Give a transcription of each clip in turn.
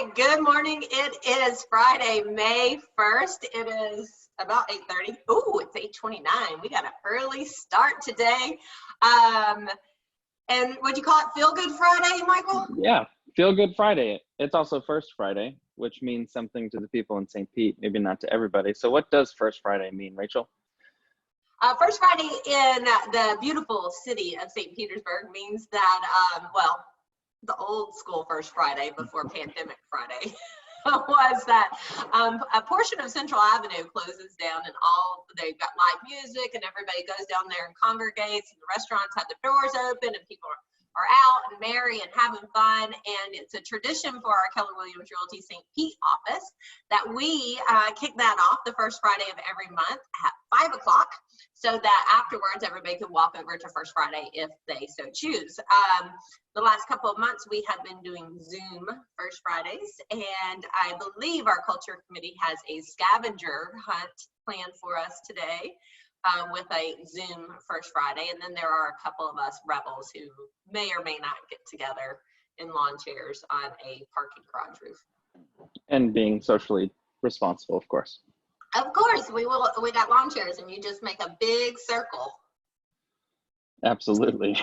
right, good morning. It is Friday, May 1st. It is about 8:30. Ooh, it's 8:29. We got an early start today. And what'd you call it? Feel Good Friday, Michael? Yeah, Feel Good Friday. It's also First Friday, which means something to the people in St. Pete, maybe not to everybody. So what does First Friday mean, Rachel? First Friday in the beautiful city of St. Petersburg means that, the old school First Friday before Pandemic Friday was that a portion of Central Avenue closes down and they've got live music and everybody goes down there and congregates and the restaurants have the doors open and people are out and merry and having fun. And it's a tradition for our Keller Williams Realty St. Pete office that we kick that off the first Friday of every month at 5 o'clock so that afterwards everybody can walk over to First Friday if they so choose. The last couple of months we have been doing Zoom First Fridays, and I believe our culture committee has a scavenger hunt planned for us today. With a Zoom First Friday, and then there are a couple of us rebels who may or may not get together in lawn chairs on a parking garage roof. And being socially responsible, of course. Of course, we will. We got lawn chairs, and you just make a big circle. Absolutely.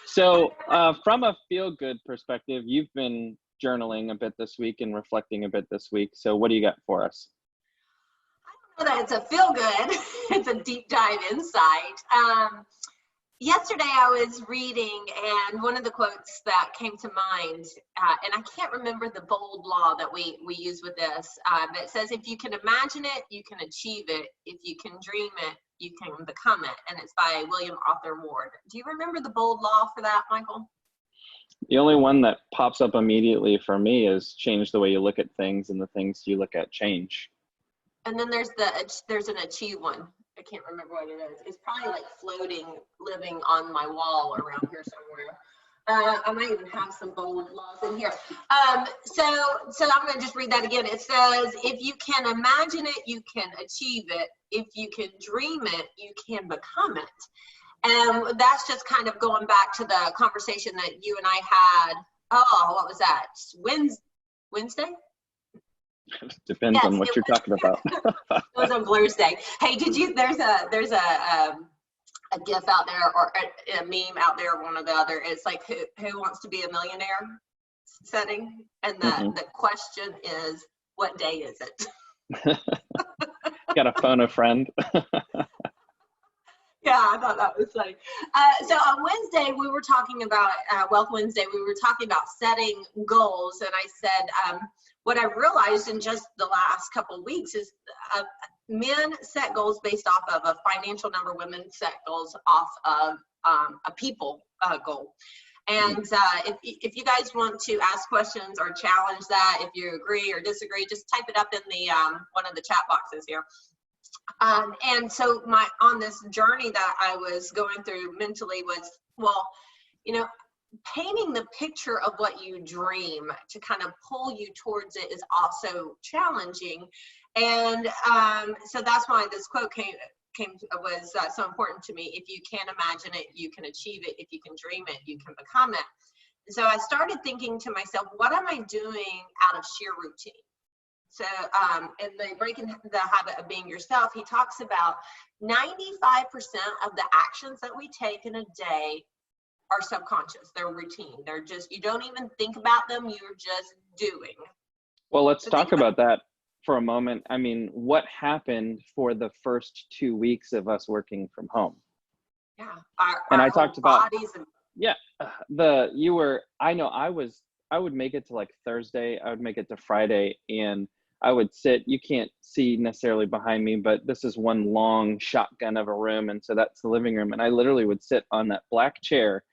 So from a feel-good perspective, you've been journaling a bit this week and reflecting a bit this week. So what do you got for us? That it's a feel good, it's a deep dive insight. Yesterday I was reading, and one of the quotes that came to mind, and I can't remember the bold law that we use with this, that says if you can imagine it, you can achieve it. If you can dream it, you can become it. And it's by William Arthur Ward. Do you remember the bold law for that, Michael? The only one that pops up immediately for me is change the way you look at things, and the things you look at change. And then there's an achieve one. I can't remember what it is. It's probably like floating, living on my wall around here somewhere. I might even have some bold laws in here. So I'm going to just read that again. It says, if you can imagine it, you can achieve it. If you can dream it, you can become it. And that's just kind of going back to the conversation that you and I had. Oh, what was that? Wednesday? Depends on what you're talking about. It was on Thursday. Hey, there's a GIF out there or a meme out there, one or the other. It's like who wants to be a millionaire setting, and the question is, what day is it? Got to phone a friend. Yeah, I thought that was funny. So on Wednesday, we were talking about, Wealth Wednesday, we were talking about setting goals. And I said, what I realized in just the last couple of weeks is men set goals based off of a financial number, women set goals off of a people goal. And if you guys want to ask questions or challenge that, if you agree or disagree, just type it up in the one of the chat boxes here. And so on this journey that I was going through mentally was, painting the picture of what you dream to kind of pull you towards it is also challenging. And so that's why this quote was so important to me. If you can imagine it, you can achieve it. If you can dream it, you can become it. And so I started thinking to myself, what am I doing out of sheer routine? So in the Breaking the Habit of Being Yourself, he talks about 95% of the actions that we take in a day are subconscious. They're routine. They're just, you don't even think about them. You're just doing. Well, let's talk about that for a moment. I mean, what happened for the first 2 weeks of us working from home? Yeah. I talked about, I would make it to like Thursday. I would make it to Friday, and I would sit, you can't see necessarily behind me, but this is one long shotgun of a room. And so that's the living room. And I literally would sit on that black chair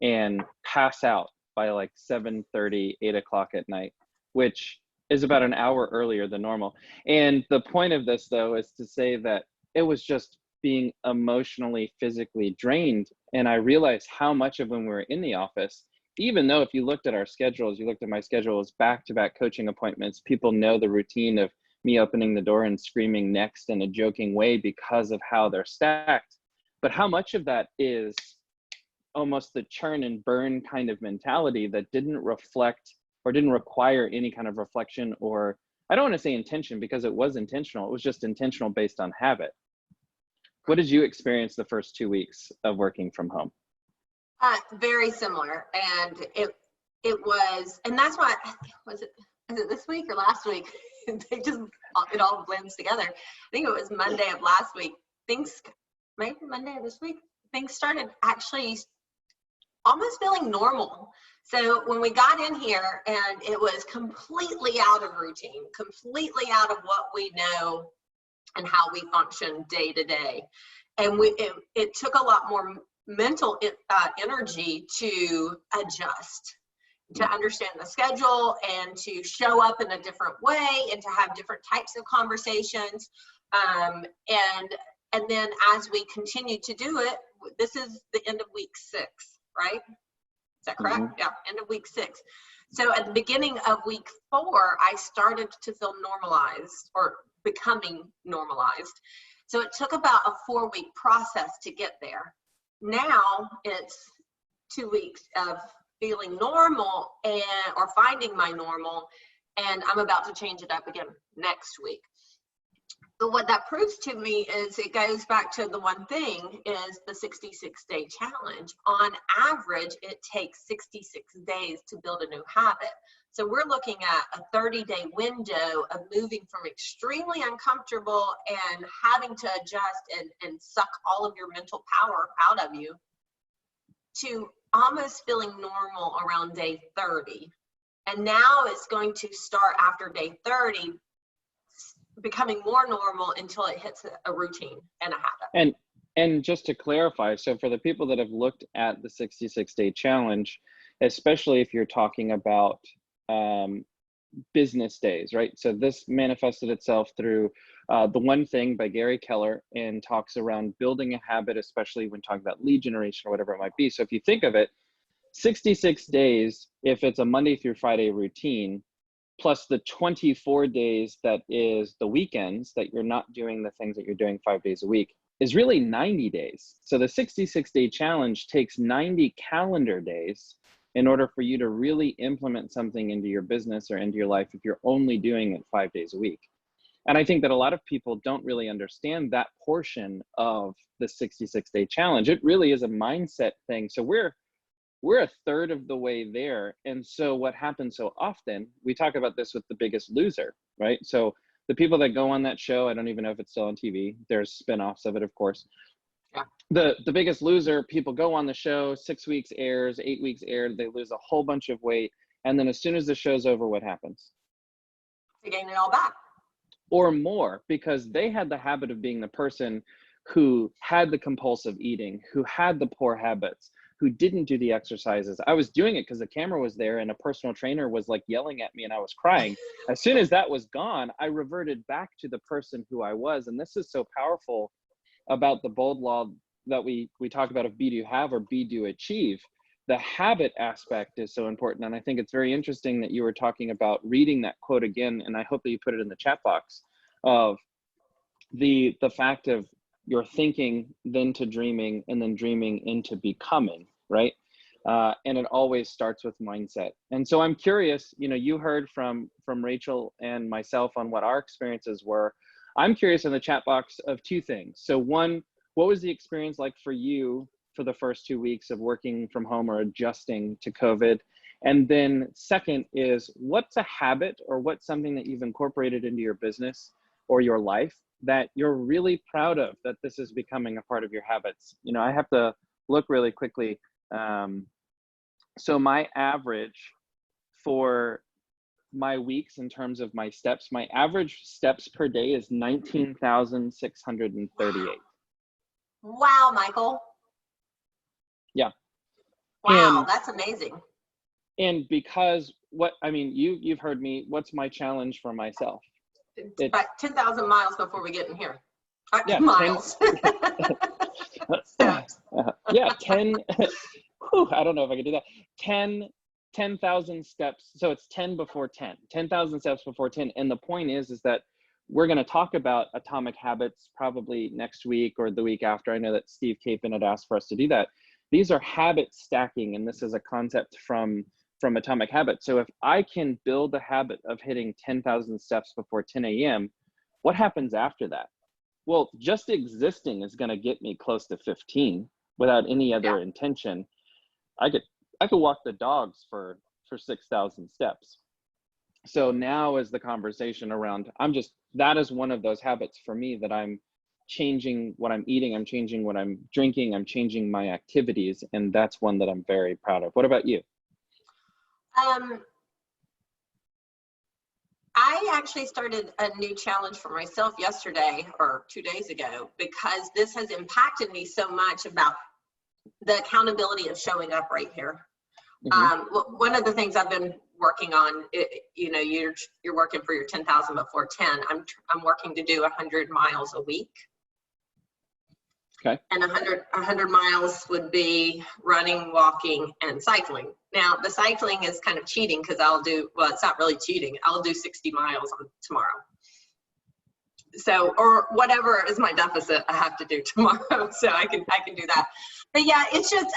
and pass out by like 7:30, 8 o'clock at night, which is about an hour earlier than normal. And the point of this, though, is to say that it was just being emotionally, physically drained. And I realized how much of when we were in the office, even though if you looked at our schedules, you looked at my schedule, it's back-to-back coaching appointments. People know the routine of me opening the door and screaming next in a joking way because of how they're stacked. But how much of that is almost the churn and burn kind of mentality that didn't reflect or didn't require any kind of reflection, or I don't want to say intention, because it was intentional. It was just intentional based on habit. What did you experience the first 2 weeks of working from home? Very similar, and it was, and that's why, was it this week or last week? It all blends together. I think it was Monday of last week. Maybe Monday of this week, things started actually almost feeling normal. So when we got in here and it was completely out of routine, completely out of what we know and how we function day to day. And it took a lot more mental energy to adjust, to understand the schedule and to show up in a different way and to have different types of conversations. And then as we continue to do it, this is the end of week 6, right? Is that correct? Yeah, end of week 6. So at the beginning of week 4, I started to feel normalized, or becoming normalized. So it took about a 4-week process to get there. Now it's 2 weeks of feeling normal or finding my normal, and I'm about to change it up again next week. But what that proves to me is, it goes back to the one thing, is the 66-day challenge. On average, it takes 66 days to build a new habit. So we're looking at a 30-day window of moving from extremely uncomfortable and having to adjust and suck all of your mental power out of you to almost feeling normal around day 30. And now it's going to start after day 30, becoming more normal until it hits a routine and a habit. And just to clarify, so for the people that have looked at the 66-day challenge, especially if you're talking about business days, right? So this manifested itself through The One Thing by Gary Keller, and talks around building a habit, especially when talking about lead generation or whatever it might be. So if you think of it, 66 days, if it's a Monday through Friday routine, plus the 24 days that is the weekends that you're not doing the things that you're doing 5 days a week, is really 90 days. So the 66-day challenge takes 90 calendar days in order for you to really implement something into your business or into your life if you're only doing it 5 days a week. And I think that a lot of people don't really understand that portion of the 66-day challenge. It really is a mindset thing. So we're a third of the way there. And so what happens so often, we talk about this with The Biggest Loser, right? So the people that go on that show, I don't even know if it's still on TV. There's spin-offs of it, of course. Yeah. The Biggest Loser, people go on the show, 6 weeks airs, 8 weeks aired, they lose a whole bunch of weight. And then as soon as the show's over, what happens? They gain it all back. Or more, because they had the habit of being the person who had the compulsive eating, who had the poor habits, who didn't do the exercises. I was doing it because the camera was there and a personal trainer was like yelling at me and I was crying. As soon as that was gone, I reverted back to the person who I was. And this is so powerful about the bold law that we talk about of be do have or be do achieve. The habit aspect is so important. And I think it's very interesting that you were talking about reading that quote again, and I hope that you put it in the chat box, of the fact of you're thinking, then to dreaming, and then dreaming into becoming, right? And it always starts with mindset. And so I'm curious, you heard from Rachel and myself on what our experiences were. I'm curious in the chat box of 2 things. So one, what was the experience like for you for the first 2 weeks of working from home or adjusting to COVID? And then second is, what's a habit or what's something that you've incorporated into your business or your life that you're really proud of, that this is becoming a part of your habits? I have to look really quickly. So my average for my weeks in terms of my steps, my average steps per day is 19,638. Wow, Michael. Yeah. Wow, that's amazing. And because you've heard me, what's my challenge for myself? It's about 10,000 miles before we get in here. Yeah, miles. Yeah, 10, I don't know if I could do that. 10,000 steps. So it's 10 before 10,000 steps before 10. And the point is that we're going to talk about atomic habits probably next week or the week after. I know that Steve Capon had asked for us to do that. These are habit stacking. And this is a concept from from Atomic Habits. So if I can build a habit of hitting 10,000 steps before 10 a.m., what happens after that? Well, just existing is going to get me close to 15 without any other intention. I could walk the dogs for 6,000 steps. So now is the conversation around, that is one of those habits for me, that I'm changing what I'm eating, I'm changing what I'm drinking, I'm changing my activities. And that's one that I'm very proud of. What about you? I actually started a new challenge for myself yesterday or 2 days ago, because this has impacted me so much about the accountability of showing up right here. One of the things I've been working on, you're working for your 10,000 before 10. I'm working to do 100 miles a week. Okay. And 100 miles would be running, walking, and cycling. Now, the cycling is kind of cheating, because it's not really cheating. I'll do 60 miles tomorrow. So, or whatever is my deficit I have to do tomorrow, so I can do that. But yeah, it's just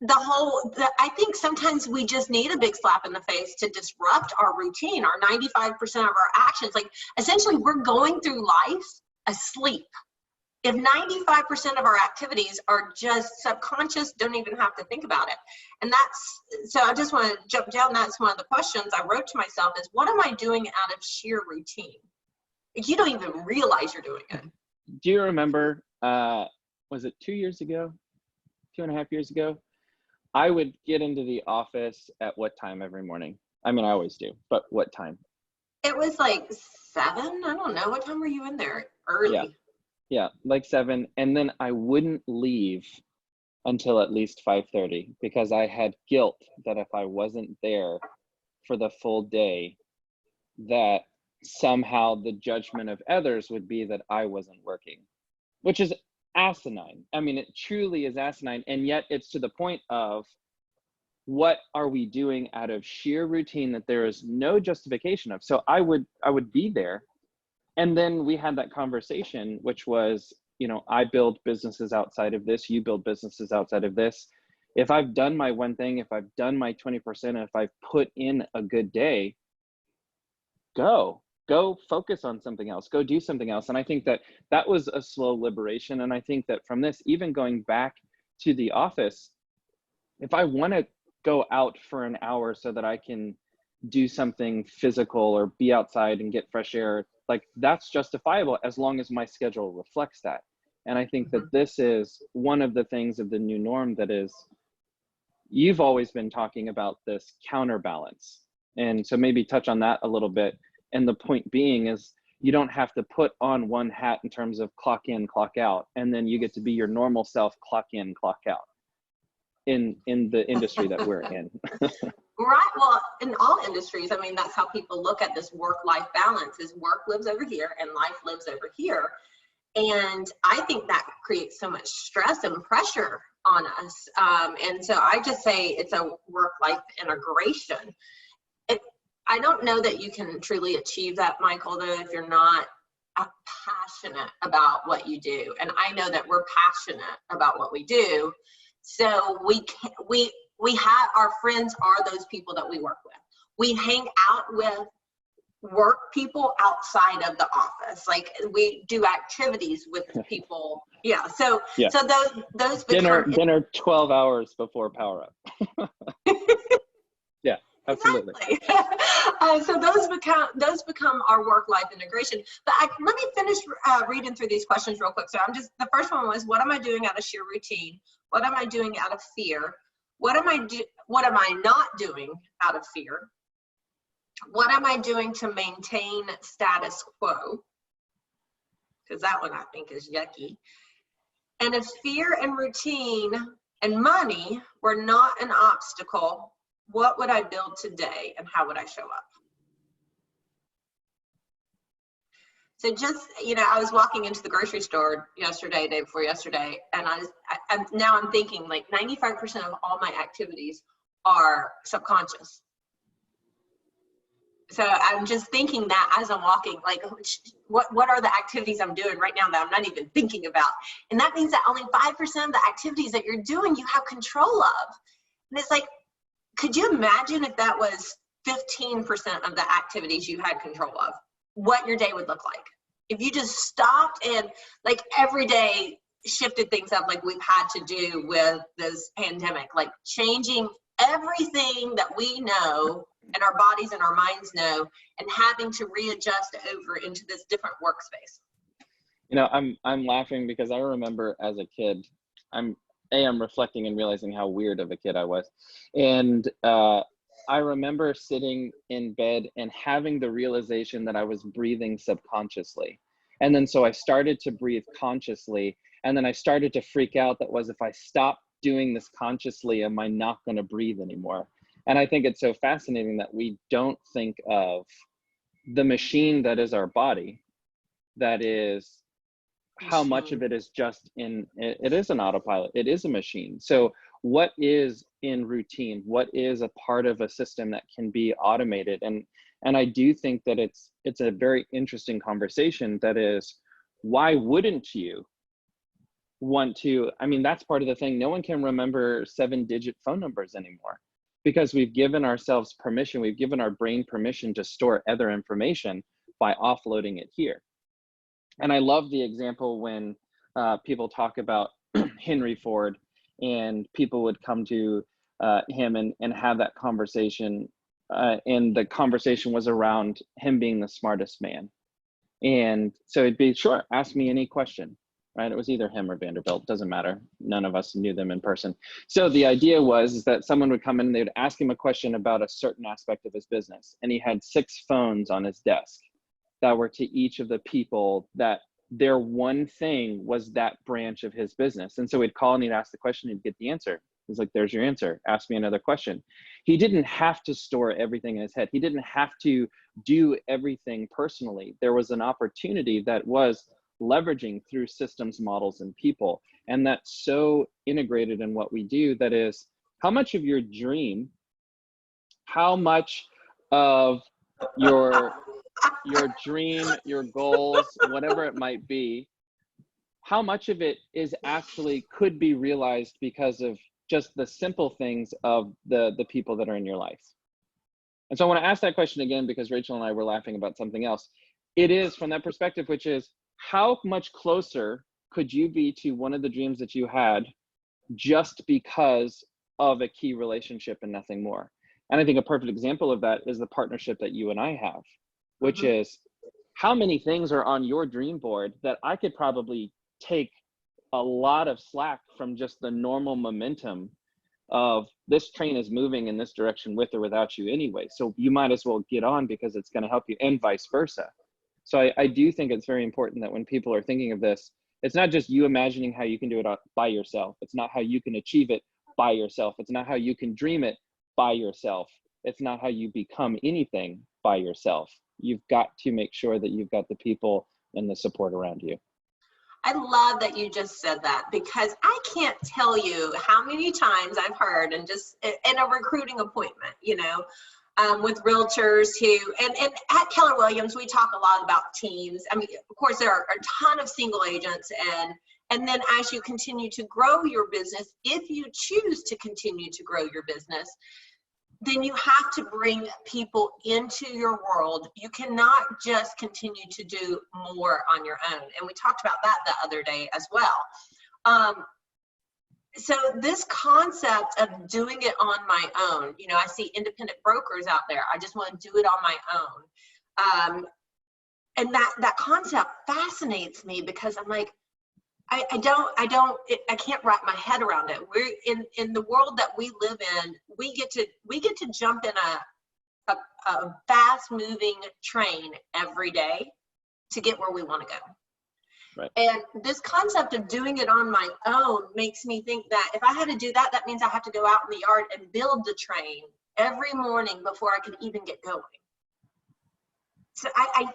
I think sometimes we just need a big slap in the face to disrupt our routine, our 95% of our actions. Like, essentially, we're going through life asleep. If 95% of our activities are just subconscious, don't even have to think about it. And so I just want to jump down. That's one of the questions I wrote to myself is, what am I doing out of sheer routine? Like, you don't even realize you're doing it. Do you remember, was it 2 years ago, 2.5 years ago? I would get into the office at what time every morning? I mean, I always do, but what time? It was like 7. I don't know. What time were you in there? Early. Yeah, like 7. And then I wouldn't leave until at least 5:30, because I had guilt that if I wasn't there for the full day, that somehow the judgment of others would be that I wasn't working, which is asinine. I mean, it truly is asinine. And yet it's to the point of, what are we doing out of sheer routine that there is no justification of? So I would be there. And then we had that conversation, which was, I build businesses outside of this, you build businesses outside of this. If I've done my one thing, if I've done my 20%, if I've put in a good day, go focus on something else, go do something else. And I think that was a slow liberation. And I think that from this, even going back to the office, if I want to go out for an hour so that I can do something physical or be outside and get fresh air, like, that's justifiable as long as my schedule reflects that. And I think that this is one of the things of the new norm that is, you've always been talking about this counterbalance. And so maybe touch on that a little bit. And the point being is, you don't have to put on one hat in terms of clock in, clock out, and then you get to be your normal self, clock in, clock out in the industry that we're in. Right. Well, in all industries, I mean, that's how people look at this work-life balance, is work lives over here and life lives over here. And I think that creates so much stress and pressure on us. And so I just say it's a work-life integration. I don't know that you can truly achieve that, Michael, though, if you're not passionate about what you do. And I know that we're passionate about what we do. So we have, our friends are those people that we work with. We hang out with work people outside of the office. Like, we do activities with people. Yeah. So those become dinner 12 hours before power up. Yeah, absolutely. Exactly. So those become our work-life integration. But let me finish reading through these questions real quick. So the first one was, what am I doing out of sheer routine? What am I doing out of fear? What am I not doing out of fear? What am I doing to maintain status quo? Because that one I think is yucky. And if fear and routine and money were not an obstacle, what would I build today and how would I show up? So just, I was walking into the grocery store day before yesterday, and now I'm thinking, like, 95% of all my activities are subconscious. So I'm just thinking that as I'm walking, like, what are the activities I'm doing right now that I'm not even thinking about? And that means that only 5% of the activities that you're doing, you have control of. And it's like, could you imagine if that was 15% of the activities you had control of, what your day would look like? If you just stopped and like every day shifted things up like we've had to do with this pandemic, like changing everything that we know and our bodies and our minds know and having to readjust over into this different workspace. I'm laughing because I remember as a kid, I'm reflecting and realizing how weird of a kid I was. And I remember sitting in bed and having the realization that I was breathing subconsciously. And then so I started to breathe consciously. And then I started to freak out that was, if I stop doing this consciously, am I not going to breathe anymore? And I think it's so fascinating that we don't think of the machine that is our body, that is how much of it is just it is an autopilot, it is a machine. So what is in routine, what is a part of a system that can be automated? And I do think that it's a very interesting conversation, that is, why wouldn't you want to? I mean, that's part of the thing. No one can remember 7-digit phone numbers anymore, because we've given ourselves permission, we've given our brain permission to store other information by offloading it here. And I love the example when people talk about Henry Ford, and people would come to him and have that conversation. And the conversation was around him being the smartest man. And so it'd be, sure, ask me any question, right? It was either him or Vanderbilt, doesn't matter. None of us knew them in person. So the idea was that someone would come in and they would ask him a question about a certain aspect of his business. And he had 6 phones on his desk that were to each of the people that their one thing was that branch of his business. And so he'd call and he'd ask the question, he'd get the answer. He's like, there's your answer. Ask me another question. He didn't have to store everything in his head. He didn't have to do everything personally. There was an opportunity that was leveraging through systems, models, and people. And that's so integrated in what we do. That is, how much of your dream, how much of your dream, your goals, whatever it might be, how much of it is actually could be realized because of just the simple things of the people that are in your life? And so I want to ask that question again, because Rachel and I were laughing about something else. It is from that perspective, which is, how much closer could you be to one of the dreams that you had just because of a key relationship and nothing more? And I think a perfect example of that is the partnership that you and I have, which is, how many things are on your dream board that I could probably take a lot of slack from just the normal momentum of, this train is moving in this direction with or without you anyway. So you might as well get on, because it's going to help you, and vice versa. So I do think it's very important that when people are thinking of this, it's not just you imagining how you can do it by yourself. It's not how you can achieve it by yourself. It's not how you can dream it by yourself. It's not how you become anything by yourself. You've got to make sure that you've got the people and the support around you. I love that you just said that, because I can't tell you how many times I've heard, and just in a recruiting appointment, with realtors who, and at Keller Williams, we talk a lot about teams. I mean, of course, there are a ton of single agents, and then as you continue to grow your business, if you choose to continue to grow your business, then you have to bring people into your world. You cannot just continue to do more on your own. And we talked about that the other day as well. So this concept of doing it on my own, I see independent brokers out there. I just want to do it on my own. And that concept fascinates me, because I'm like, I can't wrap my head around it. We're in the world that we live in. We get to jump in a fast moving train every day to get where we want to go. Right. And this concept of doing it on my own makes me think that if I had to do that, that means I have to go out in the yard and build the train every morning before I could even get going. So I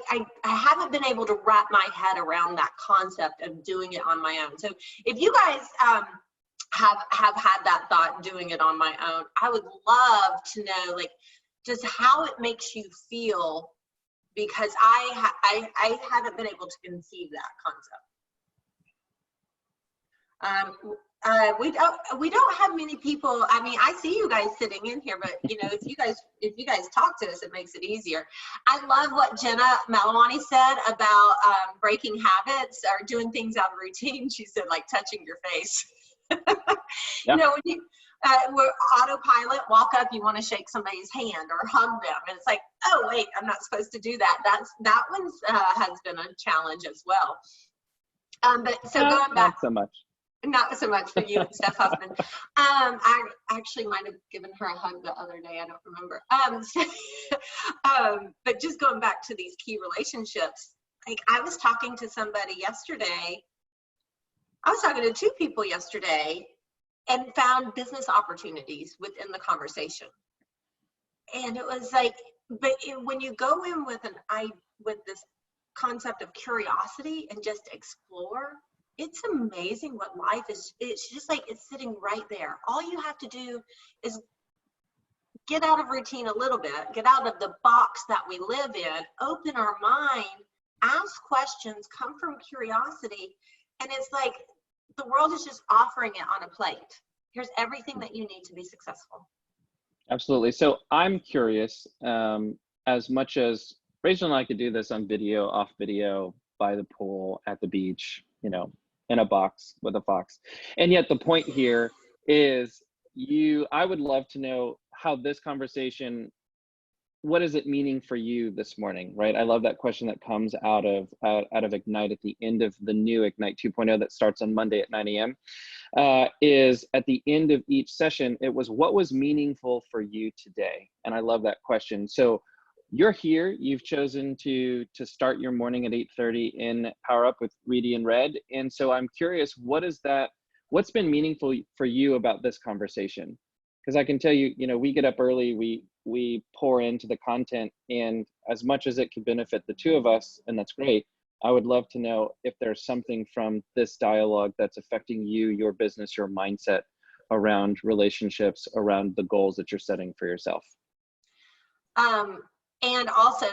haven't been able to wrap my head around that concept of doing it on my own. So if you guys have had that thought, doing it on my own, I would love to know, like, just how it makes you feel, because I haven't been able to conceive that concept. We don't have many people. I mean, I see you guys sitting in here, but you know, if you guys talk to us, it makes it easier. I love what Jenna Malawani said about breaking habits or doing things out of routine. She said, like touching your face. Yeah. You know, when you we're autopilot, walk up, you want to shake somebody's hand or hug them, and it's like, oh wait, I'm not supposed to do that. That one's has been a challenge as well. But so going back. Not so much. Not so much for you and Steph Huffman. I actually might have given her a hug the other day. I don't remember. But just going back to these key relationships, like I was talking to somebody yesterday. I was talking to two people yesterday and found business opportunities within the conversation. And it was like, but when you go in with this concept of curiosity and just explore, it's amazing what life is. It's just like it's sitting right there. All you have to do is get out of routine a little bit, get out of the box that we live in, open our mind, ask questions, come from curiosity. And it's like the world is just offering it on a plate. Here's everything that you need to be successful. Absolutely. So I'm curious, as much as Rachel and I could do this on video, off video, by the pool, at the beach, you know, in a box with a fox. And yet the point here is I would love to know how this conversation, what is it meaning for you this morning, right? I love that question that comes out of Ignite at the end of the new Ignite 2.0 that starts on Monday at 9 a.m. Is at the end of each session, it was what was meaningful for you today? And I love that question. So you're here, you've chosen to start your morning at 8:30 in Power Up with Reedy and Red. And so I'm curious, what's been meaningful for you about this conversation? Because I can tell you, you know, we get up early, we pour into the content, and as much as it could benefit the two of us, and that's great, I would love to know if there's something from this dialogue that's affecting you, your business, your mindset around relationships, around the goals that you're setting for yourself. And also,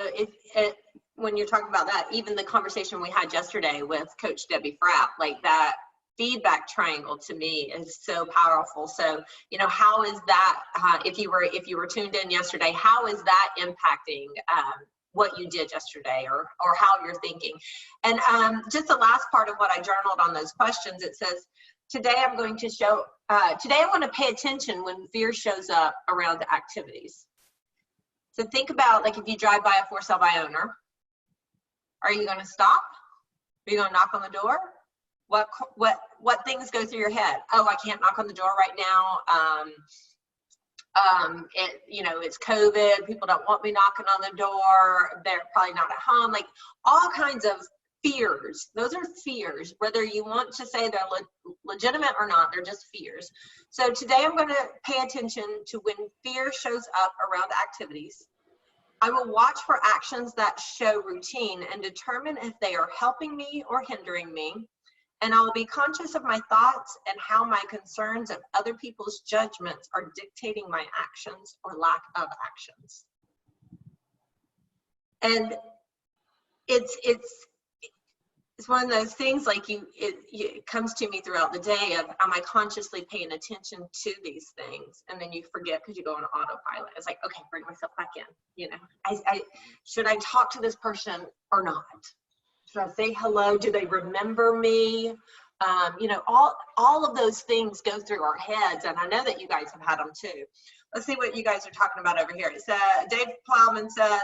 when you're talking about that, even the conversation we had yesterday with Coach Debbie Frapp, like that feedback triangle to me is so powerful. So, you know, how is that, if you were tuned in yesterday, how is that impacting what you did yesterday or how you're thinking? And just the last part of what I journaled on those questions, it says, today I want to pay attention when fear shows up around activities. So think about, like, if you drive by a for sale by owner, are you going to stop? Are you going to knock on the door? What things go through your head? Oh, I can't knock on the door right now. It's COVID. People don't want me knocking on the door. They're probably not at home. Like all kinds of fears. Those are fears, whether you want to say they're legitimate or not. They're just fears. So today I'm going to pay attention to when fear shows up around activities. I will watch for actions that show routine and determine if they are helping me or hindering me. And I will be conscious of my thoughts and how my concerns of other people's judgments are dictating my actions or lack of actions. And it's one of those things, like it comes to me throughout the day of, am I consciously paying attention to these things? And then you forget because you go on autopilot. It's like, okay, bring myself back in. You know, should I talk to this person or not? Should I say hello? Do they remember me? All of those things go through our heads, and I know that you guys have had them too. Let's see what you guys are talking about over here. It says, Dave Plowman says,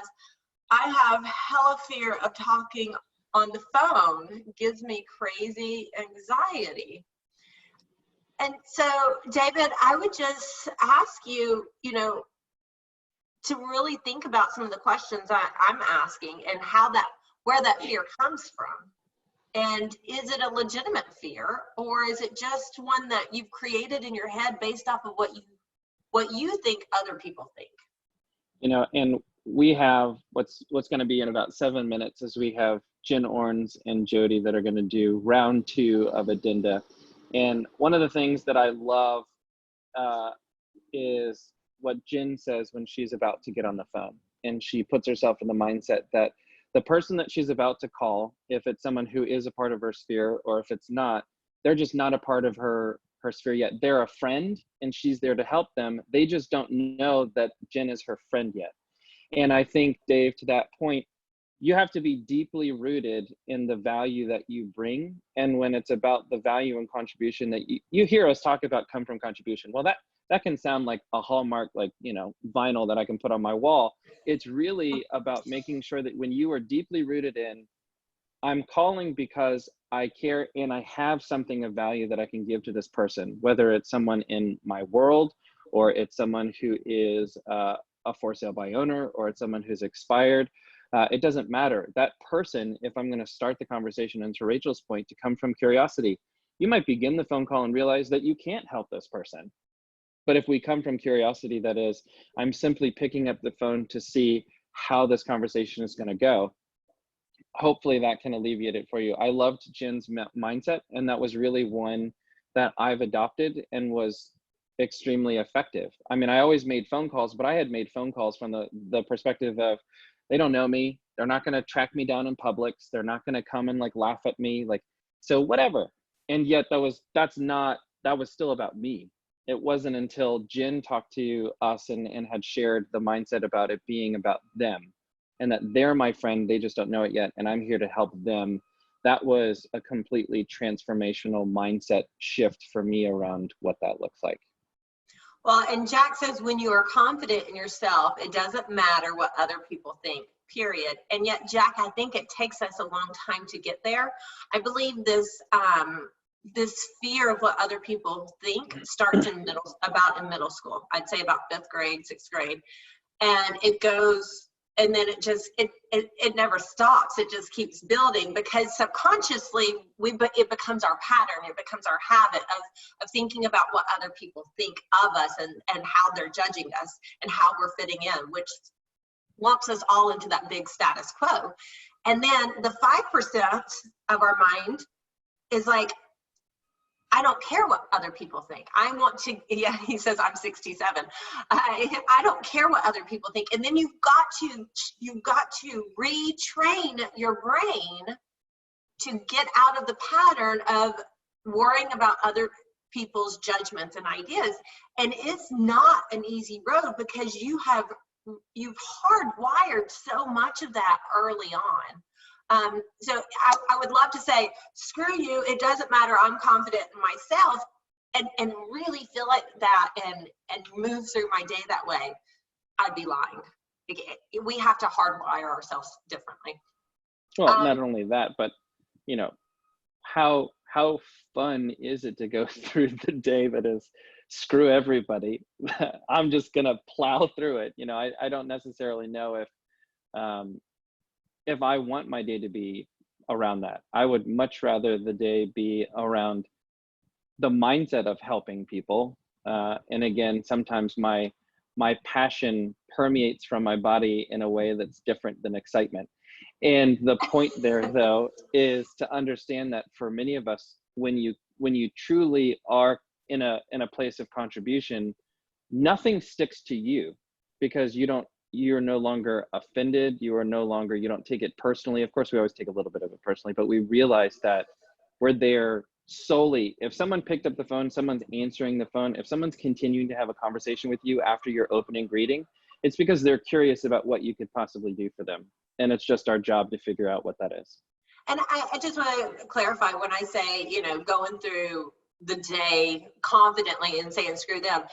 I have hella fear of talking on the phone, gives me crazy anxiety. And so, David, I would just ask you, to really think about some of the questions I'm asking and where that fear comes from. And is it a legitimate fear, or is it just one that you've created in your head based off of what you think other people think? And we have what's going to be in about 7 minutes, is we have Jen Orns and Jody that are going to do round 2 of Addenda. And one of the things that I love is what Jen says when she's about to get on the phone, and she puts herself in the mindset that the person that she's about to call, if it's someone who is a part of her sphere or if it's not, they're just not a part of her her sphere yet. They're a friend and she's there to help them. They just don't know that Jen is her friend yet. And I think, Dave, to that point, you have to be deeply rooted in the value that you bring. And when it's about the value and contribution that you hear us talk about come from contribution. Well, that can sound like a hallmark, like, vinyl that I can put on my wall. It's really about making sure that when you are deeply rooted in, I'm calling because I care and I have something of value that I can give to this person, whether it's someone in my world or it's someone who is a for sale by owner or it's someone who's expired. It doesn't matter. That person, if I'm going to start the conversation, and to Rachel's point, to come from curiosity, you might begin the phone call and realize that you can't help this person. But if we come from curiosity, that is, I'm simply picking up the phone to see how this conversation is going to go. Hopefully that can alleviate it for you. I loved Jen's mindset, and that was really one that I've adopted and was extremely effective. I mean, I always made phone calls, but I had made phone calls from the perspective of, they don't know me. They're not going to track me down in Publix. They're not going to come and like laugh at me. Like, so whatever. And yet that was still about me. It wasn't until Jen talked to us and had shared the mindset about it being about them and that they're my friend. They just don't know it yet. And I'm here to help them. That was a completely transformational mindset shift for me around what that looks like. Well, and Jack says, when you are confident in yourself, it doesn't matter what other people think, period. And yet, Jack, I think it takes us a long time to get there. I believe this fear of what other people think starts in middle school. I'd say about 5th grade, 6th grade. And it goes, and then it never stops. It just keeps building because subconsciously it becomes our pattern. It becomes our habit of thinking about what other people think of us and how they're judging us and how we're fitting in, which lumps us all into that big status quo. And then the 5% of our mind is like, I don't care what other people think. I want to, yeah, he says I'm 67. I don't care what other people think. And then you've got to retrain your brain to get out of the pattern of worrying about other people's judgments and ideas. And it's not an easy road because you've hardwired so much of that early on. So I would love to say, screw you, it doesn't matter, I'm confident in myself, and really feel like that and move through my day that way. I'd be lying. We have to hardwire ourselves differently. Well, not only that, but how fun is it to go through the day that is screw everybody? I'm just gonna plow through it. I don't necessarily know if I want my day to be around that. I would much rather the day be around the mindset of helping people. And again, sometimes my passion permeates from my body in a way that's different than excitement. And the point there, though, is to understand that for many of us, when you truly are in a place of contribution, nothing sticks to you because you're no longer offended. You don't take it personally. Of course, we always take a little bit of it personally, but we realize that we're there solely. If someone picked up the phone, someone's answering the phone, if someone's continuing to have a conversation with you after your opening greeting, it's because they're curious about what you could possibly do for them. And it's just our job to figure out what that is. And I just want to clarify when I say, going through the day confidently and saying, screw them.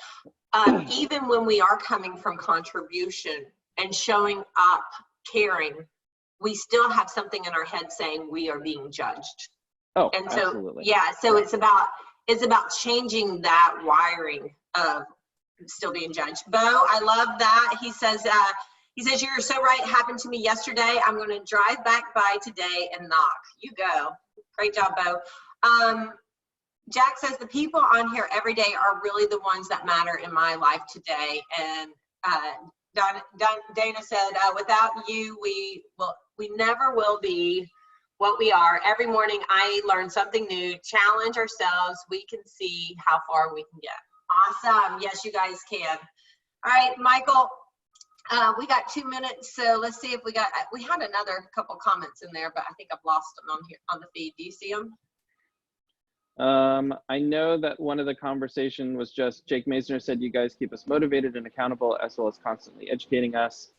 Even when we are coming from contribution and showing up caring, we still have something in our head saying we are being judged. Oh, and so, absolutely. Yeah, so it's about changing that wiring of still being judged. Bo, I love that. He says, you're so right. It happened to me yesterday. I'm going to drive back by today and knock. You go. Great job, Bo. Jack says the people on here every day are really the ones that matter in my life today. And Dana said, without you, we never will be what we are. Every morning I learn something new, challenge ourselves. We can see how far we can get. Awesome. Yes, you guys can. All right, Michael, we got 2 minutes. So let's see if we had another couple comments in there, but I think I've lost them on here on the feed. Do you see them? I know that one of the conversation was just Jake Masner said you guys keep us motivated and accountable as well as constantly educating us.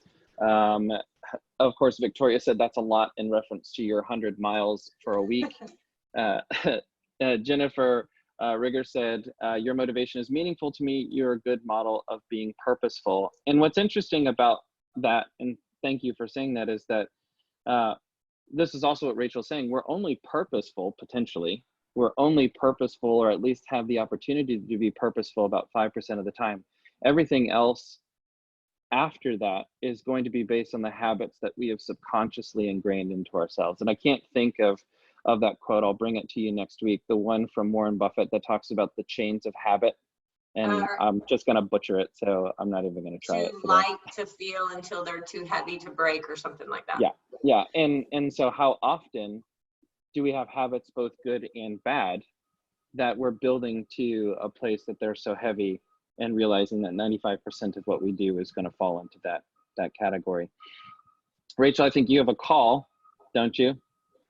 Of course, Victoria said that's a lot in reference to your 100 miles for a week. Jennifer Rigger said, your motivation is meaningful to me. You're a good model of being purposeful. And what's interesting about that, and thank you for saying that, is that this is also what Rachel's saying. We're only purposeful, potentially. We're only purposeful, or at least have the opportunity to be purposeful about 5% of the time. Everything else after that is going to be based on the habits that we have subconsciously ingrained into ourselves. And I can't think of that quote. I'll bring it to you next week. The one from Warren Buffett that talks about the chains of habit. And I'm just going to butcher it, so I'm not even going to try it. Too light to feel until they're too heavy to break, or something like that. Yeah. And so how often do we have habits, both good and bad, that we're building to a place that they're so heavy, and realizing that 95% of what we do is going to fall into that category. Rachel, I think you have a call, don't you?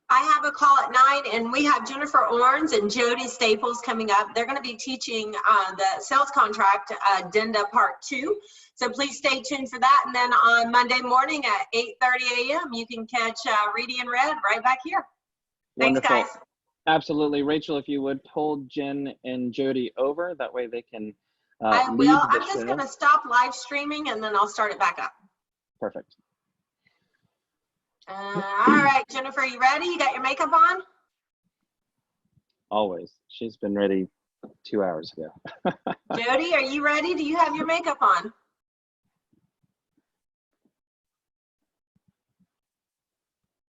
I have a call at 9, and we have Jennifer Orns and Jody Staples coming up. They're going to be teaching the sales contract Addenda Part 2. So please stay tuned for that. And then on Monday morning at 8:30 a.m., you can catch Reedy and Red right back here. Thanks, Wonderful. guys. Absolutely. Rachel, if you would pull Jen and Jody over, that way they can I will. lead the I'm just show. going to stop live streaming, and then I'll start it back up. Perfect. All right, Jennifer, you ready? You got your makeup on? Always. She's been ready 2 hours ago. Jody, are you ready? Do you have your makeup on?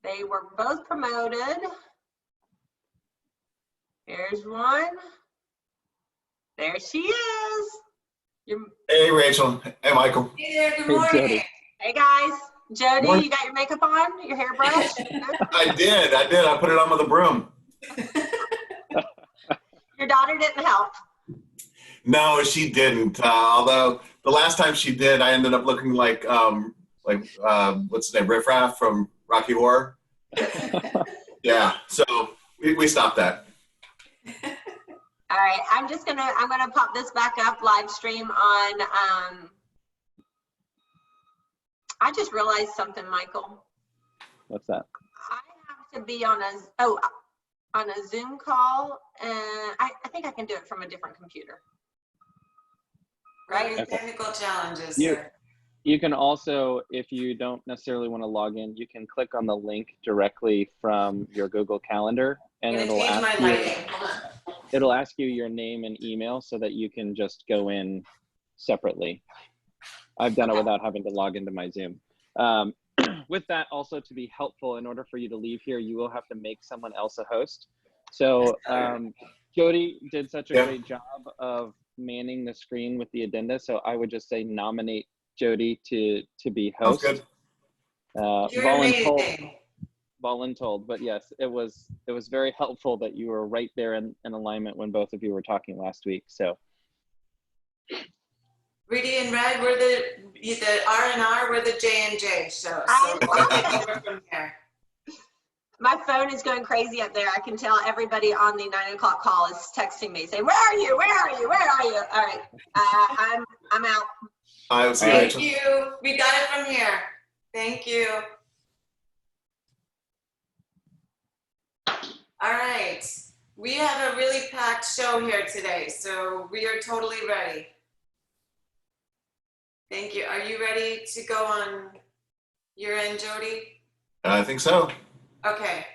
They were both promoted. Here's one. There she is. Hey, Rachel. Hey, Michael. Hey there, good Hey, morning. Jody. Hey, guys. Jody, Morning. you got your makeup on? Your hairbrush? I did. I put it on with a broom. Your daughter didn't help. No, she didn't. Although the last time she did, I ended up looking like what's his name, Riff Raff from Rocky Horror. Yeah. So we stopped that. All right, I'm gonna pop this back up live stream on. I just realized something, Michael. What's that? I have to be on a Zoom call, and I think I can do it from a different computer. Right? Okay. Technical challenges. You can also, if you don't necessarily want to log in, you can click on the link directly from your Google Calendar, and it'll ask you your name and email so that you can just go in separately. I've done it without having to log into my Zoom. With that, also to be helpful, in order for you to leave here, you will have to make someone else a host. So Jody did such a great job of manning the screen with the addenda. So I would just say nominate Jody to be host. Sounds good. You're amazing. Voluntold, but yes, it was very helpful that you were right there in alignment when both of you were talking last week. So Reedy and Red, we're the R&R, we're the J&J show. So we'll take over from here. My phone is going crazy up there. I can tell everybody on the 9 o'clock call is texting me saying, "Where are you? Where are you? Where are you?" All right, I'm out. I will see you, Thank Rachel. you. We got it from here. Thank you. All right. We have a really packed show here today, so we are totally ready. Thank you. Are you ready to go on your end, Jody? I think so. Okay.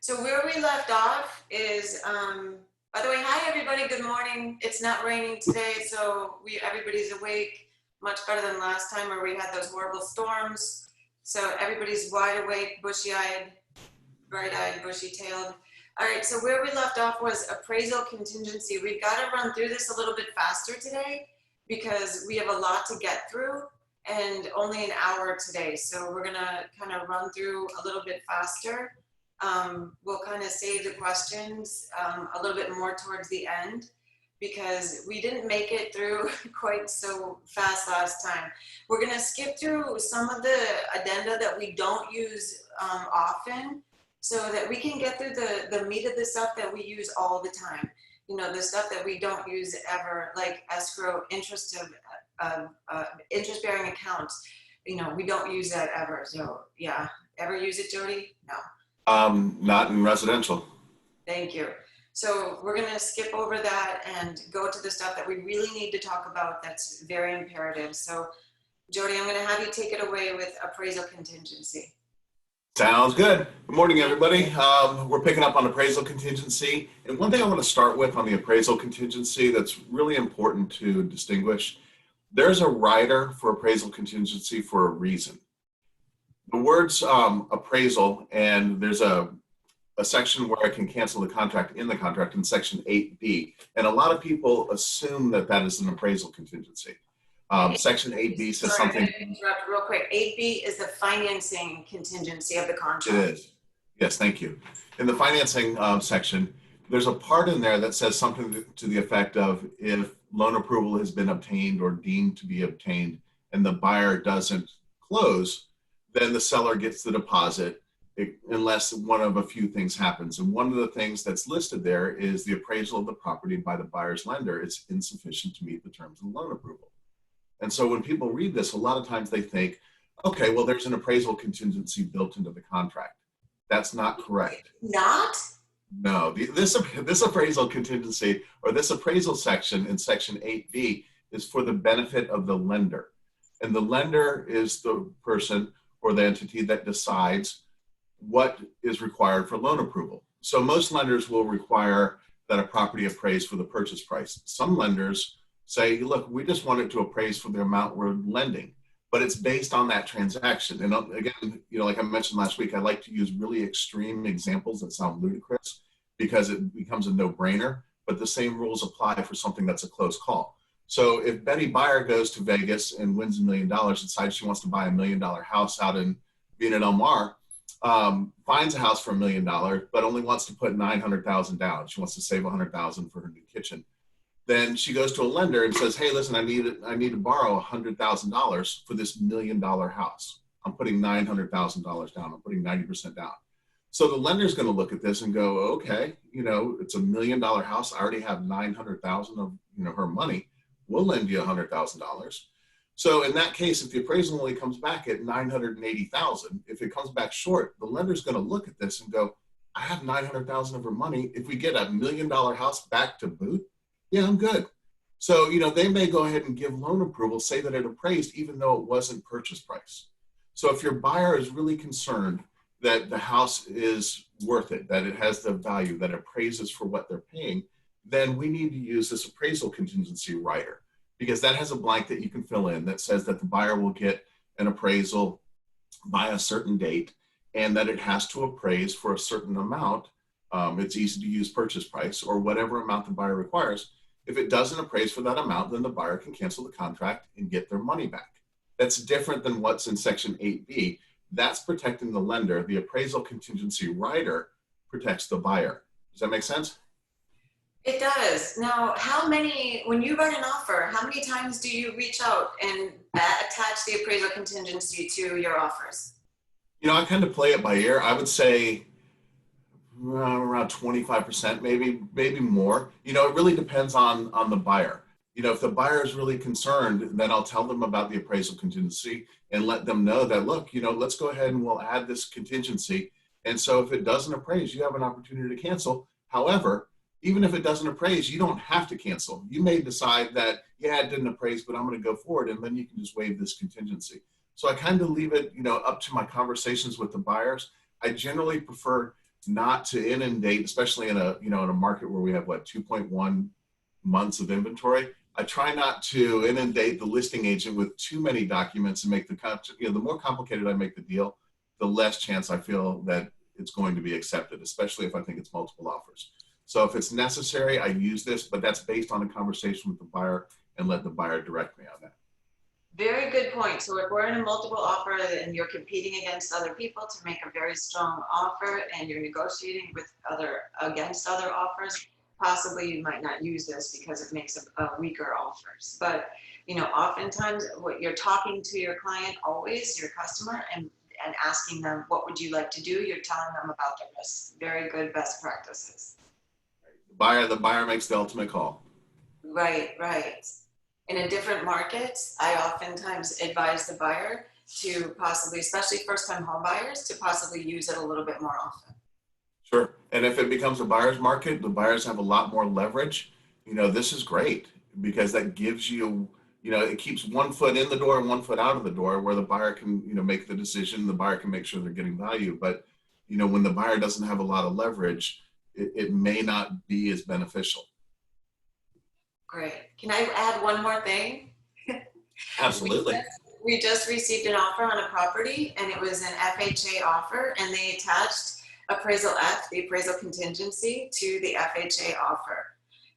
So where we left off is, by the way, hi everybody, good morning. It's not raining today, so everybody's awake, much better than last time where we had those horrible storms. So everybody's wide awake, bushy-eyed, bright-eyed, bushy-tailed. All right, so where we left off was appraisal contingency. We've got to run through this a little bit faster today because we have a lot to get through and only an hour today. So we're gonna kind of run through a little bit faster. We'll kind of save the questions a little bit more towards the end because we didn't make it through quite so fast last time. We're gonna skip through some of the addenda that we don't use often. so that we can get through the meat of the stuff that we use all the time. You know, the stuff that we don't use ever, like escrow, interest-bearing accounts. You know, we don't use that ever. So yeah, ever use it, Jody? No. Not in residential. Thank you. So we're gonna skip over that and go to the stuff that we really need to talk about that's very imperative. So Jody, I'm gonna have you take it away with appraisal contingency. Sounds good. Good morning, everybody. We're picking up on appraisal contingency. And one thing I want to start with on the appraisal contingency that's really important to distinguish, there's a rider for appraisal contingency for a reason. The words appraisal, and there's a section where I can cancel the contract in the contract in section 8B. And a lot of people assume that that is an appraisal contingency. Section 8B says something. I'm gonna interrupt real quick. 8B is the financing contingency of the contract. It is. Yes, thank you. In the financing section, there's a part in there that says something to the effect of if loan approval has been obtained or deemed to be obtained and the buyer doesn't close, then the seller gets the deposit unless one of a few things happens. And one of the things that's listed there is the appraisal of the property by the buyer's lender is insufficient to meet the terms of the loan approval. And so when people read this, a lot of times they think, okay, well, there's an appraisal contingency built into the contract. That's not correct. Not? No, this appraisal contingency or this appraisal section in section 8B is for the benefit of the lender. And the lender is the person or the entity that decides what is required for loan approval. So most lenders will require that a property appraised for the purchase price. Some lenders say, look, we just want it to appraise for the amount we're lending, but it's based on that transaction. And again, you know, like I mentioned last week, I like to use really extreme examples that sound ludicrous because it becomes a no-brainer, but the same rules apply for something that's a close call. So if Betty Buyer goes to Vegas and wins $1 million, decides she wants to buy $1 million house out in Vina Del Mar, finds a house for $1 million, but only wants to put $900,000 down. She wants to save $100,000 for her new kitchen. Then she goes to a lender and says, hey, listen, I need to borrow $100,000 for this $1 million house. I'm putting $900,000 down. I'm putting 90% down. So the lender's going to look at this and go, okay, you know, it's $1 million house. I already have 900,000 of, you know, her money. We'll lend you $100,000. So in that case, if the appraisal only comes back at 980,000, if it comes back short, the lender's going to look at this and go, I have 900,000 of her money. If we get a $1 million house back to boot, yeah, I'm good. So, you know, they may go ahead and give loan approval, say that it appraised, even though it wasn't purchase price. So if your buyer is really concerned that the house is worth it, that it has the value, that it appraises for what they're paying, then we need to use this appraisal contingency rider, because that has a blank that you can fill in that says that the buyer will get an appraisal by a certain date and that it has to appraise for a certain amount. It's easy to use purchase price or whatever amount the buyer requires. If it doesn't appraise for that amount, then the buyer can cancel the contract and get their money back. That's different than what's in section 8B. That's protecting the lender. The appraisal contingency rider protects the buyer. Does that make sense? It does. Now, when you write an offer, how many times do you reach out and attach the appraisal contingency to your offers? You know, I kind of play it by ear. I would say around 25%, maybe more. You know, it really depends on the buyer. You know, if the buyer is really concerned, then I'll tell them about the appraisal contingency and let them know that, look, you know, let's go ahead and we'll add this contingency. And so if it doesn't appraise, you have an opportunity to cancel. However, even if it doesn't appraise, you don't have to cancel. You may decide that, yeah, it didn't appraise, but I'm going to go forward, and then you can just waive this contingency. So I kind of leave it, you know, up to my conversations with the buyers. I generally prefer not to inundate, especially in a, you know, in a market where we have 2.1 months of inventory. I try not to inundate the listing agent with too many documents and make the more complicated I make the deal, the less chance I feel that it's going to be accepted, especially if I think it's multiple offers. So if it's necessary, I use this, but that's based on a conversation with the buyer and let the buyer direct me on that. Very good point. So if we're in a multiple offer and you're competing against other people to make a very strong offer and you're negotiating with against other offers, possibly you might not use this because it makes a weaker offers. But, you know, oftentimes what you're talking to your client, always your customer, and and asking them, what would you like to do? You're telling them about the risks. Very good best practices. The buyer makes the ultimate call. Right, right. In a different market, I oftentimes advise the buyer to possibly, especially first-time home buyers, to possibly use it a little bit more often. Sure. And if it becomes a buyer's market, the buyers have a lot more leverage. This is great because that gives you, it keeps 1 foot in the door and 1 foot out of the door where the buyer can, make the decision. The buyer can make sure they're getting value. But, when the buyer doesn't have a lot of leverage, it may not be as beneficial. Great. Can I add one more thing? Absolutely. We just received an offer on a property, and it was an FHA offer, and they attached appraisal F, the appraisal contingency, to the FHA offer.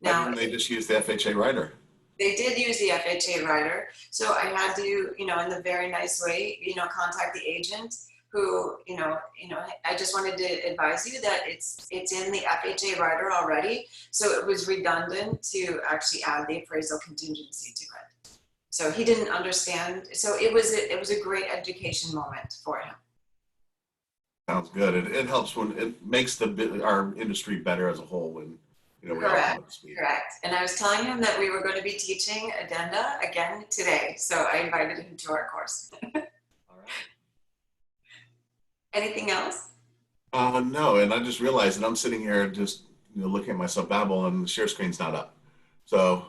Now, they just use the FHA writer. They did use the FHA writer, so I had to, in the very nice way, contact the agent who, I just wanted to advise you that it's in the FHA writer already, so it was redundant to actually add the appraisal contingency to it. So he didn't understand. So it was a great education moment for him. Sounds good. It helps when it makes our industry better as a whole when we all come up to speed. Correct. And I was telling him that we were going to be teaching Addenda again today, so I invited him to our course. All right. Anything else? No, and I just realized that I'm sitting here just looking at myself babble, and the share screen's not up. So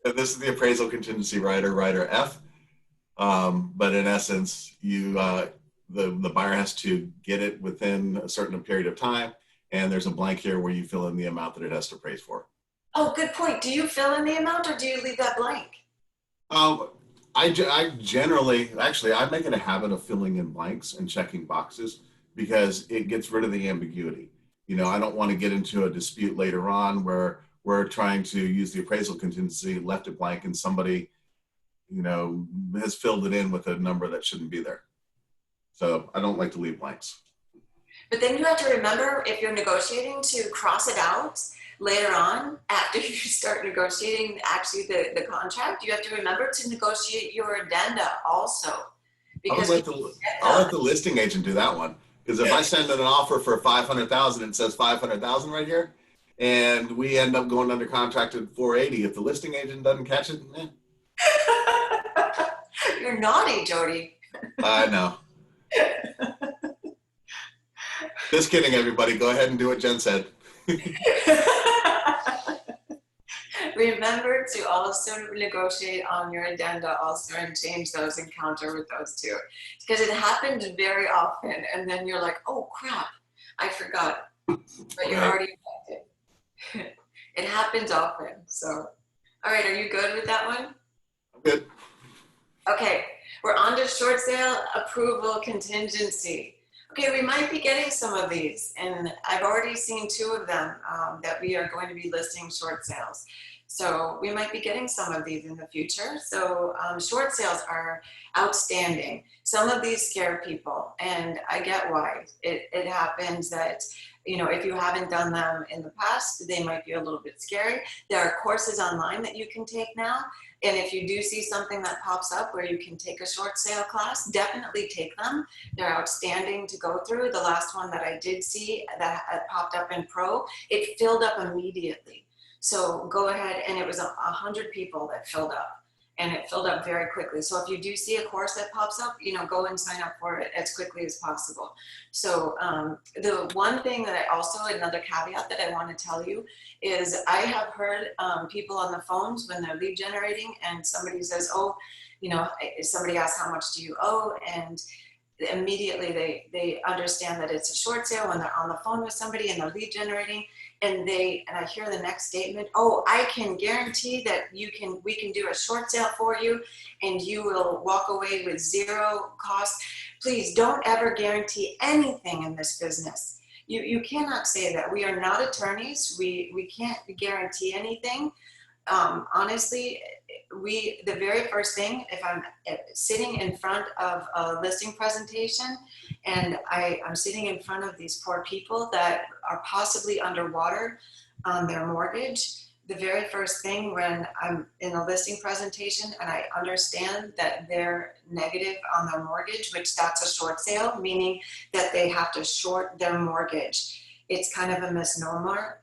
this is the appraisal contingency writer F. But in essence, the buyer has to get it within a certain period of time, and there's a blank here where you fill in the amount that it has to appraise for. Oh, good point. Do you fill in the amount or do you leave that blank? I generally, actually, I make it a habit of filling in blanks and checking boxes because it gets rid of the ambiguity. I don't want to get into a dispute later on where we're trying to use the appraisal contingency, left it blank, and somebody, has filled it in with a number that shouldn't be there. So I don't like to leave blanks. But then you have to remember, if you're negotiating, to cross it out later on after you start negotiating actually the contract. You have to remember to negotiate your addenda also. Because I'll let the listing agent do that one. Because if I send in an offer for $500,000 and it says $500,000 right here, and we end up going under contract at $480, if the listing agent doesn't catch it, You're naughty, Jody. I know. Just kidding, everybody. Go ahead and do what Jen said. Remember to also negotiate on your addenda also and change those and counter with those too. Because it happens very often and then you're like, oh crap, I forgot. But you're already affected. It happens often. So, all right, are you good with that one? I'm good. Okay, we're on to short sale approval contingency. Okay, we might be getting some of these, and I've already seen 2 of them that we are going to be listing short sales. So we might be getting some of these in the future. So short sales are outstanding. Some of these scare people, and I get why. It happens that, if you haven't done them in the past, they might be a little bit scary. There are courses online that you can take now. And if you do see something that pops up where you can take a short sale class, definitely take them. They're outstanding to go through. The last one that I did see that popped up in Pro, it filled up immediately. So go ahead, and it was 100 people that filled up, and it filled up very quickly. So if you do see a course that pops up, go and sign up for it as quickly as possible. So the one thing that another caveat that I want to tell you is I have heard people on the phones when they're lead generating and somebody says, oh, somebody asks how much do you owe, and immediately they understand that it's a short sale when they're on the phone with somebody and they're lead generating, and I hear the next statement, oh, I can guarantee that we can do a short sale for you and you will walk away with 0 cost. Please don't ever guarantee anything in this business. You cannot say that. We are not attorneys. We can't guarantee anything. Honestly, the very first thing, if I'm sitting in front of a listing presentation and I'm sitting in front of these poor people that are possibly underwater on their mortgage, the very first thing when I'm in a listing presentation and I understand that they're negative on their mortgage, which that's a short sale, meaning that they have to short their mortgage. It's kind of a misnomer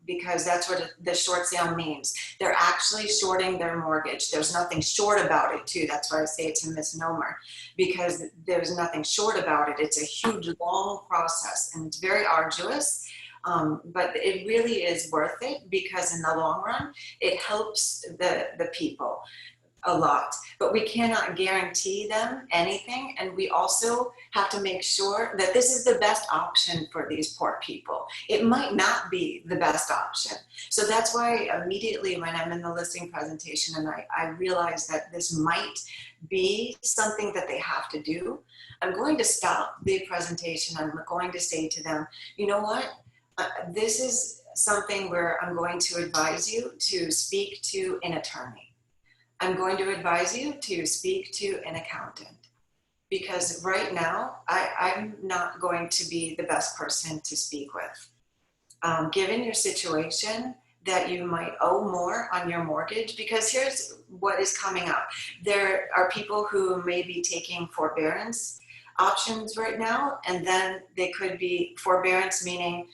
because that's what the short sale means. They're actually shorting their mortgage. There's nothing short about it too. That's why I say it's a misnomer, because there's nothing short about it. It's a huge, long process and it's very arduous. But it really is worth it because in the long run, it helps the people a lot, but we cannot guarantee them anything. And we also have to make sure that this is the best option for these poor people. It might not be the best option. So that's why immediately when I'm in the listing presentation and I realize that this might be something that they have to do, I'm going to stop the presentation. I'm going to say to them, you know what? This is something where I'm going to advise you to speak to an attorney. I'm going to advise you to speak to an accountant, because right now I'm not going to be the best person to speak with. Given your situation, that you might owe more on your mortgage, because here's what is coming up. There are people who may be taking forbearance options right now, and then they could be forbearance, meaning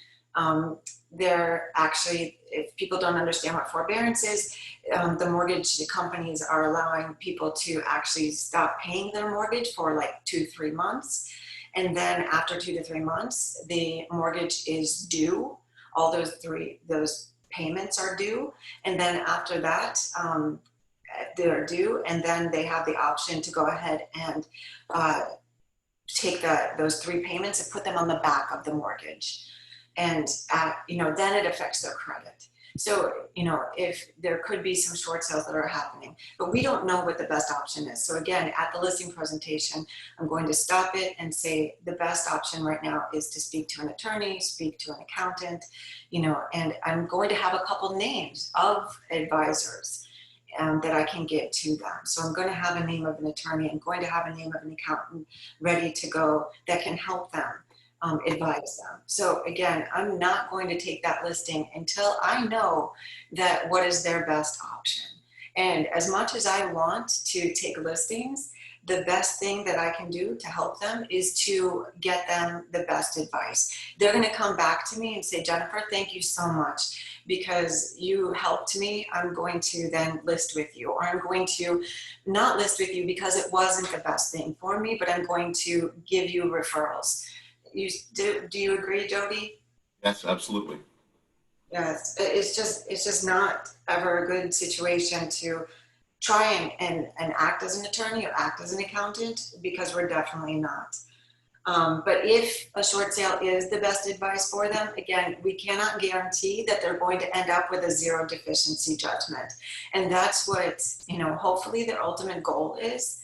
they're actually, if people don't understand what forbearance is, the mortgage companies are allowing people to actually stop paying their mortgage for like 2-3 months. And then after 2 to 3 months, the mortgage is due. All those payments are due. And then after that, they're due. And then they have the option to go ahead and take those 3 payments and put them on the back of the mortgage. And, then it affects their credit. So, if there could be some short sales that are happening, but we don't know what the best option is. So again, at the listing presentation, I'm going to stop it and say the best option right now is to speak to an attorney, speak to an accountant, and I'm going to have a couple names of advisors that I can get to them. So I'm going to have a name of an attorney. I'm going to have a name of an accountant ready to go that can help them. Advise them. So again, I'm not going to take that listing until I know that what is their best option. And as much as I want to take listings, the best thing that I can do to help them is to get them the best advice. They're going to come back to me and say, Jennifer, thank you so much because you helped me. I'm going to then list with you, or I'm going to not list with you because it wasn't the best thing for me, but I'm going to give you referrals. Do you agree, Jody? Yes, absolutely. Yes, it's just not ever a good situation to try and act as an attorney or act as an accountant, because we're definitely not. But if a short sale is the best advice for them, again, we cannot guarantee that they're going to end up with a zero deficiency judgment. And that's what, hopefully their ultimate goal is.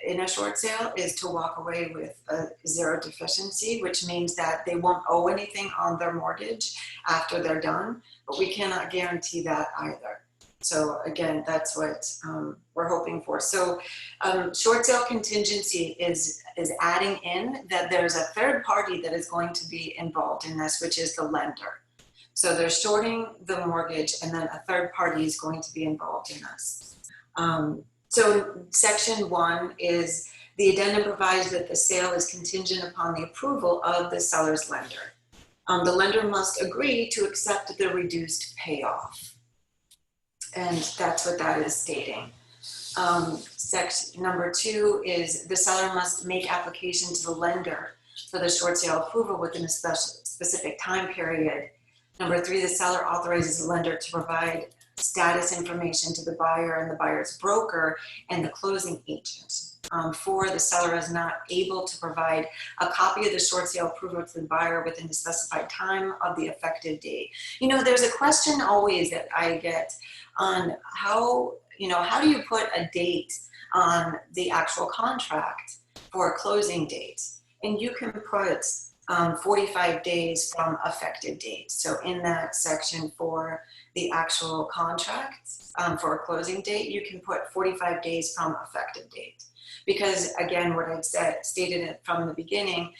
In a short sale is to walk away with a zero deficiency, which means that they won't owe anything on their mortgage after they're done, but we cannot guarantee that either. So again, that's what we're hoping for. So short sale contingency is adding in that there's a third party that is going to be involved in this, which is the lender. So they're shorting the mortgage, and then a third party is going to be involved in this. So section 1 is the addendum provides that the sale is contingent upon the approval of the seller's lender. The lender must agree to accept the reduced payoff. And that's what that is stating. Section number 2 is the seller must make application to the lender for the short sale approval within a specific time period. Number 3, the seller authorizes the lender to provide status information to the buyer and the buyer's broker and the closing agent. 4, the seller is not able to provide a copy of the short sale approval to the buyer within the specified time of the effective date. There's a question always that I get on how do you put a date on the actual contract for a closing date? And you can put 45 days from effective date. So in that section for the actual contract for a closing date, you can put 45 days from effective date. Because again, what I'd stated it from the beginning,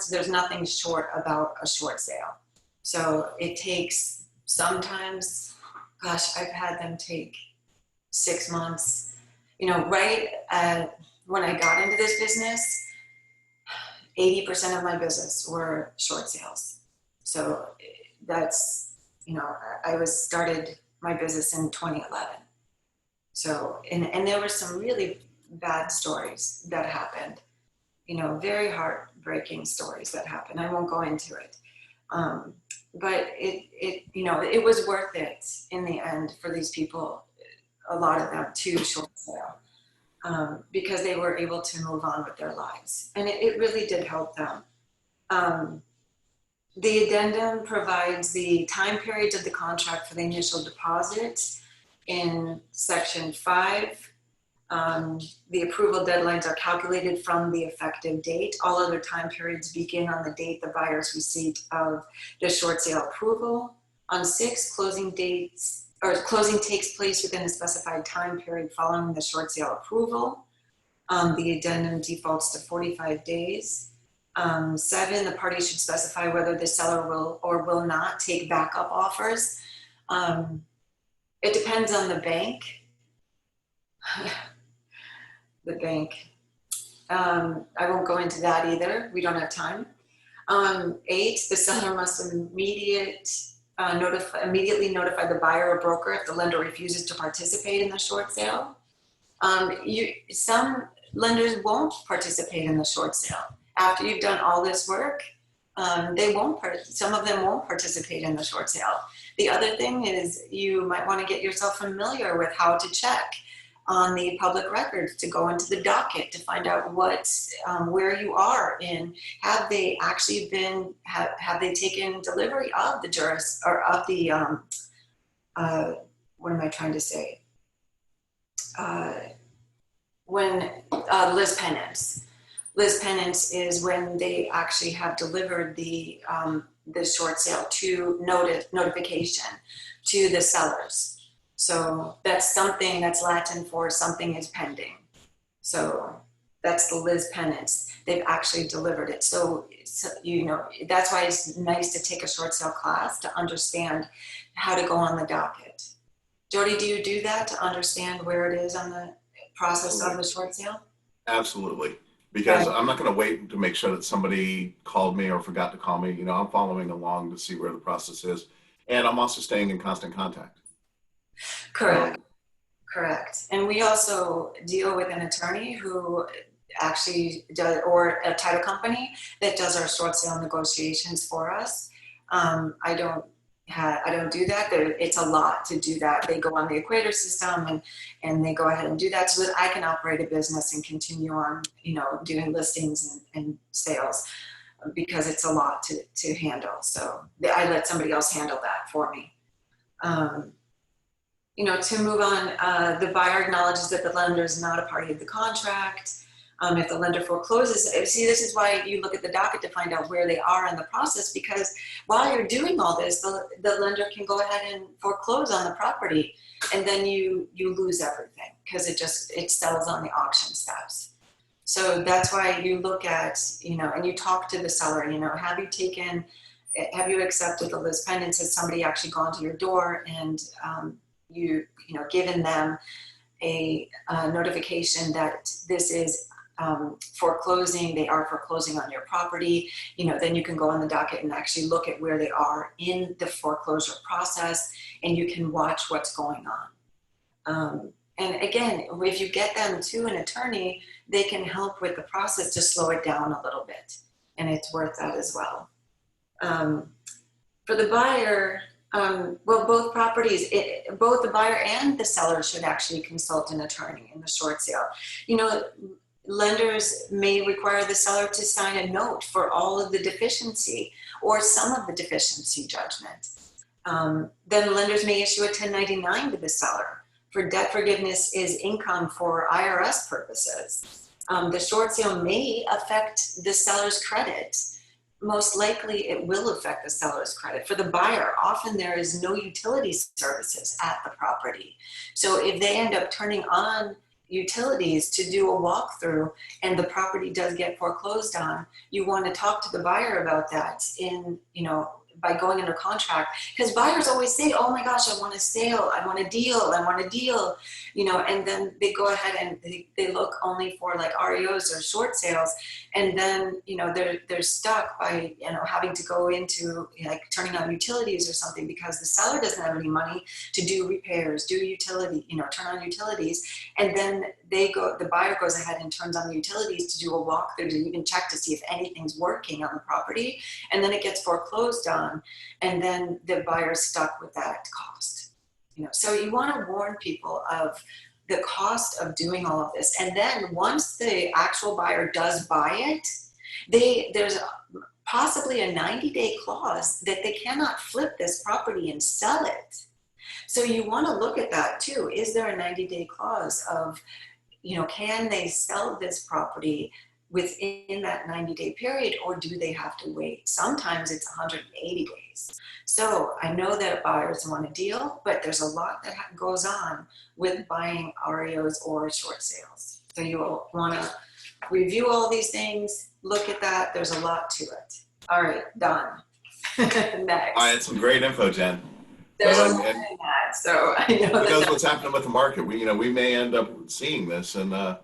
there's nothing short about a short sale. So it takes sometimes, gosh, I've had them take 6 months. You know, right when I got into this business, 80% of my business were short sales. So that's, you know, I started my business in 2011. So, and there were some really bad stories that happened, you know, very heartbreaking stories that happened. I won't go into it. But it, you know, it was worth it in the end for these people, a lot of them, to short sale, because they were able to move on with their lives. And it really did help them. The addendum provides the time periods of the contract for the initial deposit in section 5. The approval deadlines are calculated from the effective date. All other time periods begin on the date the buyer's receipt of the short sale approval. On 6, closing takes place within a specified time period following the short sale approval. The addendum defaults to 45 days. 7, the party should specify whether the seller will or will not take backup offers. It depends on the bank. The bank. I won't go into that either. We don't have time. 8, the seller must immediately notify the buyer or broker if the lender refuses to participate in the short sale. Some lenders won't participate in the short sale. After you've done all this work, some of them won't participate in the short sale. The other thing is you might want to get yourself familiar with how to check on the public records, to go into the docket to find out where you are in. Have they actually been, have they taken delivery of the what am I trying to say? Lis penance. Lis penance is when they actually have delivered the short sale to notification to the sellers. So that's something that's Latin for something is pending. So that's the lis penance. They've actually delivered it. So you know, that's why it's nice to take a short sale class to understand how to go on the docket. Jody, do you do that to understand where it is on the process of the short sale? Absolutely. Because Right. I'm not going to wait to make sure that somebody called me or forgot to call me. You know, I'm following along to see where the process is. And I'm also staying in constant contact. Correct. Correct. And we also deal with an attorney who actually does, or a title company that does our short sale negotiations for us. I don't do that. It's a lot to do that. They go on the Equator system and they go ahead and do that so that I can operate a business and continue on, you know, doing listings and sales, because it's a lot to handle. So I let somebody else handle that for me. You know, to move on, the buyer acknowledges that the lender is not a party of the contract. If the lender forecloses, see, this is why you look at the docket to find out where they are in the process, because while you're doing all this, the lender can go ahead and foreclose on the property, and then you lose everything because it sells on the auction steps. So that's why you look at, you know, and you talk to the seller, you know, have you accepted the lis pendens? Has somebody actually gone to your door and you know, given them a notification that this is foreclosing, they are foreclosing on your property, you know, then you can go on the docket and actually look at where they are in the foreclosure process, and you can watch what's going on. And again, if you get them to an attorney, they can help with the process to slow it down a little bit, and it's worth that as well. For the buyer, well, both parties, both the buyer and the seller should actually consult an attorney in the short sale. You know, lenders may require the seller to sign a note for all of the deficiency or some of the deficiency judgment. Then lenders may issue a 1099 to the seller for debt forgiveness is income for IRS purposes. The short sale may affect the seller's credit. Most likely it will affect the seller's credit. For the buyer, often there is no utility services at the property. So if they end up turning on utilities to do a walkthrough and the property does get foreclosed on, you want to talk to the buyer about that in, you know, by going under contract, because buyers always say, oh my gosh, I want a sale, I want a deal, I want a deal, you know, and then they go ahead and they look only for like REOs or short sales, and then, you know, they're stuck by, you know, having to go into like turning on utilities or something, because the seller doesn't have any money to do repairs, do utility, you know, turn on utilities, and then the buyer goes ahead and turns on the utilities to do a walkthrough to even check to see if anything's working on the property, and then it gets foreclosed on, and then the buyer's stuck with that cost. You know, so you want to warn people of the cost of doing all of this, and then once the actual buyer does buy it, there's possibly a 90-day clause that they cannot flip this property and sell it. So you want to look at that too. Is there a 90-day clause of, you know, can they sell this property within that 90-day period, or do they have to wait? Sometimes it's 180 days. So I know that buyers want a deal, but there's a lot that goes on with buying REOs or short sales. So you will want to review all these things, look at that. There's a lot to it. All right, done. Next. I had some great info, Jen. There's a lot in that, so I know who knows what's happening with the market. We may end up seeing this and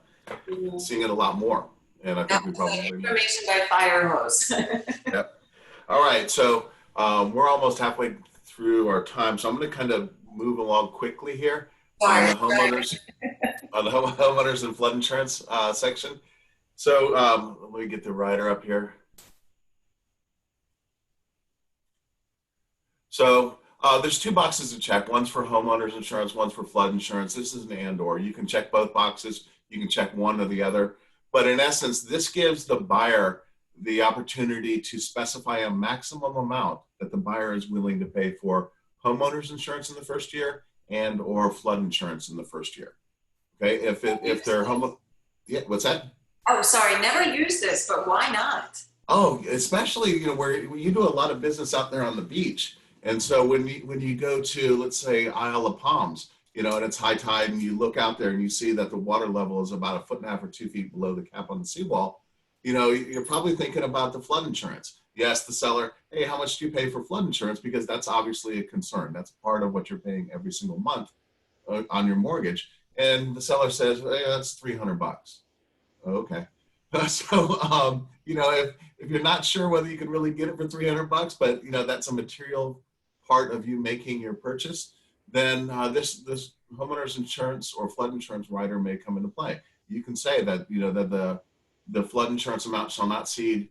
seeing it a lot more. And I think we probably information by fire hose. Yep. All right, so we're almost halfway through our time, so I'm going to kind of move along quickly here on the homeowners, on the homeowners and flood insurance section. So let me get the rider up here. So there's two boxes to check. One's for homeowners insurance, one's for flood insurance. This is an and/or. You can check both boxes. You can check one or the other. But in essence, this gives the buyer the opportunity to specify a maximum amount that the buyer is willing to pay for homeowners insurance in the first year and or flood insurance in the first year. Okay, if they're yeah, what's that? Oh, sorry, never used this, but why not? Oh, especially where you do a lot of business out there on the beach. And so when you go to, let's say, Isle of Palms, and it's high tide, and you look out there and you see that the water level is about 1.5 feet or 2 feet below the cap on the seawall, you're probably thinking about the flood insurance. You ask the seller, hey, how much do you pay for flood insurance? Because that's obviously a concern. That's part of what you're paying every single month on your mortgage. And the seller says, hey, that's $300. Okay. So, if you're not sure whether you can really get it for $300, but that's a material part of you making your purchase, then this homeowner's insurance or flood insurance rider may come into play. You can say that that the flood insurance amount shall not exceed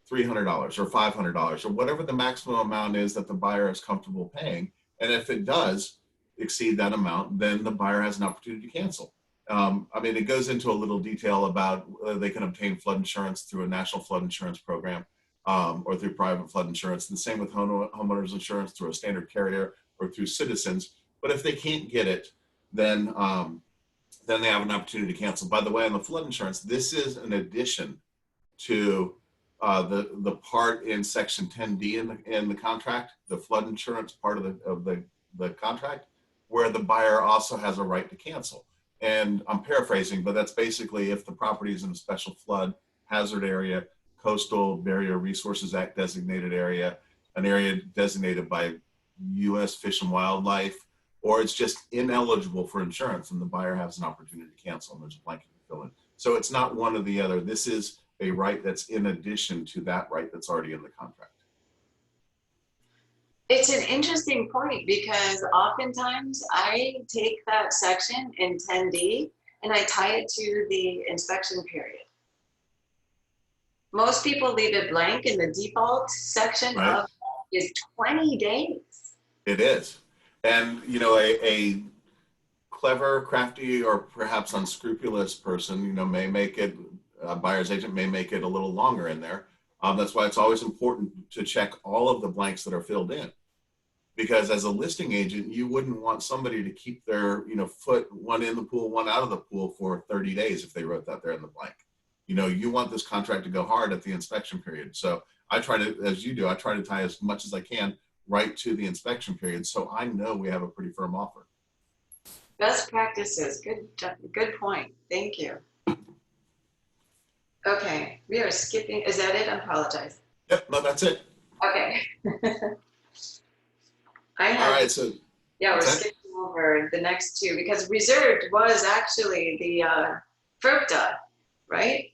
$300 or $500 or whatever the maximum amount is that the buyer is comfortable paying. And if it does exceed that amount, then the buyer has an opportunity to cancel. It goes into a little detail about whether they can obtain flood insurance through a national flood insurance program or through private flood insurance. And the same with homeowners insurance through a standard carrier or through Citizens. But if they can't get it, then they have an opportunity to cancel. By the way, on the flood insurance, this is an addition to the part in Section 10D in the contract, the flood insurance part of the contract, where the buyer also has a right to cancel. And I'm paraphrasing, but that's basically if the property is in a special flood hazard area, Coastal Barrier Resources Act designated area, an area designated by U.S. Fish and Wildlife, or it's just ineligible for insurance and the buyer has an opportunity to cancel and there's a blanket to fill in. So it's not one or the other. This is a right that's in addition to that right that's already in the contract. It's an interesting point because oftentimes I take that section in 10D and I tie it to the inspection period. Most people leave it blank, and the default section of is 20 days. It is. And, a clever, crafty, or perhaps unscrupulous person, may make it, a buyer's agent may make it a little longer in there. That's why it's always important to check all of the blanks that are filled in. Because as a listing agent, you wouldn't want somebody to keep their, foot one in the pool, one out of the pool for 30 days if they wrote that there in the blank. You want this contract to go hard at the inspection period. So I try to, as you do, I try to tie as much as I can right to the inspection period. So I know we have a pretty firm offer. Best practices. Good point. Thank you. Okay, we are skipping. Is that it? I apologize. Yep, no, that's it. Okay. I All have, right, so yeah, we're what's that? skipping over the next two because reserved was actually the FERPTA, right?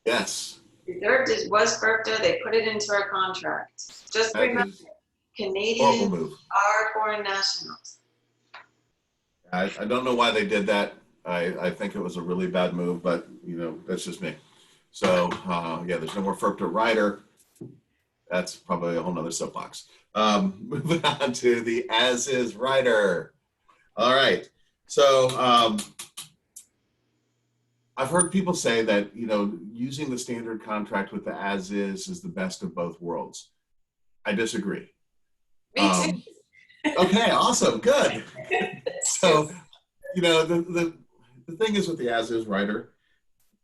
Yes, Reserved was FERPTA. They put it into our contract. Just that remember, is horrible Canadians move. are foreign nationals. I don't know why they did that. I think it was a really bad move, but that's just me. So yeah, there's no more FERPTA rider. That's probably a whole nother soapbox. Moving on to the as is rider. All right. So I've heard people say that, using the standard contract with the as is the best of both worlds. I disagree. Me too. Okay, awesome, good. So, the thing is with the as is rider,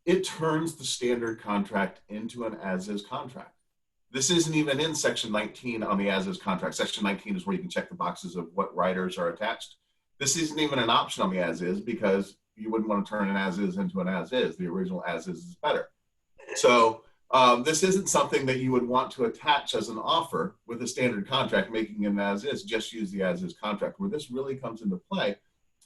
it turns the standard contract into an as is contract. This isn't even in section 19 on the as is contract. Section 19 is where you can check the boxes of what riders are attached. This isn't even an option on the as is because you wouldn't want to turn an as is into an as is. The original as is better. So this isn't something that you would want to attach as an offer with a standard contract, making an as is. Just use the as is contract. Where this really comes into play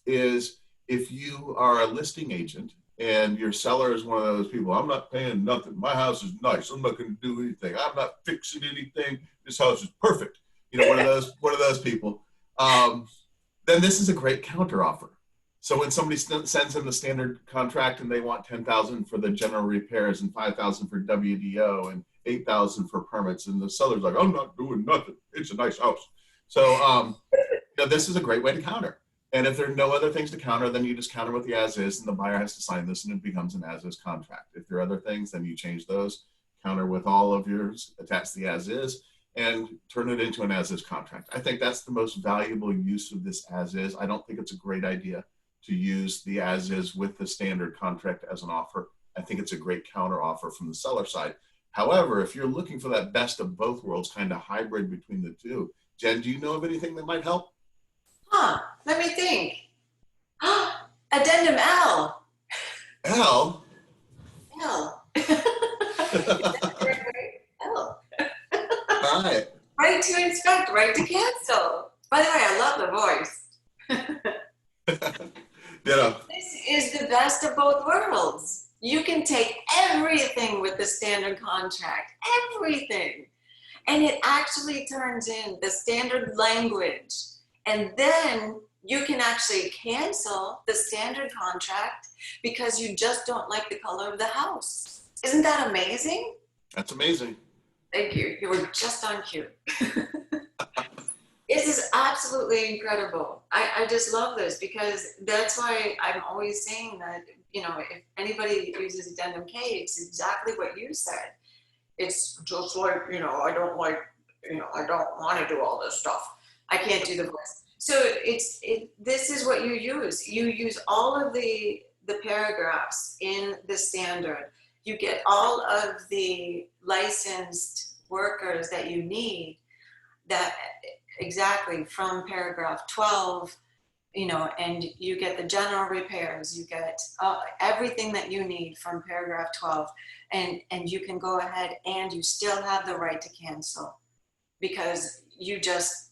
is if you are a listing agent and your seller is one of those people, I'm not paying nothing. My house is nice. I'm not going to do anything. I'm not fixing anything. This house is perfect. One of those people. Then this is a great counter offer. So when somebody sends in the standard contract and they want $10,000 for the general repairs and $5,000 for WDO and $8,000 for permits, and the seller's like, I'm not doing nothing. It's a nice house. So this is a great way to counter. And if there are no other things to counter, then you just counter with the as is, and the buyer has to sign this, and it becomes an as is contract. If there are other things, then you change those, counter with all of yours, attach the as is, and turn it into an as is contract. I think that's the most valuable use of this as is. I don't think it's a great idea to use the as is with the standard contract as an offer. I think it's a great counter offer from the seller side. However, if you're looking for that best of both worlds, kind of hybrid between the two, Jen, do you know of anything that might help? Let me think. Addendum L. L? L. L. All right. Right to inspect, right to cancel. By the way, I love the voice. This is the best of both worlds. You can take everything with the standard contract, everything. And it actually turns in the standard language. And then you can actually cancel the standard contract because you just don't like the color of the house. Isn't that amazing? That's amazing. Thank you. You were just on cue. This is absolutely incredible. I just love this because that's why I'm always saying that, if anybody uses Addendum K, it's exactly what you said. It's just like, I don't want to do all this stuff. I can't do the voice. So this is what you use. You use all of the paragraphs in the standard. You get all of the licensed workers that you need, that exactly from paragraph 12, and you get the general repairs, you get everything that you need from paragraph 12, and you can go ahead and you still have the right to cancel because you just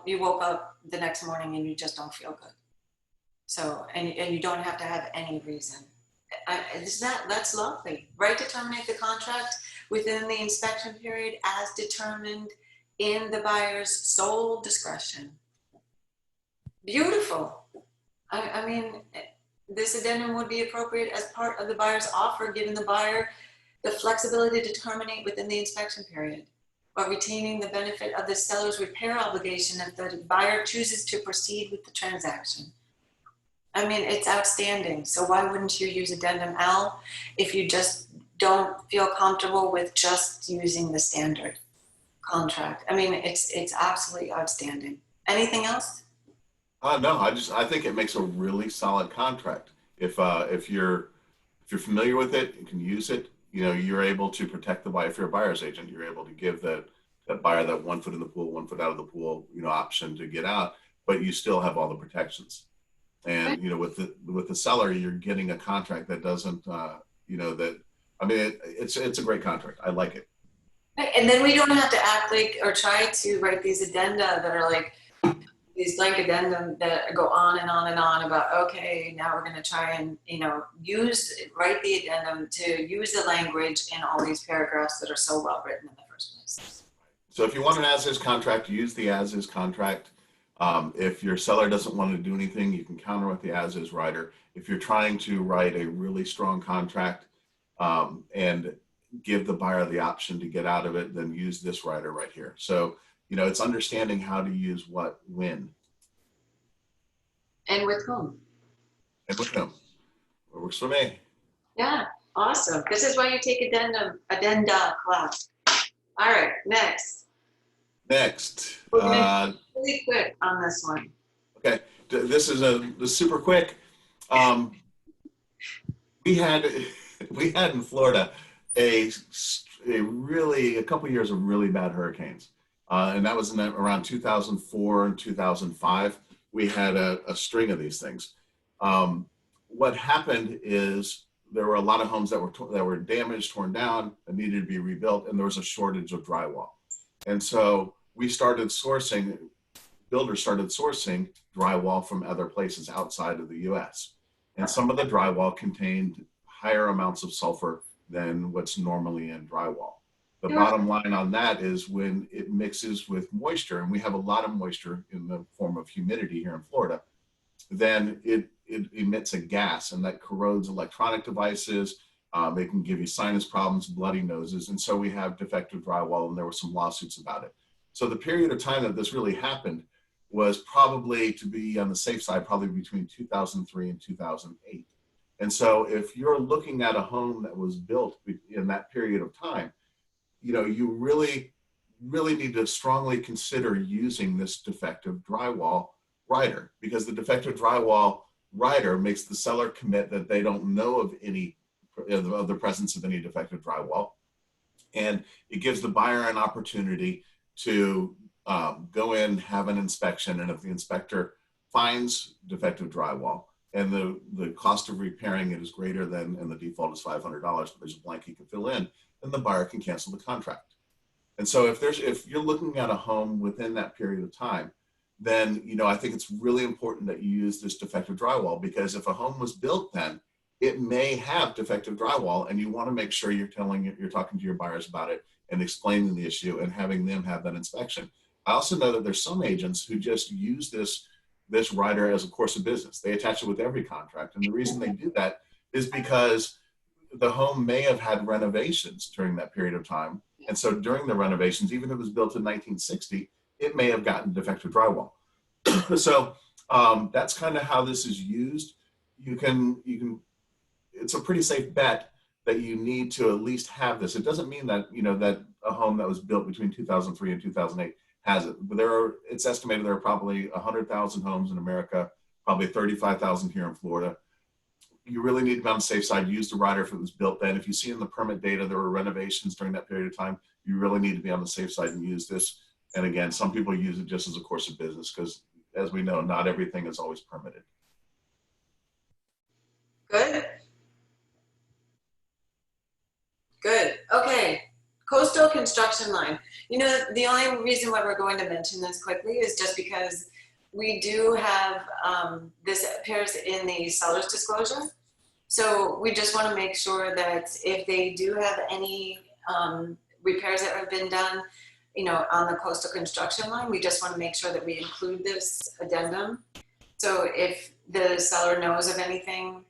you woke up the next morning and you just don't feel good. So, and you don't have to have any reason. That's lovely. Right to terminate the contract within the inspection period as determined in the buyer's sole discretion. Beautiful. I mean, this addendum would be appropriate as part of the buyer's offer, giving the buyer the flexibility to terminate within the inspection period, while retaining the benefit of the seller's repair obligation if the buyer chooses to proceed with the transaction. I mean, it's outstanding. So why wouldn't you use Addendum L if you just don't feel comfortable with just using the standard contract? I mean, it's absolutely outstanding. Anything else? No, I think it makes a really solid contract. If you're familiar with it, you can use it. You're able to protect the buyer. If you're a buyer's agent, you're able to give that buyer that 1 foot in the pool, 1 foot out of the pool, option to get out, but you still have all the protections. And with the seller, you're getting a contract that doesn't, it's a great contract. I like it. Right, and then we don't have to act like, or try to write these addenda that are like, these blank addendum that go on and on and on about, okay, now we're gonna try and, write the addendum to use the language in all these paragraphs that are so well written in the first place. So if you want an as-is contract, use the as-is contract. If your seller doesn't want to do anything, you can counter with the as-is writer. If you're trying to write a really strong contract and give the buyer the option to get out of it, then use this writer right here. So, it's understanding how to use what, when. And with whom? And with whom. It works for me. Yeah, awesome. This is why you take addenda class. All right, next. Next. We're gonna be really quick on this one. Okay, this is super quick. We had in Florida a couple years of really bad hurricanes, and that was around 2004 and 2005. We had a string of these things. What happened is there were a lot of homes that were damaged, torn down, and needed to be rebuilt, and there was a shortage of drywall. And so builders started sourcing drywall from other places outside of the US. And some of the drywall contained higher amounts of sulfur than what's normally in drywall. The bottom line on that is when it mixes with moisture, and we have a lot of moisture in the form of humidity here in Florida, then it emits a gas, and that corrodes electronic devices. It can give you sinus problems, bloody noses. And so we have defective drywall, and there were some lawsuits about it. So the period of time that this really happened was probably, to be on the safe side, probably between 2003 and 2008. And so if you're looking at a home that was built in that period of time, you really, really need to strongly consider using this defective drywall writer, because the defective drywall writer makes the seller commit that they don't know of the presence of any defective drywall. And it gives the buyer an opportunity to go in, have an inspection, and if the inspector finds defective drywall and the cost of repairing it is greater than, and the default is $500, but there's a blank he can fill in, then the buyer can cancel the contract. And so if you're looking at a home within that period of time, then I think it's really important that you use this defective drywall, because if a home was built then, it may have defective drywall, and you want to make sure you're talking to your buyers about it and explaining the issue and having them have that inspection. I also know that there's some agents who just use this writer as a course of business. They attach it with every contract, and the reason they do that is because the home may have had renovations during that period of time, and so during the renovations, even if it was built in 1960, it may have gotten defective drywall. So that's kind of how this is used. It's a pretty safe bet that you need to at least have this. It doesn't mean that, that a home that was built between 2003 and 2008 has it. But it's estimated there are probably 100,000 homes in America, probably 35,000 here in Florida. You really need to be on the safe side. Use the rider if it was built then. If you see in the permit data there were renovations during that period of time, you really need to be on the safe side and use this. And again, some people use it just as a course of business because, as we know, not everything is always permitted. Good. Good. Okay. Coastal construction line. The only reason why we're going to mention this quickly is just because we do have, this appears in the seller's disclosure. So we just want to make sure that if they do have any repairs that have been done, on the coastal construction line, we just want to make sure that we include this addendum. So if the seller knows of anything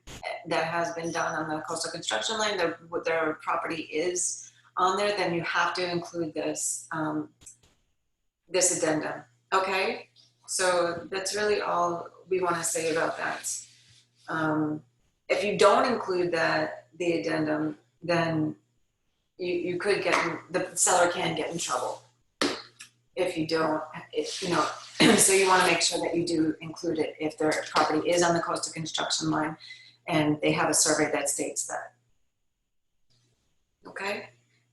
that has been done on the coastal construction line, what their property is on there, then you have to include this, this addendum. Okay, so that's really all we want to say about that. If you don't include the addendum, then you could the seller can get in trouble if you don't, so you want to make sure that you do include it if their property is on the coastal construction line and they have a survey that states that. Okay,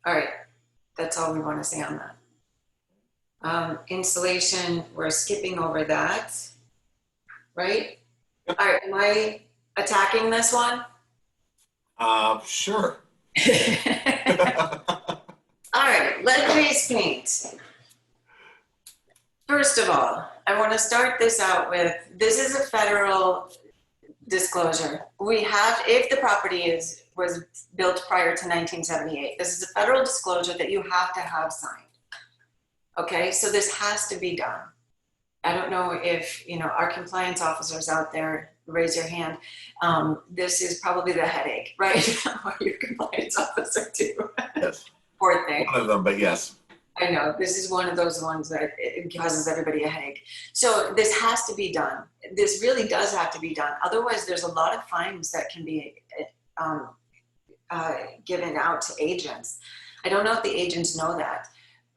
all right, that's all we want to say on that. Installation, we're skipping over that, right? All right, am I attacking this one? Sure. All right, let's want to start this out with, this is a federal disclosure. We have, if the property was built prior to 1978, this is a federal disclosure that you have to have signed. Okay, so this has to be done. I don't know if, our compliance officers out there, raise your hand. This is probably the headache, right? Or your compliance officer too. Yes. Poor thing. One of them, but yes. I know, this is one of those ones that it causes everybody a headache. So this has to be done. This really does have to be done. Otherwise, there's a lot of fines that can be given out to agents. I don't know if the agents know that,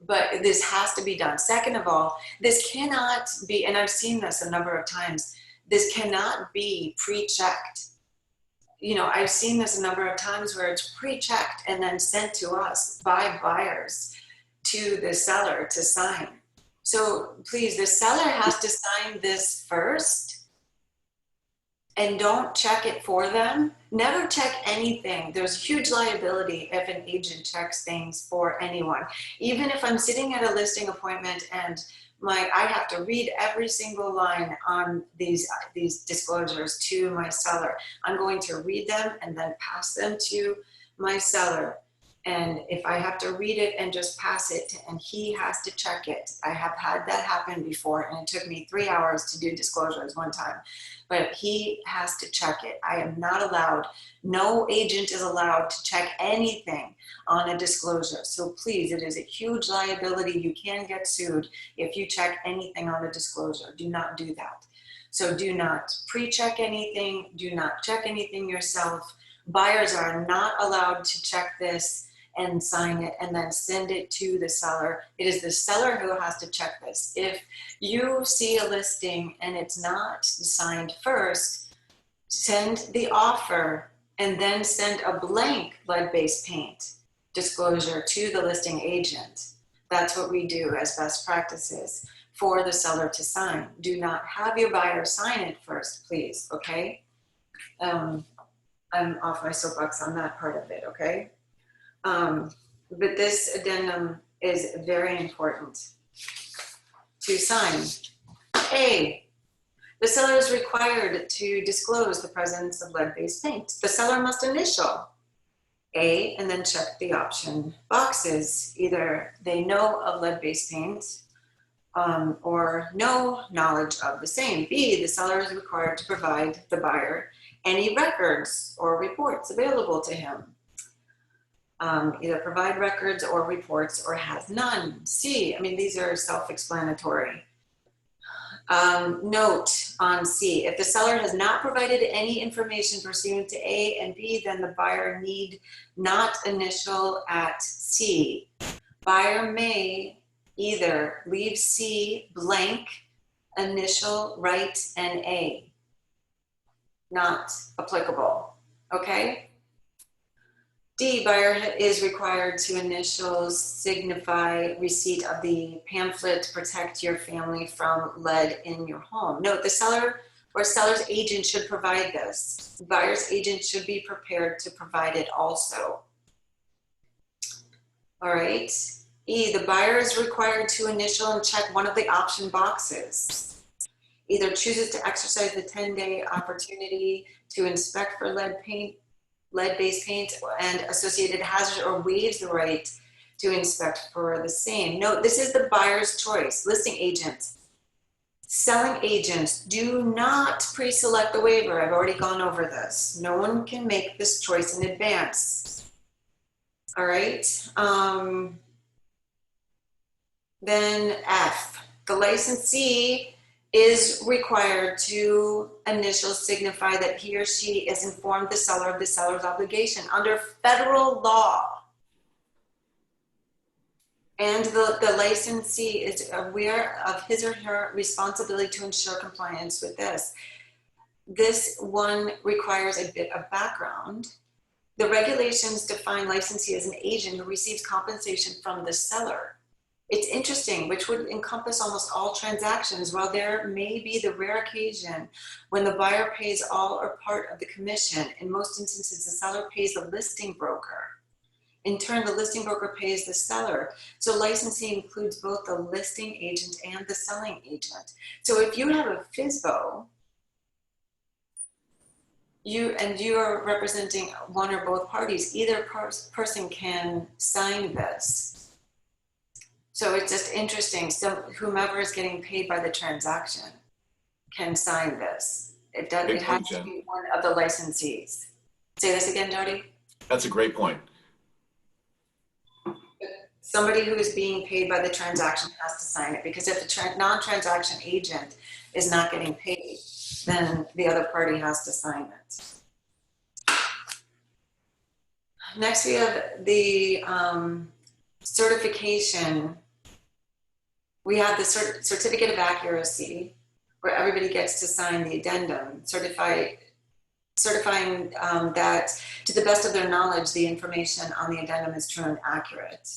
but this has to be done. Second of all, this cannot be, and I've seen this a number of times, this cannot be pre-checked. I've seen this a number of times where it's pre-checked and then sent to us by buyers to the seller to sign. So please, the seller has to sign this first, and don't check it for them. Never check anything. There's huge liability if an agent checks things for anyone. Even if I'm sitting at a listing appointment and I have to read every single line on these disclosures to my seller. I'm going to read them and then pass them to my seller. And if I have to read it and just pass it, and he has to check it. I have had that happen before, and it took me 3 hours to do disclosures one time. But he has to check it. I am not allowed, no agent is allowed to check anything on a disclosure. So please, it is a huge liability. You can get sued if you check anything on a disclosure. Do not do that. So do not pre-check anything. Do not check anything yourself. Buyers are not allowed to check this and sign it and then send it to the seller. It is the seller who has to check this. If you see a listing and it's not signed first, send the offer and then send a blank lead-based paint disclosure to the listing agent. That's what we do as best practices for the seller to sign. Do not have your buyer sign it first, please, okay? I'm off my soapbox on that part of it, okay? But this addendum is very important to sign. A, the seller is required to disclose the presence of lead-based paint. The seller must initial A and then check the option boxes. Either they know of lead-based paint or no knowledge of the same. B, the seller is required to provide the buyer any records or reports available to him. Either provide records or reports or has none. C, these are self-explanatory. Note on C, if the seller has not provided any information pursuant to A and B, then the buyer need not initial at C. Buyer may either leave C blank, initial, write, and A. Not applicable, okay? D, buyer is required to initial signify receipt of the pamphlet, protect your family from lead in your home. Note, the seller or seller's agent should provide this. The buyer's agent should be prepared to provide it also. All right. E, the buyer is required to initial and check one of the option boxes. Either chooses to exercise the 10-day opportunity to inspect for lead-based paint and associated hazards, or waives the right to inspect for the same. Note, this is the buyer's choice. Listing agents, selling agents, do not pre-select the waiver. I've already gone over this. No one can make this choice in advance. All right. Then F, the licensee is required to initial signify that he or she is informed the seller of the seller's obligation under federal law. And the licensee is aware of his or her responsibility to ensure compliance with this. This one requires a bit of background. The regulations define licensee as an agent who receives compensation from the seller. It's interesting, which would encompass almost all transactions, while there may be the rare occasion when the buyer pays all or part of the commission. In most instances, the seller pays the listing broker. In turn, the listing broker pays the seller. So licensing includes both the listing agent and the selling agent. So if you have a FSBO, you are representing one or both parties, either person can sign this. So it's just interesting. So whomever is getting paid by the transaction can sign this. It has to be one of the licensees. Say this again, Jody. That's a great point. Somebody who is being paid by the transaction has to sign it, because if the non-transaction agent is not getting paid, then the other party has to sign it. Next, we have the certification. We have the certificate of accuracy, where everybody gets to sign the addendum, certifying that to the best of their knowledge, the information on the addendum is true and accurate.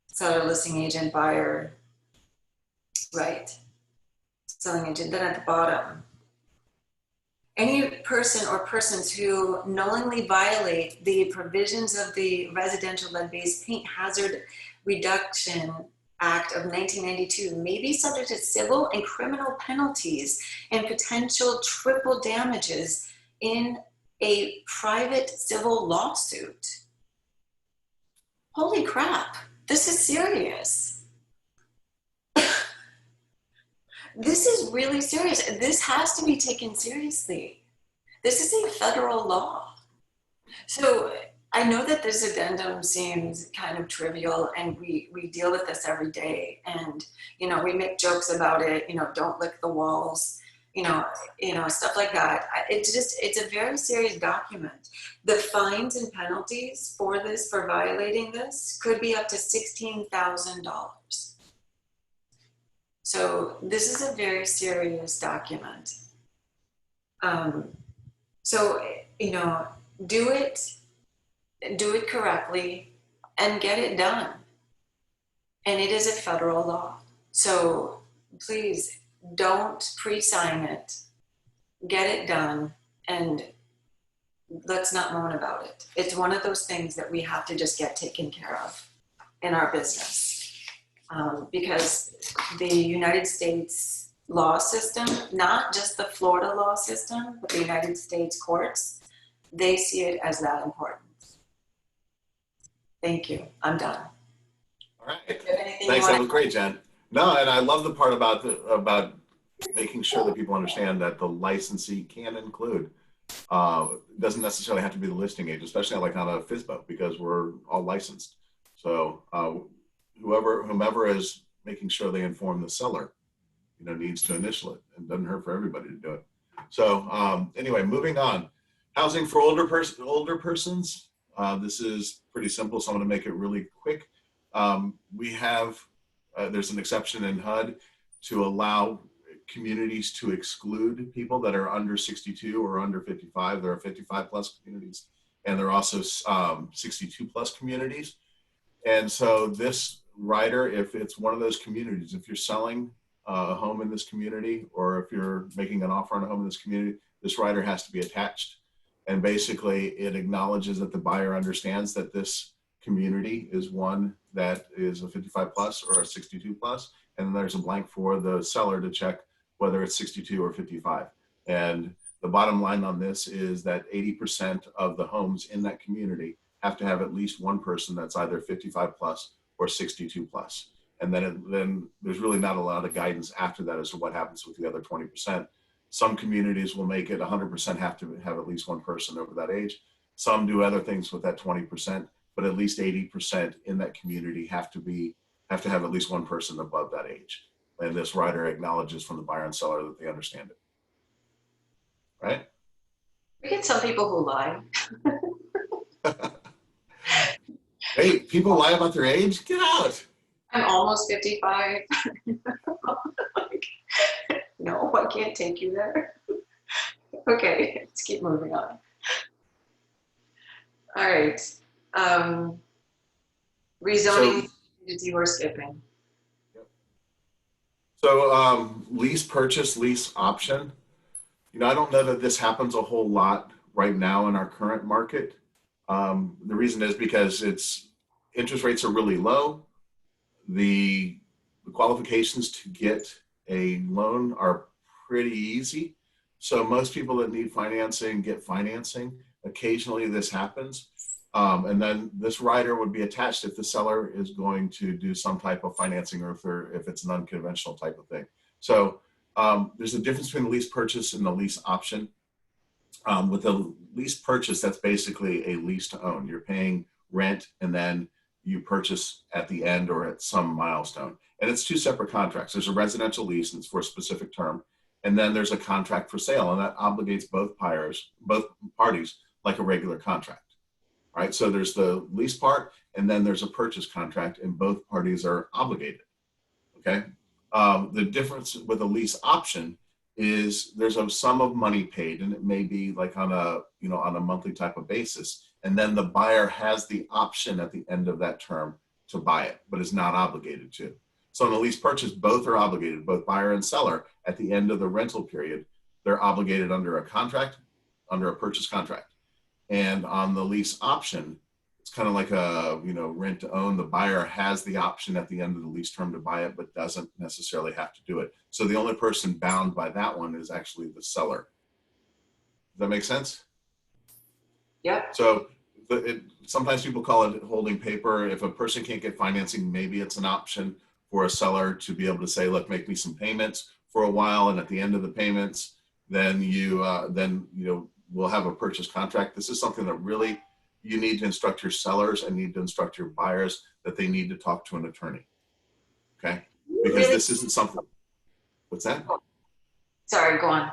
Seller, listing agent, buyer, right. Selling agent. Then at the bottom, any person or persons who knowingly violate the provisions of the Residential Lead-Based Paint Hazard Reduction Act of 1992 may be subject to civil and criminal penalties and potential triple damages in a private civil lawsuit. Holy crap. This is serious. This is really serious. This has to be taken seriously. This is a federal law. So I know that this addendum seems kind of trivial, and we deal with this every day. And, we make jokes about it, don't lick the walls, stuff like that. It's a very serious document. The fines and penalties for violating this, could be up to $16,000. So this is a very serious document. Do it correctly and get it done. And it is a federal law. So please don't pre-sign it, get it done, and let's not moan about it. It's one of those things that we have to just get taken care of in our business. Because the United States law system, not just the Florida law system, but the United States courts, they see it as that important. Thank you. I'm done. All right. Thanks. That was great, Jen. No, and I love the part about making sure that people understand that the licensee can include. Doesn't necessarily have to be the listing agent, especially like on a FSBO, because we're all licensed. So whomever is making sure they inform the seller, needs to initial it. It doesn't hurt for everybody to do it. So anyway, moving on. Housing for older persons. This is pretty simple, so I'm going to make it really quick. We have, there's an exception in HUD to allow communities to exclude people that are under 62 or under 55. There are 55 plus communities, and there are also 62 plus communities. And so this rider, if it's one of those communities, if you're selling a home in this community, or if you're making an offer on a home in this community, this rider has to be attached. And basically it acknowledges that the buyer understands that this community is one that is a 55 plus or a 62 plus. And then there's a blank for the seller to check whether it's 62 or 55. And the bottom line on this is that 80% of the homes in that community have to have at least one person that's either 55 plus or 62 plus. And then there's really not a lot of guidance after that as to what happens with the other 20%. Some communities will make it 100% have to have at least one person over that age. Some do other things with that 20%, but at least 80% in that community have to have at least one person above that age. And this rider acknowledges from the buyer and seller that they understand it. Right? We get some people who lie. Hey, people lie about their age? Get out. I'm almost 55. No, I can't take you there. Okay, let's keep moving on. All right. Rezoning you were skipping. So lease purchase, lease option. I don't know that this happens a whole lot right now in our current market. The reason is because interest rates are really low. The qualifications to get a loan are pretty easy. So most people that need financing get financing. Occasionally this happens. And then this rider would be attached if the seller is going to do some type of financing or if it's an unconventional type of thing. So there's a difference between the lease purchase and the lease option. With a lease purchase, that's basically a lease to own. You're paying rent and then you purchase at the end or at some milestone. And it's two separate contracts. There's a residential lease and it's for a specific term. And then there's a contract for sale, and that obligates both parties like a regular contract. Right? So there's the lease part, and then there's a purchase contract, and both parties are obligated. Okay. The difference with a lease option is there's a sum of money paid, and it may be like on a monthly type of basis, and then the buyer has the option at the end of that term to buy it, but is not obligated to. So in a lease purchase, both are obligated, both buyer and seller. At the end of the rental period, they're obligated under a contract, under a purchase contract. And on the lease option, it's kind of like a rent to own. The buyer has the option at the end of the lease term to buy it, but doesn't necessarily have to do it. So the only person bound by that one is actually the seller. Does that make sense? Yep. So sometimes people call it holding paper. If a person can't get financing, maybe it's an option for a seller to be able to say, look, make me some payments for a while, and at the end of the payments, then we'll have a purchase contract. This is something that really you need to instruct your sellers and need to instruct your buyers that they need to talk to an attorney. Okay? Because this isn't something. What's that? Sorry, go on.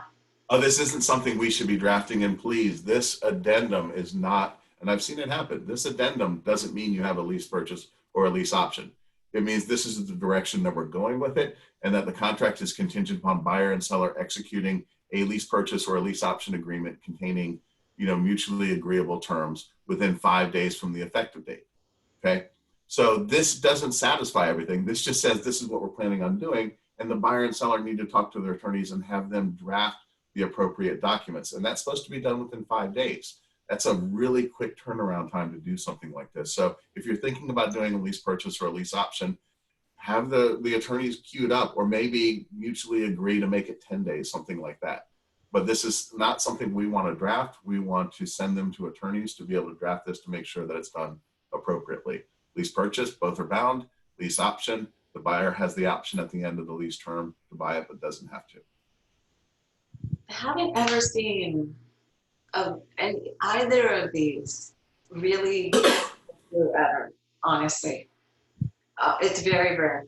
Oh, this isn't something we should be drafting. And please, this addendum is not, and I've seen it happen. This addendum doesn't mean you have a lease purchase or a lease option. It means this is the direction that we're going with it, and that the contract is contingent upon buyer and seller executing a lease purchase or a lease option agreement containing, mutually agreeable terms within 5 days from the effective date. Okay. So this doesn't satisfy everything. This just says this is what we're planning on doing. And the buyer and seller need to talk to their attorneys and have them draft the appropriate documents. And that's supposed to be done within 5 days. That's a really quick turnaround time to do something like this. So if you're thinking about doing a lease purchase or a lease option, have the attorneys queued up, or maybe mutually agree to make it 10 days, something like that. But this is not something we want to draft. We want to send them to attorneys to be able to draft this to make sure that it's done appropriately. Lease purchase, both are bound. Lease option, the buyer has the option at the end of the lease term to buy it, but doesn't have to. I haven't ever seen either of these really ever, honestly. It's very rare.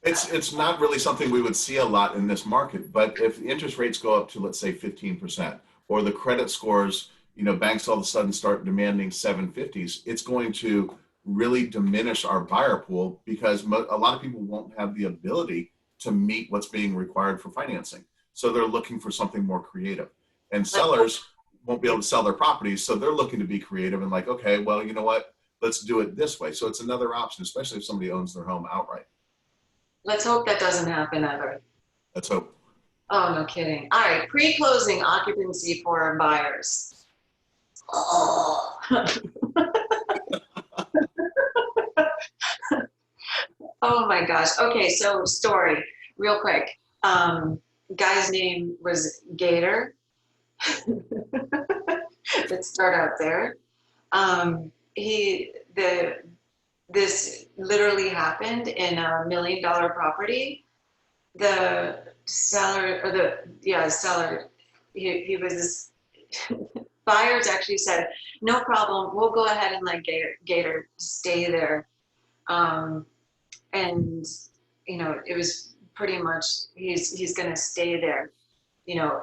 It's not really something we would see a lot in this market, but if interest rates go up to, let's say, 15%, or the credit scores, banks all of a sudden start demanding 750s, it's going to really diminish our buyer pool, because a lot of people won't have the ability to meet what's being required for financing. So they're looking for something more creative, and sellers won't be able to sell their properties. So they're looking to be creative and like, okay, well, you know what? Let's do it this way. So it's another option, especially if somebody owns their home outright. Let's hope that doesn't happen ever. Let's hope. Oh, no kidding. All right, pre-closing occupancy for buyers. Oh. Oh my gosh. Okay, so story, real quick. Guy's name was Gator. Let's start out there. This literally happened in a $1 million property. The seller, he was this, buyers actually said, no problem, we'll go ahead and let Gator stay there. And, it was pretty much, he's gonna stay there,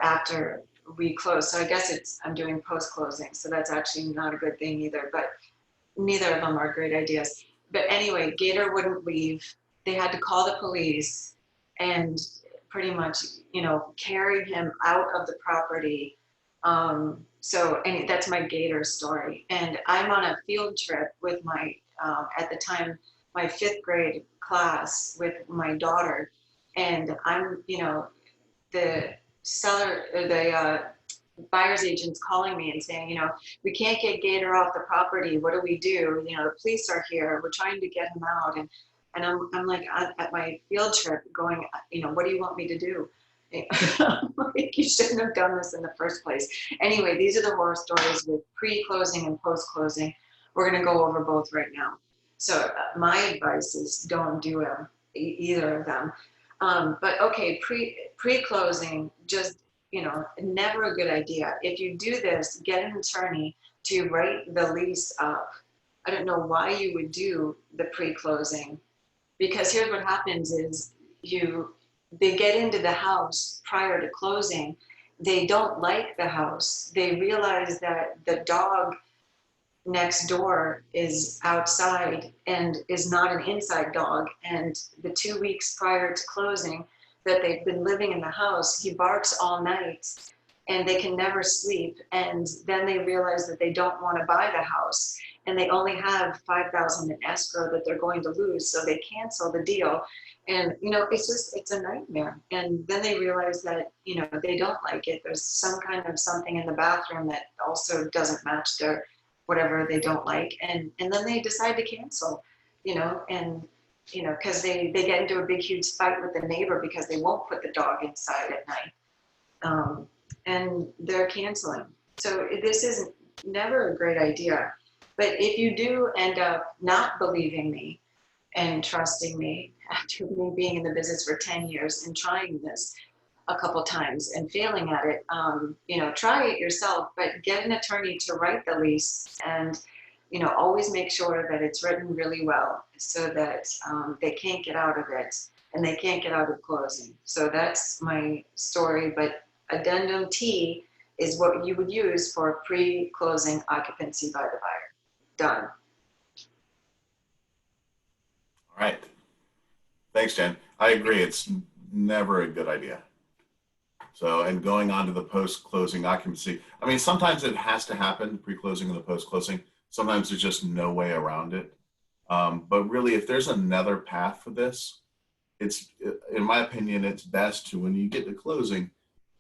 after we close. So I guess I'm doing post-closing, so that's actually not a good thing either, but neither of them are great ideas. But anyway, Gator wouldn't leave. They had to call the police and pretty much, carry him out of the property. And that's my Gator story. And I'm on a field trip with my, at the time, my 5th grade class with my daughter. And I'm, the seller, buyer's agents calling me and saying, we can't get Gator off the property. What do we do? The police are here. We're trying to get him out. And I'm like at my field trip going, what do you want me to do? Like, you shouldn't have done this in the first place. Anyway, these are the horror stories with pre-closing and post-closing. We're going to go over both right now. So my advice is don't do either of them. But okay, pre-closing, just, never a good idea. If you do this, get an attorney to write the lease up. I don't know why you would do the pre-closing, because here's what happens is they get into the house prior to closing. They don't like the house. They realize that the dog next door is outside and is not an inside dog. And the 2 weeks prior to closing that they've been living in the house, he barks all night and they can never sleep. And then they realize that they don't want to buy the house and they only have $5,000 in escrow that they're going to lose. So they cancel the deal. And, it's a nightmare. And then they realize that, they don't like it. There's some kind of something in the bathroom that also doesn't match their whatever they don't like. And then they decide to cancel, because they get into a big, huge fight with the neighbor because they won't put the dog inside at night. And they're canceling. So this is never a great idea. But if you do end up not believing me and trusting me after me being in the business for 10 years and trying this a couple times and failing at it, try it yourself, but get an attorney to write the lease and, always make sure that it's written really well so that they can't get out of it and they can't get out of closing. So that's my story, but addendum T is what you would use for pre-closing occupancy by the buyer. Done. All right. Thanks, Jen. I agree. It's never a good idea. So, and going on to the post-closing occupancy, I mean, sometimes it has to happen, pre-closing and the post-closing. Sometimes there's just no way around it. But really, if there's another path for this, it's, in my opinion, it's best to, when you get to closing,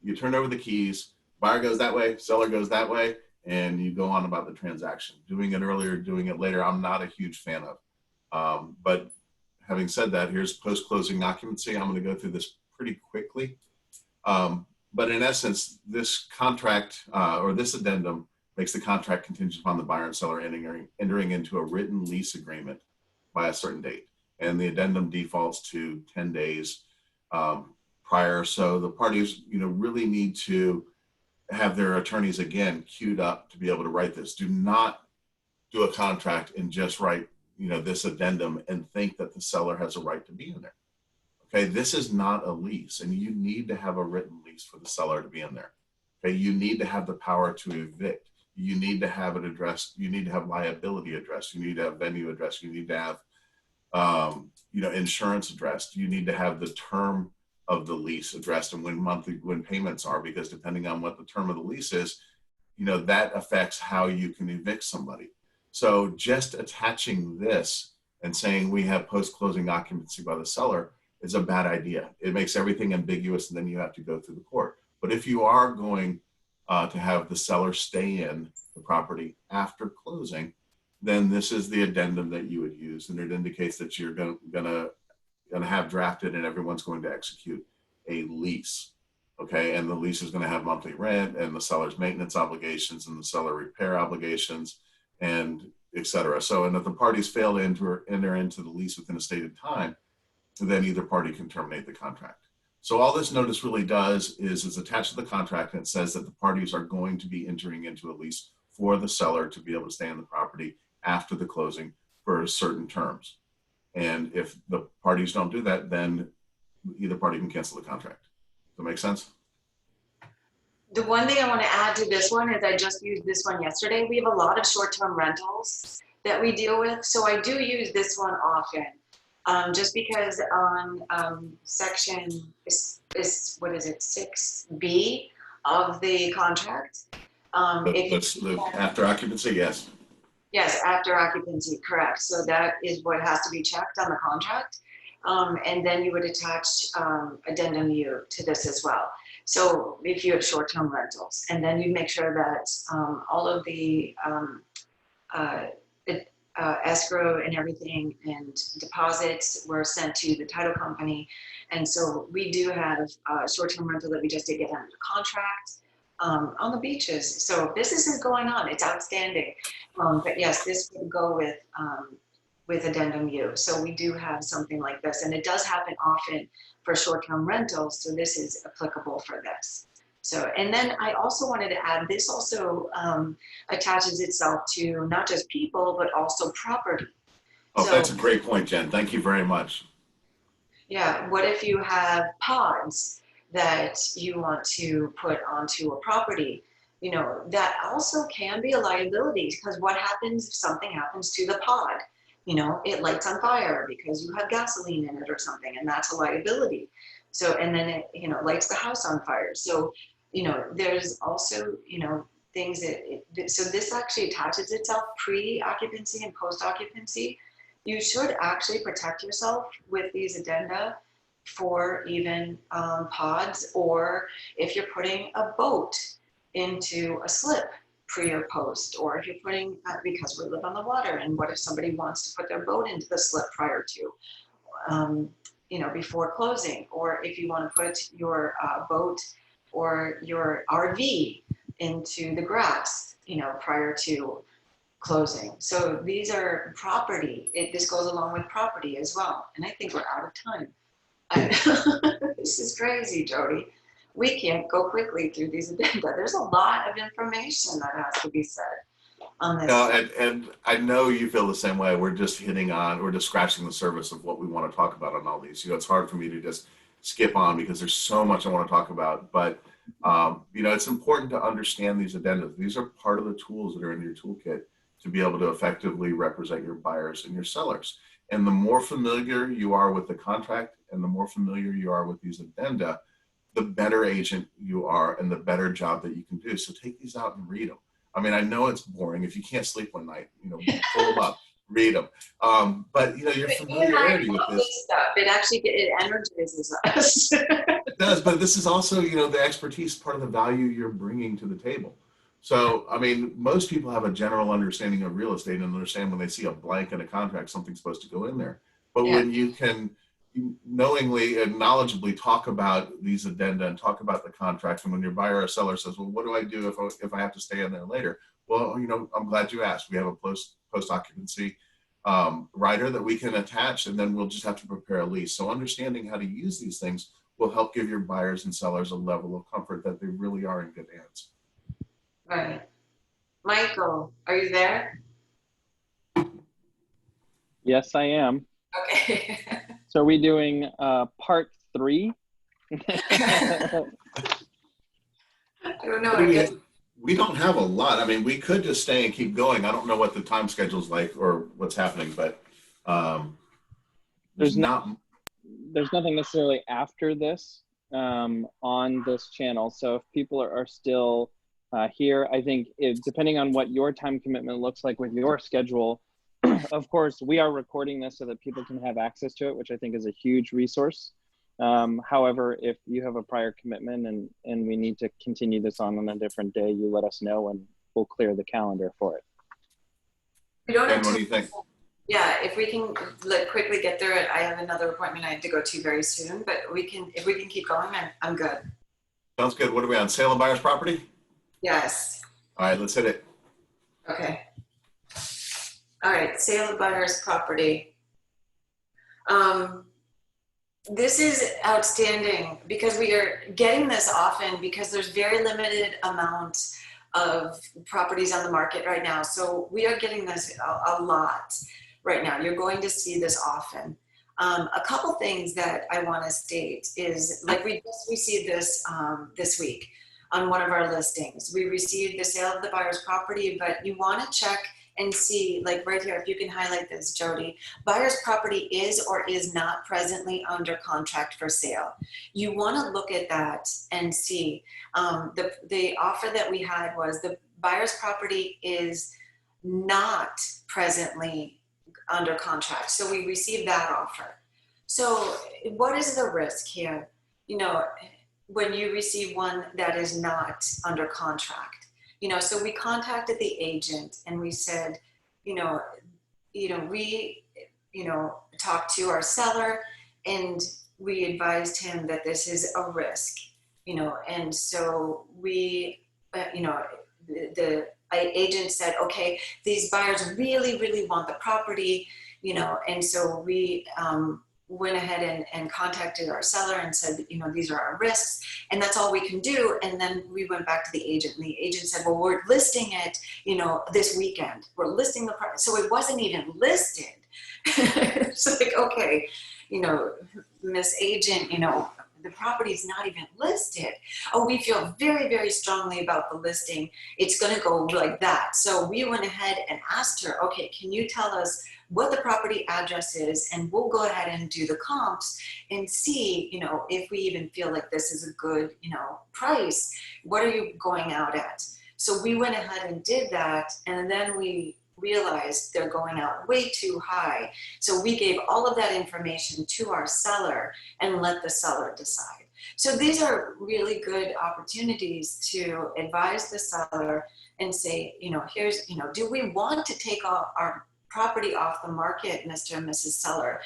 you turn over the keys, buyer goes that way, seller goes that way, and you go on about the transaction. Doing it earlier, doing it later, I'm not a huge fan of. But having said that, here's post-closing occupancy. I'm going to go through this pretty quickly. But in essence, this contract or this addendum makes the contract contingent upon the buyer and seller entering into a written lease agreement by a certain date. And the addendum defaults to 10 days prior. So the parties, really need to have their attorneys, again, queued up to be able to write this. Do not do a contract and just write, this addendum and think that the seller has a right to be in there. Okay, this is not a lease, and you need to have a written lease for the seller to be in there. Okay, you need to have the power to evict. You need to have it addressed. You need to have liability addressed. You need to have venue addressed. You need to have, insurance addressed. You need to have the term of the lease addressed and when payments are, because depending on what the term of the lease is, that affects how you can evict somebody. So just attaching this and saying we have post-closing occupancy by the seller is a bad idea. It makes everything ambiguous and then you have to go through the court. But if you are going to have the seller stay in the property after closing, then this is the addendum that you would use. And it indicates that you're gonna have drafted and everyone's going to execute a lease. Okay, and the lease is going to have monthly rent and the seller's maintenance obligations and the seller repair obligations and et cetera. So, and if the parties fail to enter into the lease within a stated time, then either party can terminate the contract. So all this notice really does is it's attached to the contract and it says that the parties are going to be entering into a lease for the seller to be able to stay in the property after the closing for certain terms. And if the parties don't do that, then either party can cancel the contract. Does that make sense? The one thing I want to add to this one is I just used this one yesterday. We have a lot of short-term rentals that we deal with. So I do use this one often. Just because on section what is it, 6B of the contract. After occupancy, yes. Yes, after occupancy, correct. So that is what has to be checked on the contract. And then you would attach addendum U to this as well. So if you have short-term rentals, and then you make sure that all of the escrow and everything and deposits were sent to the title company. And so we do have short-term rental that we just did get under contract on the beaches. So business is going on. It's outstanding. But yes, this would go with Addendum U. So we do have something like this, and it does happen often for short-term rentals. So this is applicable for this. So, and then I also wanted to add, this also attaches itself to not just people, but also property. Oh, So, that's a great point, Jen. Thank you very much. yeah, what if you have pods that you want to put onto a property? You know, that also can be a liability, because what happens if something happens to the pod? You know, it lights on fire because you have gasoline in it or something, and that's a liability. So, and then it, you know, lights the house on fire. So, you know, there's also, you know, things that, so this actually attaches itself pre-occupancy and post-occupancy. You should actually protect yourself with these addenda for even pods, or if you're putting a boat into a slip pre or post, or if you're putting, because we live on the water, and what if somebody wants to put their boat into the slip prior to, you know, before closing, or if you want to put your boat or your RV into the grass, you know, prior to closing. So these are property. This goes along with property as well. And I think we're out of time. This is crazy, Jody. We can't go quickly through these addenda. There's a lot of information that has to be said on this. No, and I know you feel the same way. We're just we're just scratching the surface of what we want to talk about on all these. You know, it's hard for me to just skip on because there's so much I want to talk about. But, you know, it's important to understand these addendas. These are part of the tools that are in your toolkit to be able to effectively represent your buyers and your sellers. And the more familiar you are with the contract and the more familiar you are with these addenda, the better agent you are and the better job that you can do. So take these out and read them. I mean, I know it's boring. If you can't sleep one night, you know, pull them up, read them. But, you know, your familiarity with this stuff, it actually, it energizes us. It does, but this is also, you know, the expertise, part of the value you're bringing to the table. So, I mean, most people have a general understanding of real estate and understand when they see a blank in a contract, something's supposed to go in there. But Yeah. when you can knowingly and knowledgeably talk about these addenda and talk about the contracts, and when your buyer or seller says, well, what do I do if I have to stay in there later? Well, you know, I'm glad you asked. We have a post-occupancy rider that we can attach, and then we'll just have to prepare a lease. So understanding how to use these things will help give your buyers and sellers a level of comfort that they really are in good hands. Right. Michael, are you there? Yes, I am. Okay. So are we doing part 3? I don't know. We don't have a lot. I mean, we could just stay and keep going. I don't know what the time schedule is like or what's happening, but there's nothing necessarily after this on this channel. So if people are still here, I think depending on what your time commitment looks like with your schedule, of course, we are recording this so that people can have access to it, which I think is a huge resource. However, if you have a prior commitment and we need to continue this on a different day, you let us know and we'll clear the calendar for it. We don't have what do you think? Yeah, if we can quickly get through it. I have another appointment I have to go to very soon, but if we can keep going, I'm good. Sounds good. What are we on? Sale of buyer's property? Yes. All right, let's hit it. Okay. All right, sale of buyer's property. This is outstanding because we are getting this often because there's very limited amount of properties on the market right now. So we are getting this a lot right now. You're going to see this often. A couple things that I want to state is, like, we just received this this week on one of our listings. We received the sale of the buyer's property, but you want to check and see, like right here, if you can highlight this, Jody, buyer's property is or is not presently under contract for sale. You want to look at that and see. The offer that we had was the buyer's property is not presently under contract. So we received that offer. So what is the risk here? You know, when you receive one that is not under contract. So we contacted the agent and we said, we, talked to our seller and we advised him that this is a risk, and so we, the agent said, okay, these buyers really, really want the property, and so we went ahead and contacted our seller and said, these are our risks and that's all we can do. And then we went back to the agent and the agent said, well, we're listing it, this weekend. We're listing the property. So it wasn't even listed. It's like, okay, Miss Agent, the property is not even listed. Oh, we feel very, very strongly about the listing. It's going to go like that. So we went ahead and asked her, okay, can you tell us what the property address is? And we'll go ahead and do the comps and see, if we even feel like this is a good, price. What are you going out at? So we went ahead and did that. And then we realized they're going out way too high. So we gave all of that information to our seller and let the seller decide. So these are really good opportunities to advise the seller and say, here's, do we want to take our property off the market, Mr. and Mrs. Seller,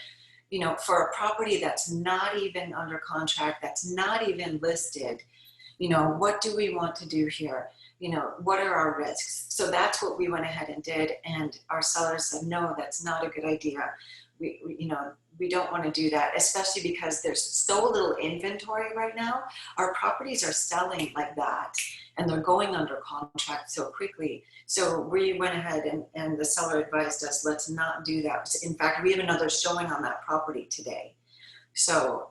for a property that's not even under contract, that's not even listed? What do we want to do here? What are our risks? So that's what we went ahead and did. And our seller said, no, that's not a good idea. We don't want to do that, especially because there's so little inventory right now. Our properties are selling like that and they're going under contract so quickly. So we went ahead and the seller advised us, let's not do that. In fact, we have another showing on that property today. So,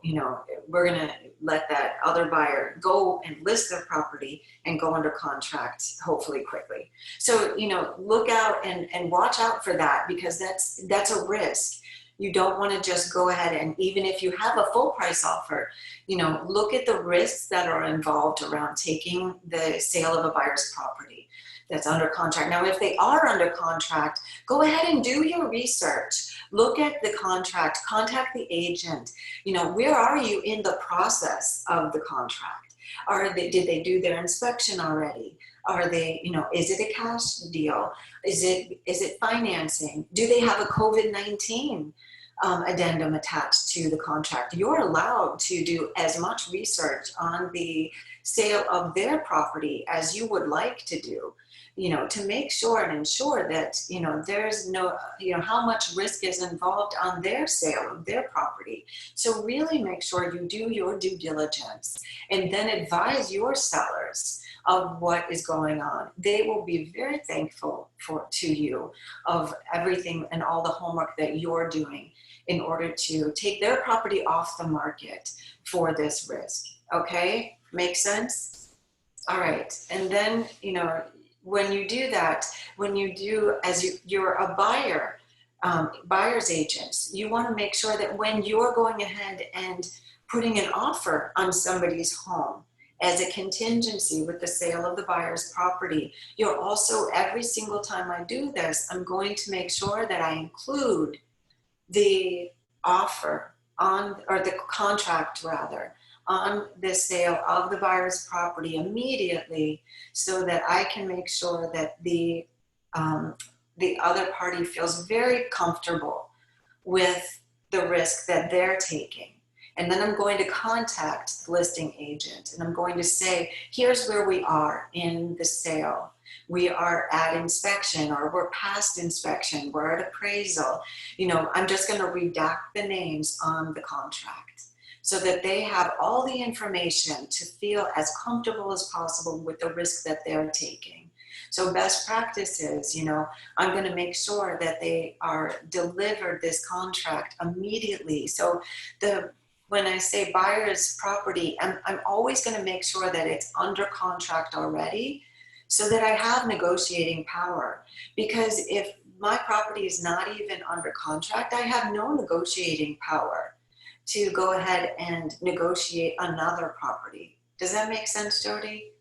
we're going to let that other buyer go and list their property and go under contract, hopefully quickly. So, look out and watch out for that, because that's a risk. You don't want to just go ahead and, even if you have a full price offer, look at the risks that are involved around taking the sale of a buyer's property that's under contract. Now, if they are under contract, go ahead and do your research. Look at the contract, contact the agent. Where are you in the process of the contract? Did they do their inspection already? Are they, is it a cash deal? Is it financing? Do they have a COVID-19 addendum attached to the contract? You're allowed to do as much research on the sale of their property as you would like to do, to make sure and ensure that, there's no, how much risk is involved on their sale of their property. So really make sure you do your due diligence and then advise your sellers of what is going on. They will be very thankful to you of everything and all the homework that you're doing in order to take their property off the market for this risk. Okay, make sense? All right, and then, when you do that, you're a buyer, buyer's agents, you want to make sure that when you're going ahead and putting an offer on somebody's home as a contingency with the sale of the buyer's property, you're also, every single time I do this, I'm going to make sure that I include the offer or the contract rather, on the sale of the buyer's property immediately, so that I can make sure that the other party feels very comfortable with the risk that they're taking. And then I'm going to contact the listing agent and I'm going to say, here's where we are in the sale. We are at inspection, or we're past inspection, we're at appraisal. I'm just going to redact the names on the contract so that they have all the information to feel as comfortable as possible with the risk that they're taking. So best practices, I'm going to make sure that they are delivered this contract immediately. So when I say buyer's property, I'm always going to make sure that it's under contract already, so that I have negotiating power. Because if my property is not even under contract, I have no negotiating power to go ahead and negotiate another property. Does that make sense, Jody?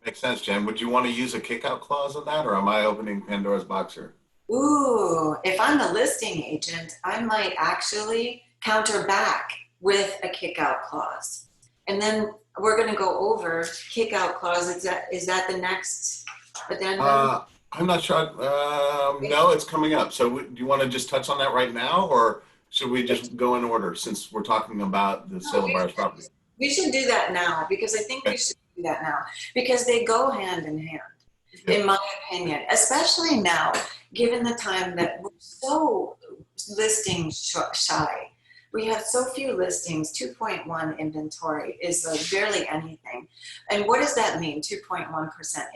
Makes sense, Jen. Would you want to use a kick-out clause on that, or am I opening Pandora's box here? Ooh, if I'm the listing agent, I might actually counter back with a kick-out clause. And then we're gonna go over kick-out clause. Is that the next addendum? I'm not sure. No, it's coming up. So do you want to just touch on that right now, or should we just go in order since we're talking about the sale of buyer's property? We should do that now, because I think we should do that now, because they go hand in hand, in my opinion, especially now, given the time that we're so listing shy. We have so few listings. 2.1 inventory is like barely anything. And what does that mean, 2.1%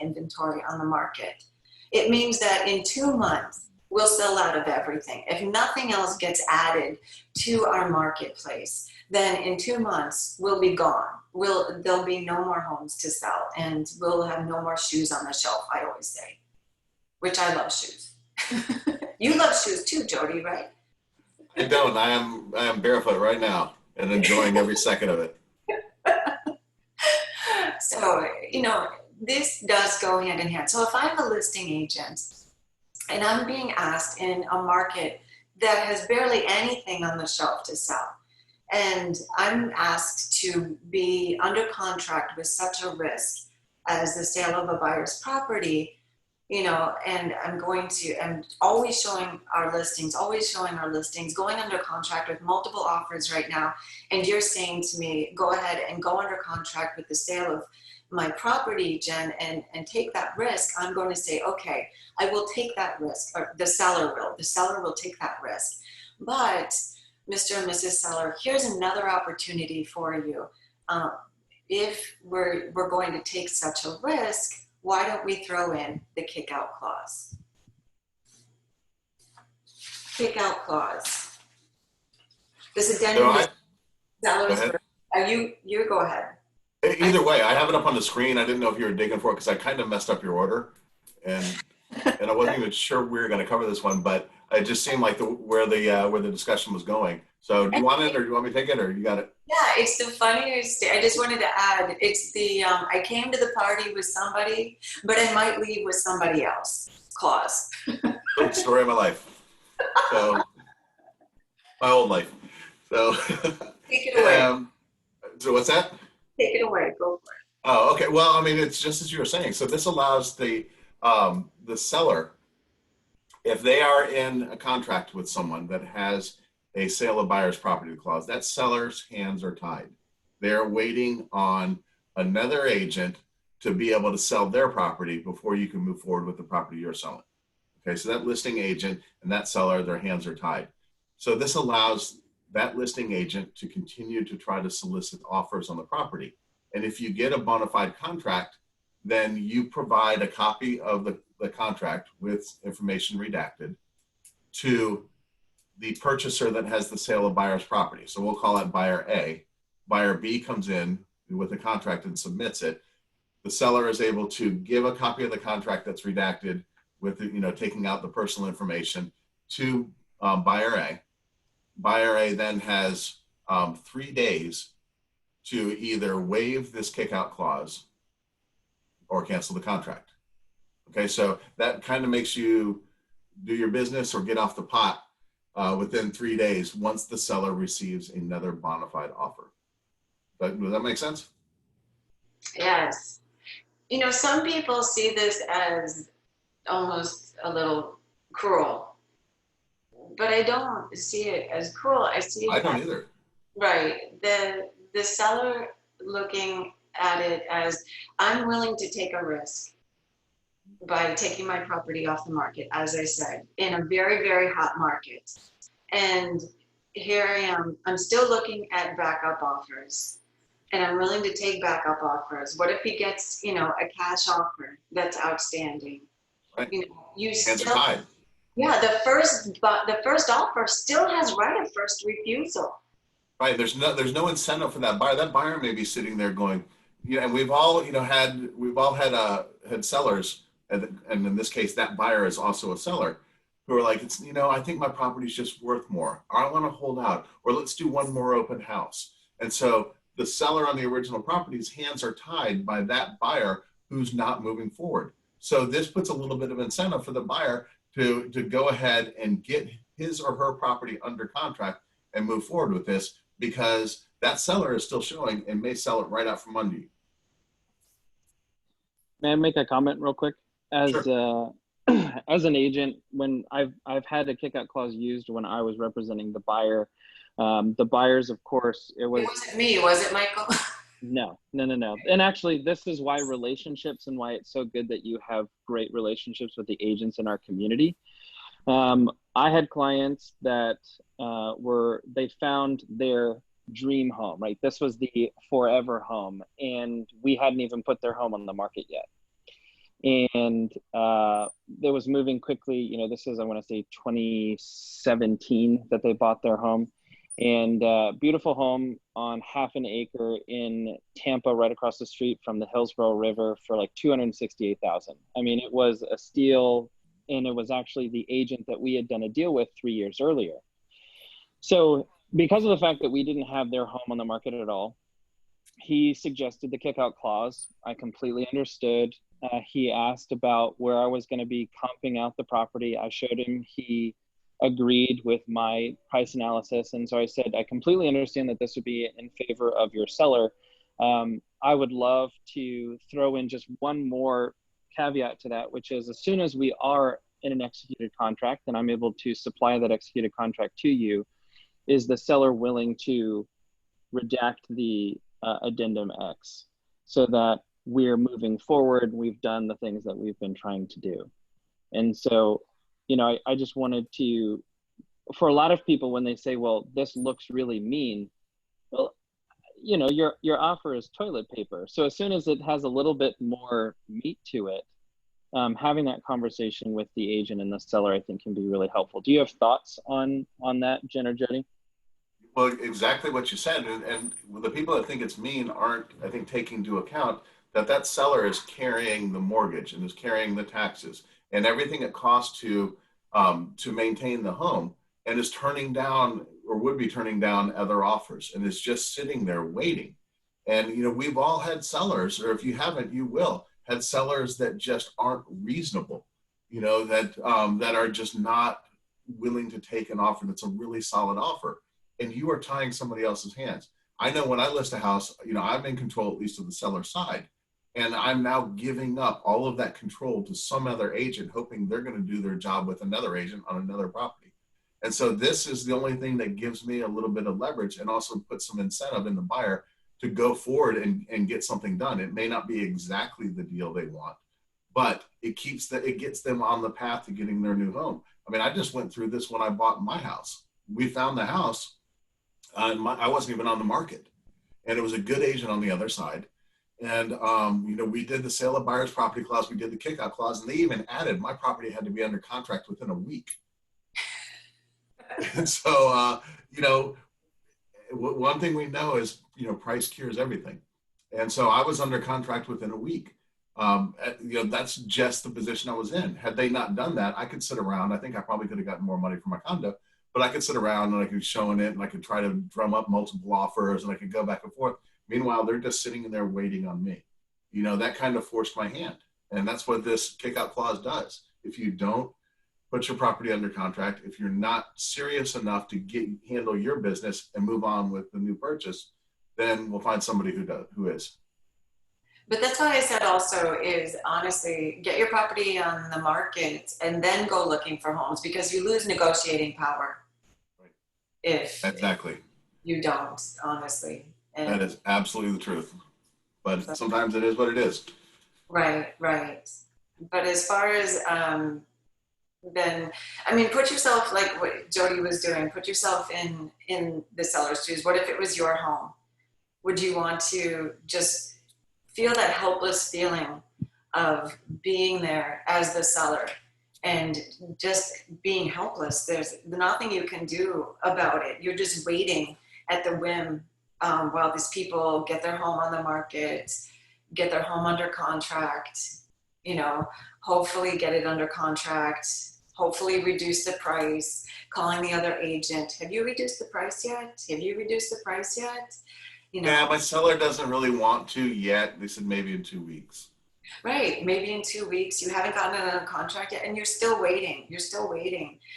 inventory on the market? It means that in 2 months, we'll sell out of everything. If nothing else gets added to our marketplace, then in 2 months, we'll be gone. There'll be no more homes to sell, and we'll have no more shoes on the shelf, I always say, which I love shoes. You love shoes too, Jody, right? I don't. I am barefoot right now and enjoying every second of it. So, this does go hand in hand. So if I'm a listing agent and I'm being asked in a market that has barely anything on the shelf to sell, and I'm asked to be under contract with such a risk as the sale of a buyer's property, and I'm always showing our listings, going under contract with multiple offers right now. And you're saying to me, go ahead and go under contract with the sale of my property, Jen, and take that risk. I'm going to say, okay, I will take that risk, or the seller will take that risk. But Mr. and Mrs. Seller, here's another opportunity for you. If we're going to take such a risk, why don't we throw in the kick-out clause? Kick-out clause. This addendum. You go ahead. Either way, I have it up on the screen. I didn't know if you were digging for it because I kind of messed up your order, and I wasn't even sure we were going to cover this one, but it just seemed like where the discussion was going. So do you want it, or do you want me to take it, or you got it? Yeah, it's the funniest. I just wanted to add, it's the I came to the party with somebody, but I might leave with somebody else clause. Story of my life. So my old life. So Take it away. So what's that? Take it away. Go for it. Oh, okay. Well, I mean, it's just as you were saying. So this allows the seller, if they are in a contract with someone that has a sale of buyer's property clause, that seller's hands are tied. They're waiting on another agent to be able to sell their property before you can move forward with the property you're selling. Okay, so that listing agent and that seller, their hands are tied. So this allows that listing agent to continue to try to solicit offers on the property. And if you get a bona fide contract, then you provide a copy of the contract with information redacted to the purchaser that has the sale of buyer's property. So we'll call that buyer A. Buyer B comes in with a contract and submits it. The seller is able to give a copy of the contract that's redacted with, taking out the personal information to buyer A. Buyer A then has 3 days to either waive this kick-out clause or cancel the contract. Okay, so that kind of makes you do your business or get off the pot within 3 days once the seller receives another bona fide offer. Does that make sense? Yes. Some people see this as almost a little cruel, but I don't see it as cruel. I see it I don't either. Right. The seller looking at it as, I'm willing to take a risk by taking my property off the market, as I said, in a very, very hot market. And here I am, I'm still looking at backup offers, and I'm willing to take backup offers. What if he gets, a cash offer that's outstanding? Right. You Hands still, are tied. yeah, the first offer still has right of first refusal. Right. There's no incentive for that buyer. That buyer may be sitting there going, and we've all, had sellers, and in this case, that buyer is also a seller, who are like, I think my property's just worth more, or I want to hold out, or let's do one more open house. And so the seller on the original property's hands are tied by that buyer who's not moving forward. So this puts a little bit of incentive for the buyer to go ahead and get his or her property under contract and move forward with this, because that seller is still showing and may sell it right out from under you. May I make a comment real quick? As Sure. as an agent, when I've had a kick-out clause used when I was representing the buyer, the buyers, of course, It wasn't me, was it, Michael? no. And actually, this is why relationships and why it's so good that you have great relationships with the agents in our community. I had clients that they found their dream home, right? This was the forever home, and we hadn't even put their home on the market yet. And it was moving quickly. You know, this is, I want to say 2017 that they bought their home, and beautiful home on half an acre in Tampa, right across the street from the Hillsborough River for like $268,000. I mean, it was a steal, and it was actually the agent that we had done a deal with 3 years earlier. So because of the fact that we didn't have their home on the market at all, he suggested the kick-out clause. I completely understood. He asked about where I was going to be comping out the property. I showed him. He agreed with my price analysis. And so I said, I completely understand that this would be in favor of your seller. I would love to throw in just one more caveat to that, which is as soon as we are in an executed contract and I'm able to supply that executed contract to you, is the seller willing to redact the addendum X so that we're moving forward? We've done the things that we've been trying to do. And so, you know, I just wanted to, for a lot of people, when they say, well, this looks really mean, well, you know, your offer is toilet paper. So as soon as it has a little bit more meat to it, having that conversation with the agent and the seller, I think, can be really helpful. Do you have thoughts on that, Jen or Jody? Well, exactly what you said. And the people that think it's mean aren't, I think, taking into account that seller is carrying the mortgage and is carrying the taxes and everything it costs to maintain the home, and is turning down, or would be turning down, other offers, and is just sitting there waiting. And, you know, we've all had sellers, or if you haven't, you will, had sellers that just aren't reasonable, you know, that are just not willing to take an offer that's a really solid offer. And you are tying somebody else's hands. I know when I list a house, you know, I'm in control, at least of the seller side. And I'm now giving up all of that control to some other agent, hoping they're going to do their job with another agent on another property. And so this is the only thing that gives me a little bit of leverage, and also put some incentive in the buyer to go forward and get something done. It may not be exactly the deal they want, but it gets them on the path to getting their new home. I mean, I just went through this when I bought my house. We found the house. I wasn't even on the market, and it was a good agent on the other side. And, you know, we did the sale of buyer's property clause, we did the kick-out clause, and they even added my property had to be under contract within a week. And so, you know, one thing we know is, you know, price cures everything. And so I was under contract within a week. You know, that's just the position I was in. Had they not done that, I could sit around. I think I probably could have gotten more money for my condo, but I could sit around and I could show it, and I could try to drum up multiple offers, and I could go back and forth. Meanwhile, they're just sitting in there waiting on me. You know, that kind of forced my hand. And that's what this kick-out clause does. If you don't put your property under contract, if you're not serious enough to handle your business and move on with the new purchase, then we'll find somebody who is. But that's why I said also is, honestly, get your property on the market and then go looking for homes, because you lose negotiating power. Right. If Exactly. you don't, honestly. And that is absolutely the truth. But sometimes it is what it is. Right. But as far as, then, I mean, put yourself, like what Jody was doing, put yourself in the seller's shoes. What if it was your home? Would you want to just feel that helpless feeling of being there as the seller and just being helpless? There's nothing you can do about it. You're just waiting at the whim while these people get their home on the market, get their home under contract, you know, hopefully get it under contract, hopefully reduce the price, calling the other agent. Have you reduced the price yet? You know? Yeah, my seller doesn't really want to yet. They said maybe in 2 weeks. Right, maybe in 2 weeks, you haven't gotten it on a contract yet, and you're still waiting,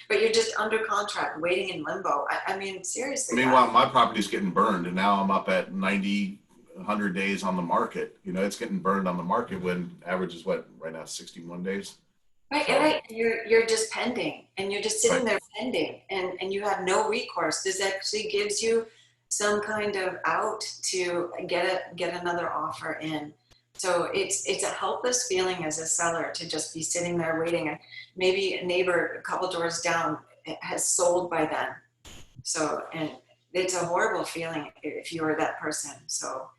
but you're just under contract, waiting in limbo. I mean, seriously. Meanwhile, my property's getting burned, and now I'm up at 90, 100 days on the market. You know, it's getting burned on the market when average is what right now, 61 days. Right, So, right, you're just pending, and you're just sitting Right. there pending, and you have no recourse. This actually gives you some kind of out to get another offer in. So it's a helpless feeling as a seller to just be sitting there waiting, and maybe a neighbor a couple doors down has sold by then. So, and it's a horrible feeling if you are that person. So,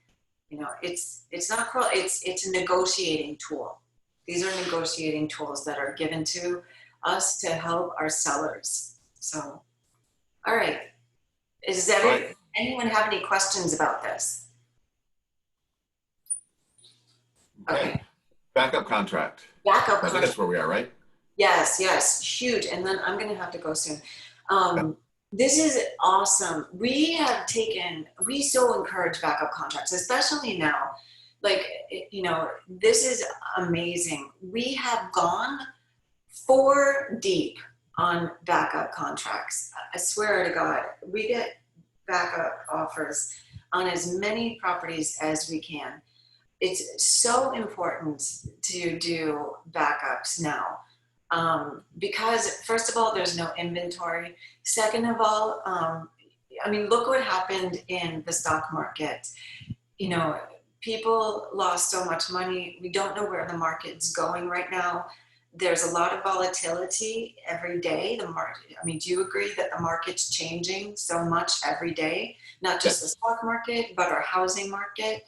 you know, it's not cruel. It's a negotiating tool. These are negotiating tools that are given to us to help our sellers. So, all right. Right. Anyone have any questions about this? Okay. Backup contract. Backup I think contract. that's where we are, right? Yes, huge. And then I'm going to have to go soon. This is awesome. We so encourage backup contracts, especially now. Like, you know, this is amazing. We have gone 4 deep on backup contracts. I swear to God, we get backup offers on as many properties as we can. It's so important to do backups now. Because first of all, there's no inventory. Second of all, I mean, look what happened in the stock market. You know, people lost so much money. We don't know where the market's going right now. There's a lot of volatility every day. The market, I mean, do you agree that the market's changing so much every day? Not just the stock market, but our housing market,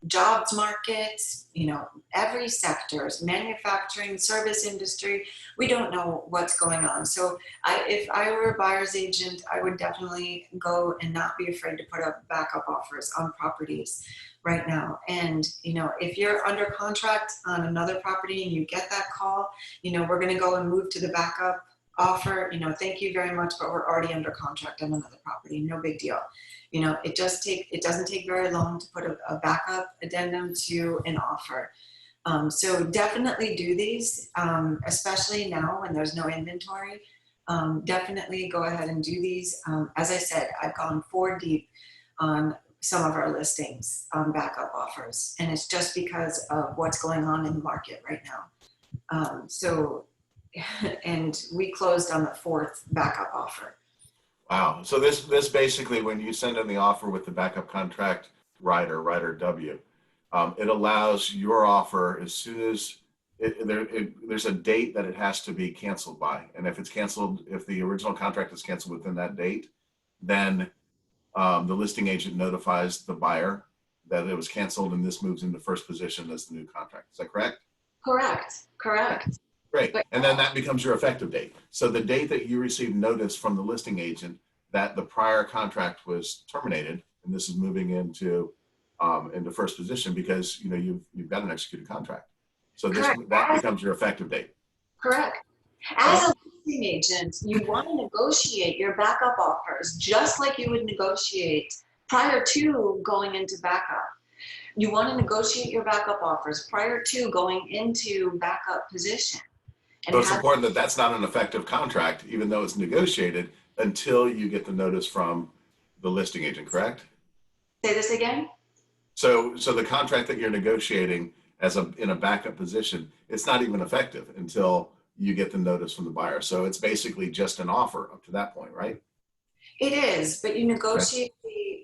jobs market, you know, every sectors, manufacturing, service industry, we don't know what's going on. So if I were a buyer's agent, I would definitely go and not be afraid to put up backup offers on properties right now. And, you know, if you're under contract on another property and you get that call, you know, we're going to go and move to the backup offer, you know, thank you very much, but we're already under contract on another property, no big deal. You know, it doesn't take very long to put a backup addendum to an offer. So definitely do these, especially now when there's no inventory. Definitely go ahead and do these. As I said, I've gone 4 deep on some of our listings on backup offers, and it's just because of what's going on in the market right now. And we closed on the 4th backup offer. Wow. So this basically, when you send in the offer with the backup contract rider W, it allows your offer as soon as there's a date that it has to be canceled by. And if it's canceled, if the original contract is canceled within that date, then the listing agent notifies the buyer that it was canceled and this moves into first position as the new contract. Is that correct? Correct. Great. And then that becomes your effective date. So the date that you receive notice from the listing agent that the prior contract was terminated, and this is moving into first position because, you know, you've got an executed contract. So that becomes your effective date. Correct. As a listing agent, you want to negotiate your backup offers just like you would negotiate prior to going into backup. You want to negotiate your backup offers prior to going into backup position. So it's important that that's not an effective contract, even though it's negotiated, until you get the notice from the listing agent, correct? Say this again? So the contract that you're negotiating in a backup position, it's not even effective until you get the notice from the buyer. So it's basically just an offer up to that point, right? It is, but you negotiate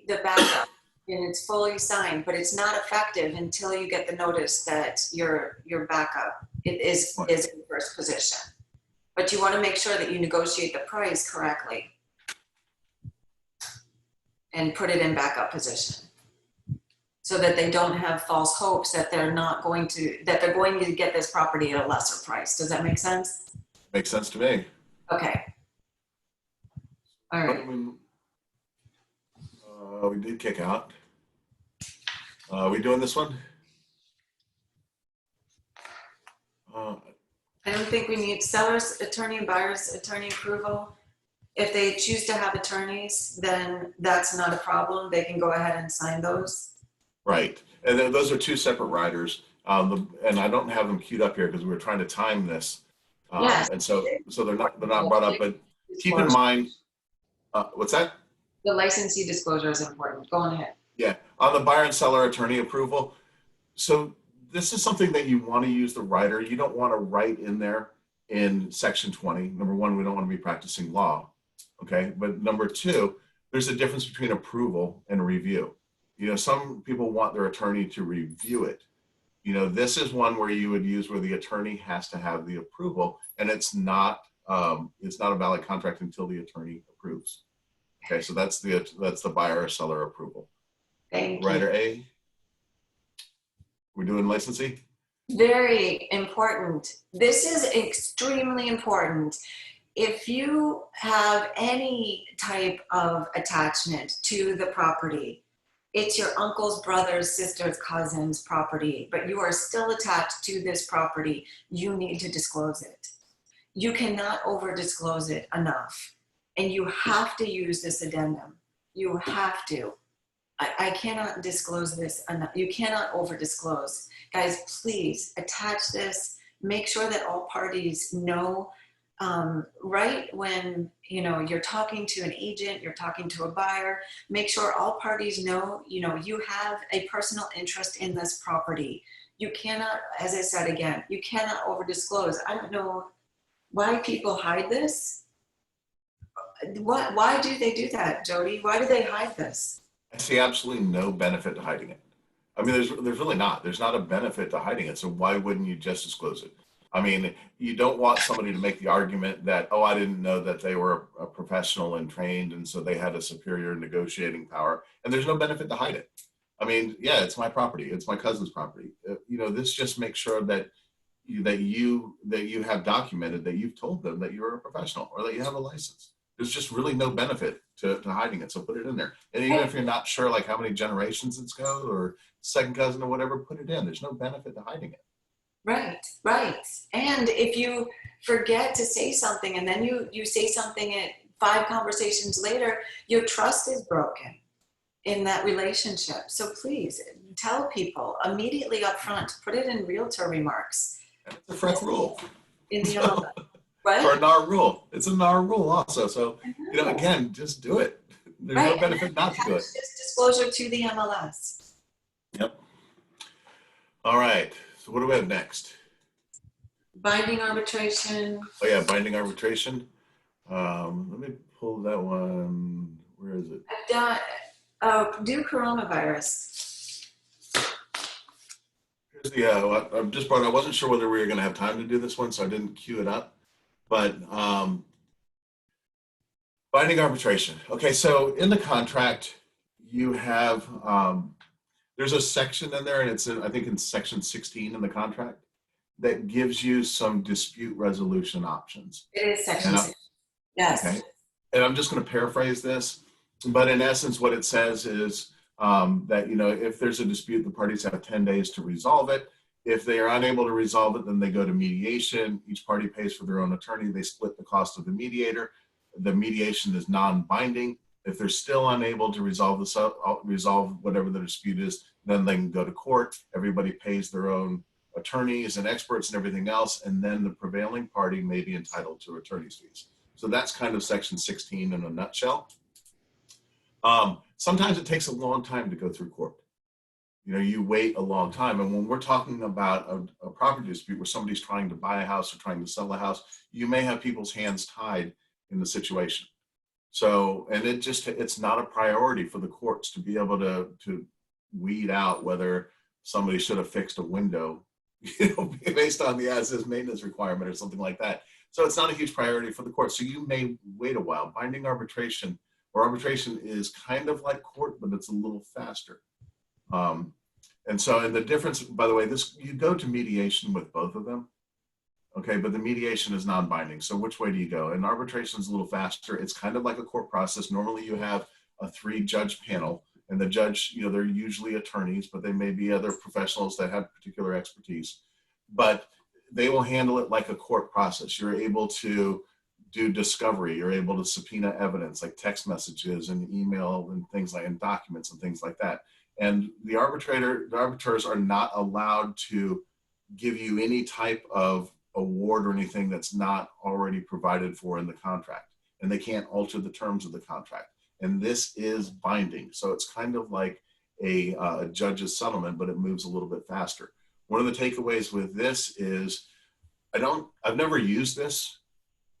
the backup and it's fully signed, but it's not effective until you get the notice that your backup is in first position. But you want to make sure that you negotiate the price correctly and put it in backup position so that they don't have false hopes that they're going to get this property at a lesser price. Does that make sense? Makes sense to me. Okay. All right. We did kick out. Are we doing this one? I don't think we need seller's attorney and buyer's attorney approval. If they choose to have attorneys, then that's not a problem. They can go ahead and sign those. Right. And then those are 2 separate riders. And I don't have them queued up here because we were trying to time this. Yes. And so they're not brought up, but keep in mind, what's that? The licensee disclosure is important. Go on ahead. Yeah, on the buyer and seller attorney approval. So this is something that you want to use the writer. You don't want to write in there in section 20. Number one, we don't want to be practicing law. Okay, but number two, there's a difference between approval and review. You know, some people want their attorney to review it. You know, this is one where you would use where the attorney has to have the approval, and it's not a valid contract until the attorney approves. Okay, so that's the buyer or seller approval. Thank you. Writer A. We're doing licensing? Very important. This is extremely important. If you have any type of attachment to the property, it's your uncle's, brother's, sister's, cousin's property, but you are still attached to this property, you need to disclose it. You cannot over disclose it enough. And you have to use this addendum. You have to. I cannot disclose this enough. You cannot over disclose. Guys, please attach this. Make sure that all parties know, right when you're talking to an agent, you're talking to a buyer, make sure all parties know, you have a personal interest in this property. You cannot, as I said again, you cannot over disclose. I don't know why people hide this. Why do they do that, Jody? Why do they hide this? I see absolutely no benefit to hiding it. I mean, there's really not. There's not a benefit to hiding it. So why wouldn't you just disclose it? I mean, you don't want somebody to make the argument that, oh, I didn't know that they were a professional and trained, and so they had a superior negotiating power. And there's no benefit to hide it. I mean, yeah, it's my property. It's my cousin's property. This just makes sure that you have documented that you've told them that you're a professional or that you have a license. There's just really no benefit to hiding it. So put it in there. And even if you're not sure like how many generations it's go or second cousin or whatever, put it in. There's no benefit to hiding it. Right. And if you forget to say something and then you say something at 5 conversations later, your trust is broken in that relationship. So please tell people immediately up front, put it in realtor remarks. And it's a FREC rule. In the What? Or a NAR rule. It's a NAR rule also. So, again, just do it. There's no benefit not to do it. Just disclosure to the MLS. Yep. All right. So what do we have next? Binding arbitration. Oh yeah, binding arbitration. Let me pull that one. Where is it? Do coronavirus. Here's the, I just brought it. I wasn't sure whether we were going to have time to do this one, so I didn't queue it up. But binding arbitration. Okay, so in the contract, you have, there's a section in there, and it's I think in section 16 in the contract, that gives you some dispute resolution options. It is section 6. Yes. Okay. And I'm just going to paraphrase this, but in essence, what it says is that, if there's a dispute, the parties have 10 days to resolve it. If they are unable to resolve it, then they go to mediation. Each party pays for their own attorney. They split the cost of the mediator. The mediation is non-binding. If they're still unable to resolve whatever the dispute is, then they can go to court. Everybody pays their own attorneys and experts and everything else, and then the prevailing party may be entitled to attorney's fees. So that's kind of section 16 in a nutshell. Sometimes it takes a long time to go through court. You wait a long time. And when we're talking about a property dispute where somebody's trying to buy a house or trying to sell a house, you may have people's hands tied in the situation. So, and it's not a priority for the courts to be able to weed out whether somebody should have fixed a window, based on the as-is maintenance requirement or something like that. So it's not a huge priority for the court. So you may wait a while. Binding arbitration is kind of like court, but it's a little faster. And the difference, by the way, you go to mediation with both of them. Okay, but the mediation is non-binding. So which way do you go? And arbitration is a little faster. It's kind of like a court process. Normally you have a 3-judge panel, and the judge, they're usually attorneys, but they may be other professionals that have particular expertise. But they will handle it like a court process. You're able to do discovery. You're able to subpoena evidence like text messages and email and things like, and documents and things like that. And the arbiters are not allowed to give you any type of award or anything that's not already provided for in the contract. And they can't alter the terms of the contract. And this is binding. So it's kind of like a judge's settlement, but it moves a little bit faster. One of the takeaways with this is I've never used this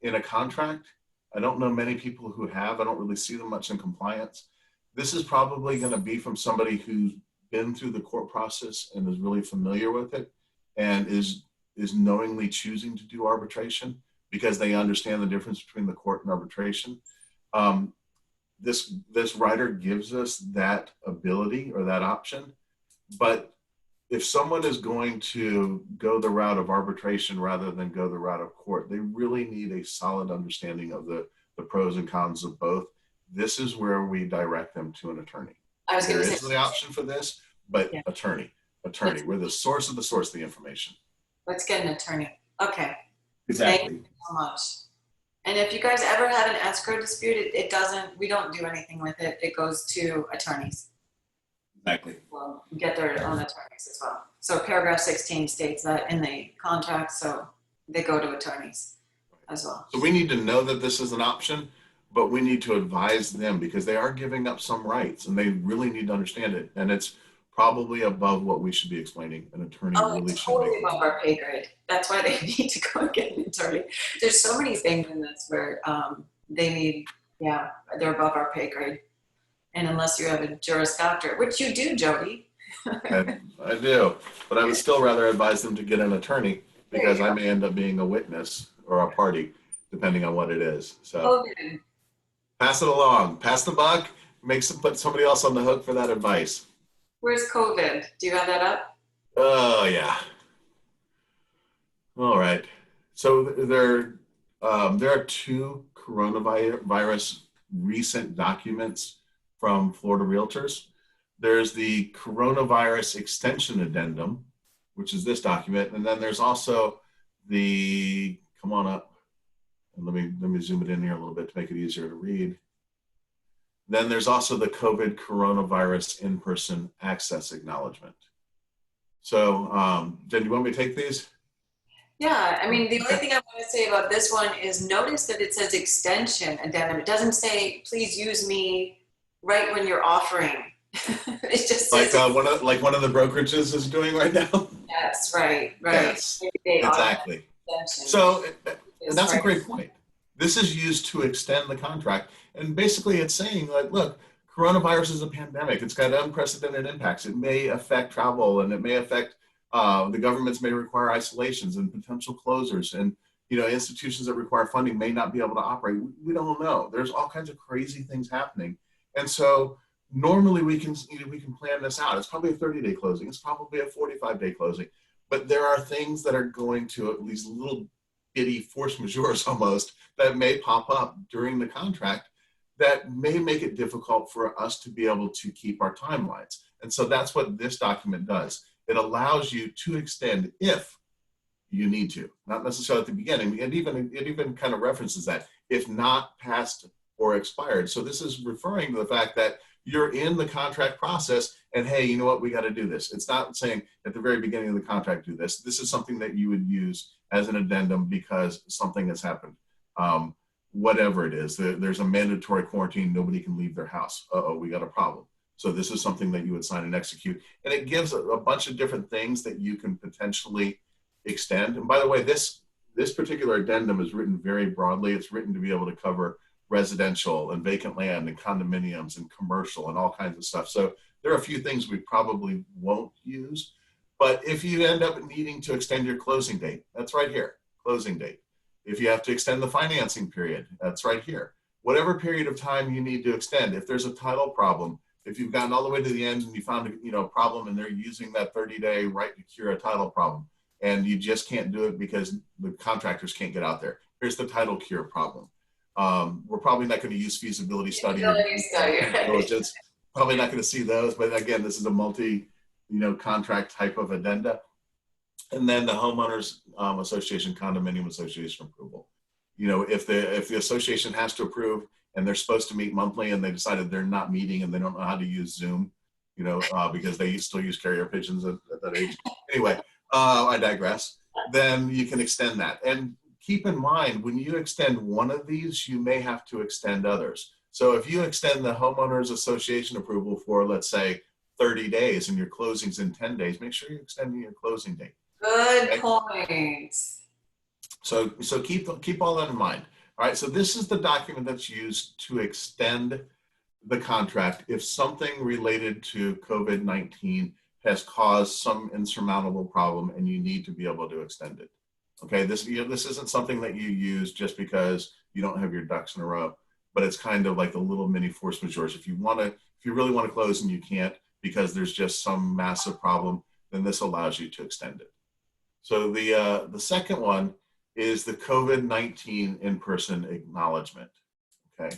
in a contract. I don't know many people who have. I don't really see them much in compliance. This is probably going to be from somebody who's been through the court process and is really familiar with it and is knowingly choosing to do arbitration because they understand the difference between the court and arbitration. This rider gives us that ability or that option, but if someone is going to go the route of arbitration rather than go the route of court, they really need a solid understanding of the pros and cons of both. This is where we direct them to an attorney. There is the option for this, but yeah. Attorney, we're the source of the information. Let's get an attorney. Okay. Exactly. Thank you so much. And if you guys ever have an escrow dispute, we don't do anything with it. It goes to attorneys. Exactly. Well, get their own attorneys as well. So paragraph 16 states that in the contract, so they go to attorneys as well. So we need to know that this is an option, but we need to advise them because they are giving up some rights and they really need to understand it. And it's probably above what we should be explaining. An attorney really should totally be. Above our pay grade. That's why they need to go and get an attorney. There's so many things in this where they're above our pay grade. And unless you have a Juris Doctorate, which you do, Jody. I do, but I would still rather advise them to get an attorney because I may end up being a witness or a party, depending on what it is. So pass it along, pass the buck, put somebody else on the hook for that advice. Where's COVID? Do you have that up? Oh yeah. All right. So there are two coronavirus recent documents from Florida Realtors. There's the coronavirus extension addendum, which is this document. And then there's also come on up. And let me zoom it in here a little bit to make it easier to read. Then there's also the COVID coronavirus in-person access acknowledgement. So, Jen, do you want me to take these? Yeah, I mean, the only thing I want to say about this one is notice that it says extension addendum. It doesn't say, please use me right when you're offering. It just says one of the brokerages is doing right now. Yes, right. Yes, exactly. So, and that's a great point. This is used to extend the contract, and basically it's saying like, look, coronavirus is a pandemic. It's got unprecedented impacts. It may affect travel, and it may affect the governments may require isolations and potential closures, and institutions that require funding may not be able to operate. We don't know. There's all kinds of crazy things happening, and so normally we can plan this out. It's probably a 30-day closing. It's probably a 45-day closing, but there are things that are going to these little bitty force majeures almost that may pop up during the contract that may make it difficult for us to be able to keep our timelines. And so that's what this document does. It allows you to extend if you need to, not necessarily at the beginning. It even kind of references that, if not passed or expired. So this is referring to the fact that you're in the contract process and hey, you know what, we got to do this. It's not saying at the very beginning of the contract, do this. This is something that you would use as an addendum because something has happened. Whatever it is, there's a mandatory quarantine. Nobody can leave their house. Uh-oh, we got a problem. So this is something that you would sign and execute. And it gives a bunch of different things that you can potentially extend. And by the way, this particular addendum is written very broadly. It's written to be able to cover residential and vacant land and condominiums and commercial and all kinds of stuff. So there are a few things we probably won't use. But if you end up needing to extend your closing date, that's right here, closing date. If you have to extend the financing period, that's right here. Whatever period of time you need to extend, if there's a title problem, if you've gotten all the way to the end and you found a problem and they're using that 30-day right to cure a title problem and you just can't do it because the contractors can't get out there, here's the title cure problem. We're probably not going to use feasibility study or diligence. Probably not going to see those, but again, this is a contract type of addenda. And then the homeowners association, condominium association approval. if the association has to approve and they're supposed to meet monthly and they decided they're not meeting and they don't know how to use Zoom, because they still use carrier pigeons at that age. Anyway, I digress. Then you can extend that. And keep in mind, when you extend one of these, you may have to extend others. So if you extend the homeowners association approval for, let's say, 30 days and your closing's in 10 days, make sure you're extending your closing date. Good point. So keep all that in mind. All right, so this is the document that's used to extend the contract if something related to COVID-19 has caused some insurmountable problem and you need to be able to extend it. Okay, this isn't something that you use just because you don't have your ducks in a row, but it's kind of like the little mini force majeures. If you really want to close and you can't because there's just some massive problem, then this allows you to extend it. So the second one is the COVID-19 in-person acknowledgement. Okay,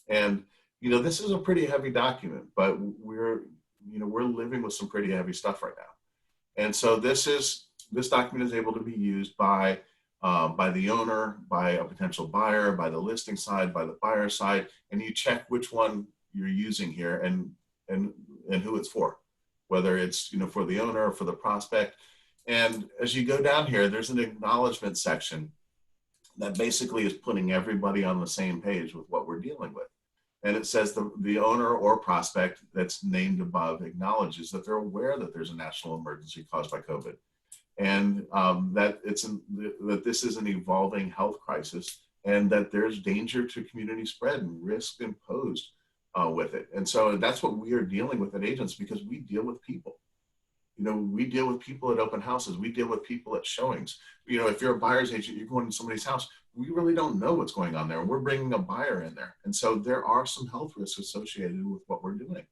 and this is a pretty heavy document, but we're living with some pretty heavy stuff right now. And so this document is able to be used by the owner, by a potential buyer, by the listing side, by the buyer side, and you check which one you're using here and who it's for, whether it's for the owner or for the prospect. And as you go down here, there's an acknowledgement section that basically is putting everybody on the same page with what we're dealing with. And it says the owner or prospect that's named above acknowledges that they're aware that there's a national emergency caused by COVID, and that this is an evolving health crisis, and that there's danger to community spread and risk imposed with it. And so that's what we are dealing with at Agents, because we deal with people. We deal with people at open houses. We deal with people at showings. If you're a buyer's agent, you're going to somebody's house, we really don't know what's going on there. We're bringing a buyer in there. And so there are some health risks associated with what we're doing.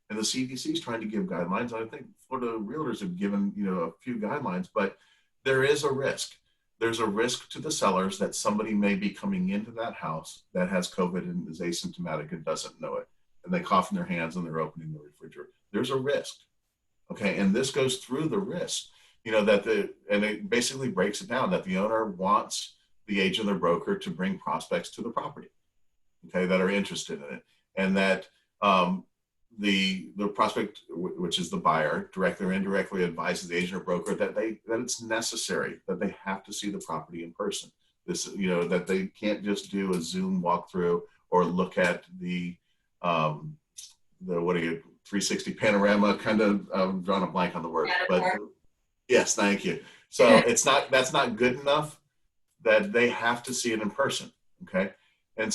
And the CDC is trying to give guidelines. I think Florida realtors have given, a few guidelines, but there is a risk. There's a risk to the sellers that somebody may be coming into that house that has COVID and is asymptomatic and doesn't know it. And they cough in their hands and they're opening the refrigerator. There's a risk. Okay, and this goes through the risk, and it basically breaks it down that the owner wants the agent or broker to bring prospects to the property, okay, that are interested in it, and that the prospect, which is the buyer, directly or indirectly advises the agent or broker that it's necessary, that they have to see the property in person. This, that they can't just do a Zoom walkthrough or look at the 360 panorama, kind of drawing a blank on the word, but yes, thank you. So that's not good enough, that they have to see it in person. Okay. And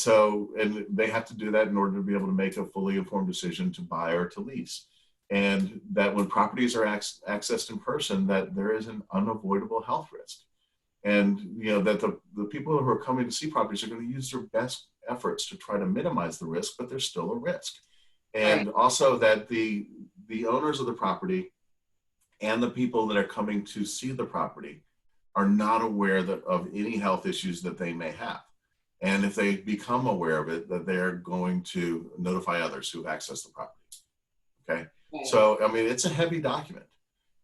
they have to do that in order to be able to make a fully informed decision to buy or to lease. And that when properties are accessed in person, that there is an unavoidable health risk. And, that the people who are coming to see properties are going to use their best efforts to try to minimize the risk, but there's still a risk. And also that the owners of the property and the people that are coming to see the property are not aware of any health issues that they may have. And if they become aware of it, that they're going to notify others who access the property. Okay. So, it's a heavy document.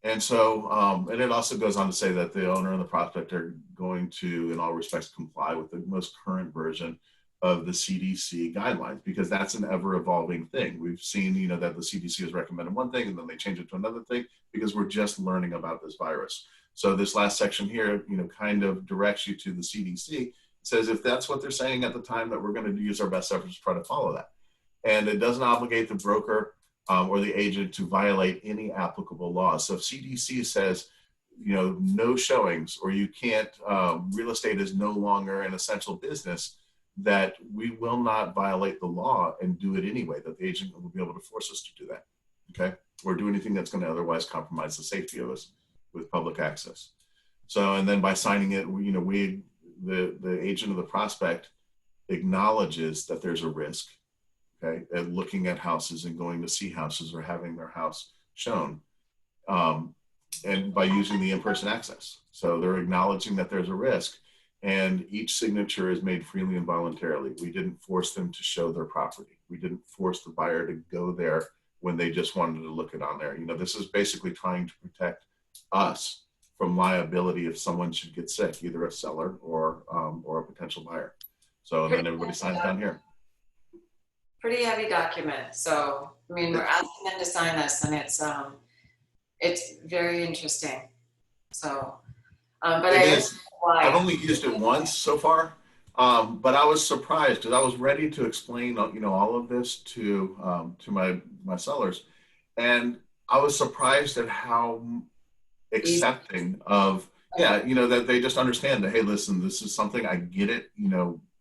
And so, and it also goes on to say that the owner and the prospect are going to, in all respects, comply with the most current version of the CDC guidelines, because that's an ever evolving thing. We've seen, that the CDC has recommended one thing and then they change it to another thing because we're just learning about this virus. So this last section here, kind of directs you to the CDC. It says if that's what they're saying at the time, that we're going to use our best efforts to try to follow that. And it doesn't obligate the broker or the agent to violate any applicable laws. So if CDC says, no showings, or you can't, real estate is no longer an essential business, that we will not violate the law and do it anyway, that the agent will be able to force us to do that, okay? Or do anything that's going to otherwise compromise the safety of us with public access. So, and then by signing it, the agent of the prospect acknowledges that there's a risk, okay, and looking at houses and going to see houses or having their house shown, and by using the in-person access. So they're acknowledging that there's a risk, and each signature is made freely and voluntarily. We didn't force them to show their property. We didn't force the buyer to go there when they just wanted to look it on there. This is basically trying to protect us from liability if someone should get sick, either a seller or a potential buyer. So and then everybody signs down here. Pretty heavy document. So, I mean, we're asking them to sign this, and it's very interesting. So, but It I is. why. I've only used it once so far, but I was surprised because I was ready to explain, all of this to my sellers, and I was surprised at how accepting of that they just understand that, hey, listen, this is something, I get it,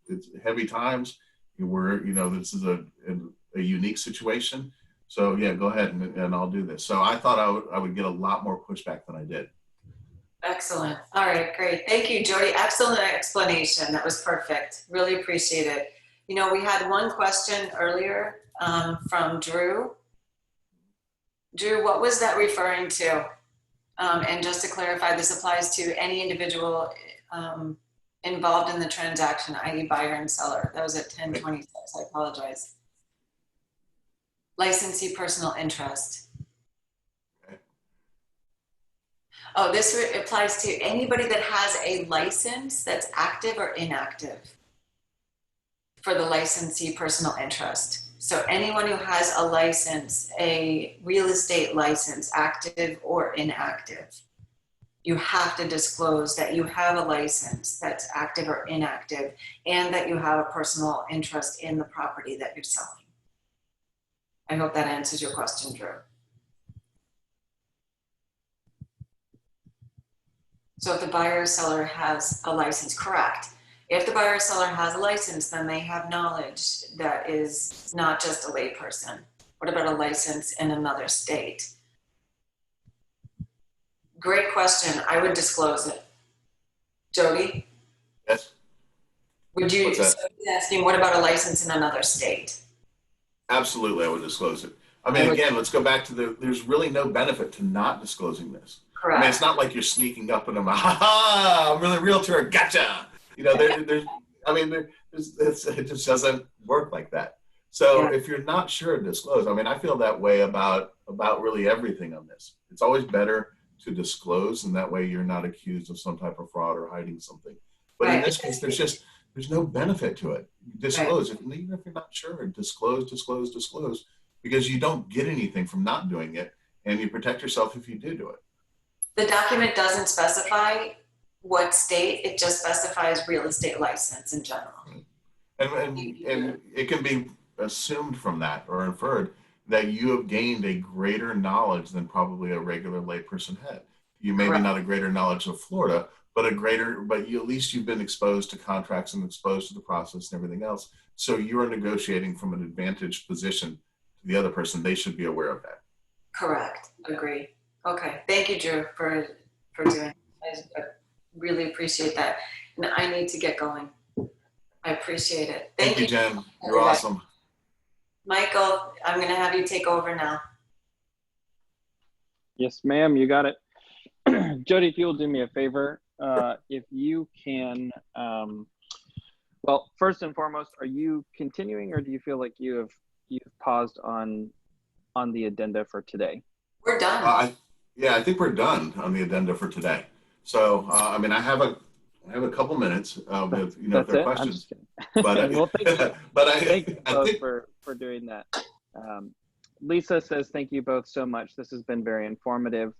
it's heavy times, this is a unique situation, so yeah, go ahead and I'll do this. So I thought I would get a lot more pushback than I did. Excellent. All right, great. Thank you, Jody. Excellent explanation. That was perfect. Really appreciate it. We had one question earlier from Drew. Drew, what was that referring to? And just to clarify, this applies to any individual involved in the transaction, i.e. buyer and seller. That was at 10:26. I apologize. Licensee personal interest. Oh, this applies to anybody that has a license that's active or inactive for the licensee personal interest. So anyone who has a license, a real estate license, active or inactive, you have to disclose that you have a license that's active or inactive and that you have a personal interest in the property that you're selling. I hope that answers your question, Drew. So if the buyer or seller has a license, correct. If the buyer or seller has a license, then they have knowledge that is not just a layperson. What about a license in another state? Great question. I would disclose it. Jody? Yes. Would you, What's that? so he's asking, what about a license in another state? Absolutely, I would disclose it. I mean, again, let's go back to there's really no benefit to not disclosing this. Correct. I mean, it's not like you're sneaking up on them, I'm really a realtor, gotcha. It just doesn't work like that. So if you're not sure, disclose. I mean, I feel that way about really everything on this. It's always better to disclose, and that way you're not accused of some type of fraud or hiding something. But in this case, there's no benefit to it. Disclose. Even if you're not sure, disclose, because you don't get anything from not doing it, and you protect yourself if you do it. The document doesn't specify what state, it just specifies real estate license in general. And it can be assumed from that or inferred that you have gained a greater knowledge than probably a regular layperson had. You may be not a greater knowledge of Florida, but at least you've been exposed to contracts and exposed to the process and everything else. So you are negotiating from an advantaged position to the other person. They should be aware of that. Correct. Agree. Okay. Thank you, Drew, for doing it. I really appreciate that. And I need to get going. I appreciate it. Thank you, Jen. You're awesome. Michael, I'm going to have you take over now. Yes, ma'am. You got it. Jody, if you'll do me a favor, if you can, well, first and foremost, are you continuing, or do you feel like you've paused on the addenda for today? We're done. I think we're done on the addenda for today. So, I mean, I have a couple minutes if there are questions. But well, thank you. Thank you both think for doing that. Lisa says, thank you both so much. This has been very informative.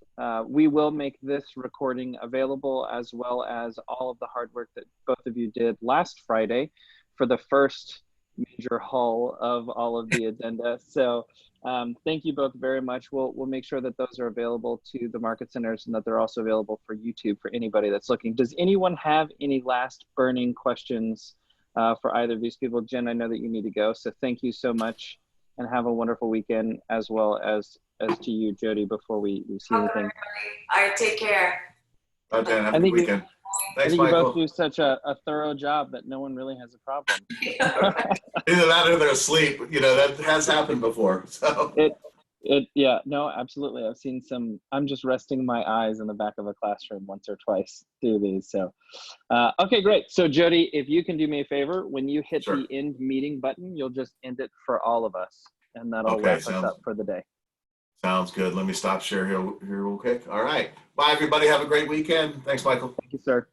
We will make this recording available, as well as all of the hard work that both of you did last Friday for the first major haul of all of the addenda. So thank you both very much. We'll make sure that those are available to the market centers, and that they're also available for YouTube for anybody that's looking. Does anyone have any last burning questions for either of these people? Jen, I know that you need to go, so thank you so much, and have a wonderful weekend, as well as to you, Jody, before we see anything. All right, take care. Okay, have a good weekend. Thanks, I think Michael. you both do such a thorough job that no one really has a problem. Either that or they're asleep. That has happened before. So Yeah, no, absolutely. I've seen some. I'm just resting my eyes in the back of a classroom once or twice through these. So, okay, great. So Jody, if you can do me a favor, when you hit the end meeting button, you'll just end it for all of us, and that'll wrap us up for the day. Sounds good. Let me stop share here real quick. All right. Bye, everybody. Have a great weekend. Thanks, Michael. Thank you, sir.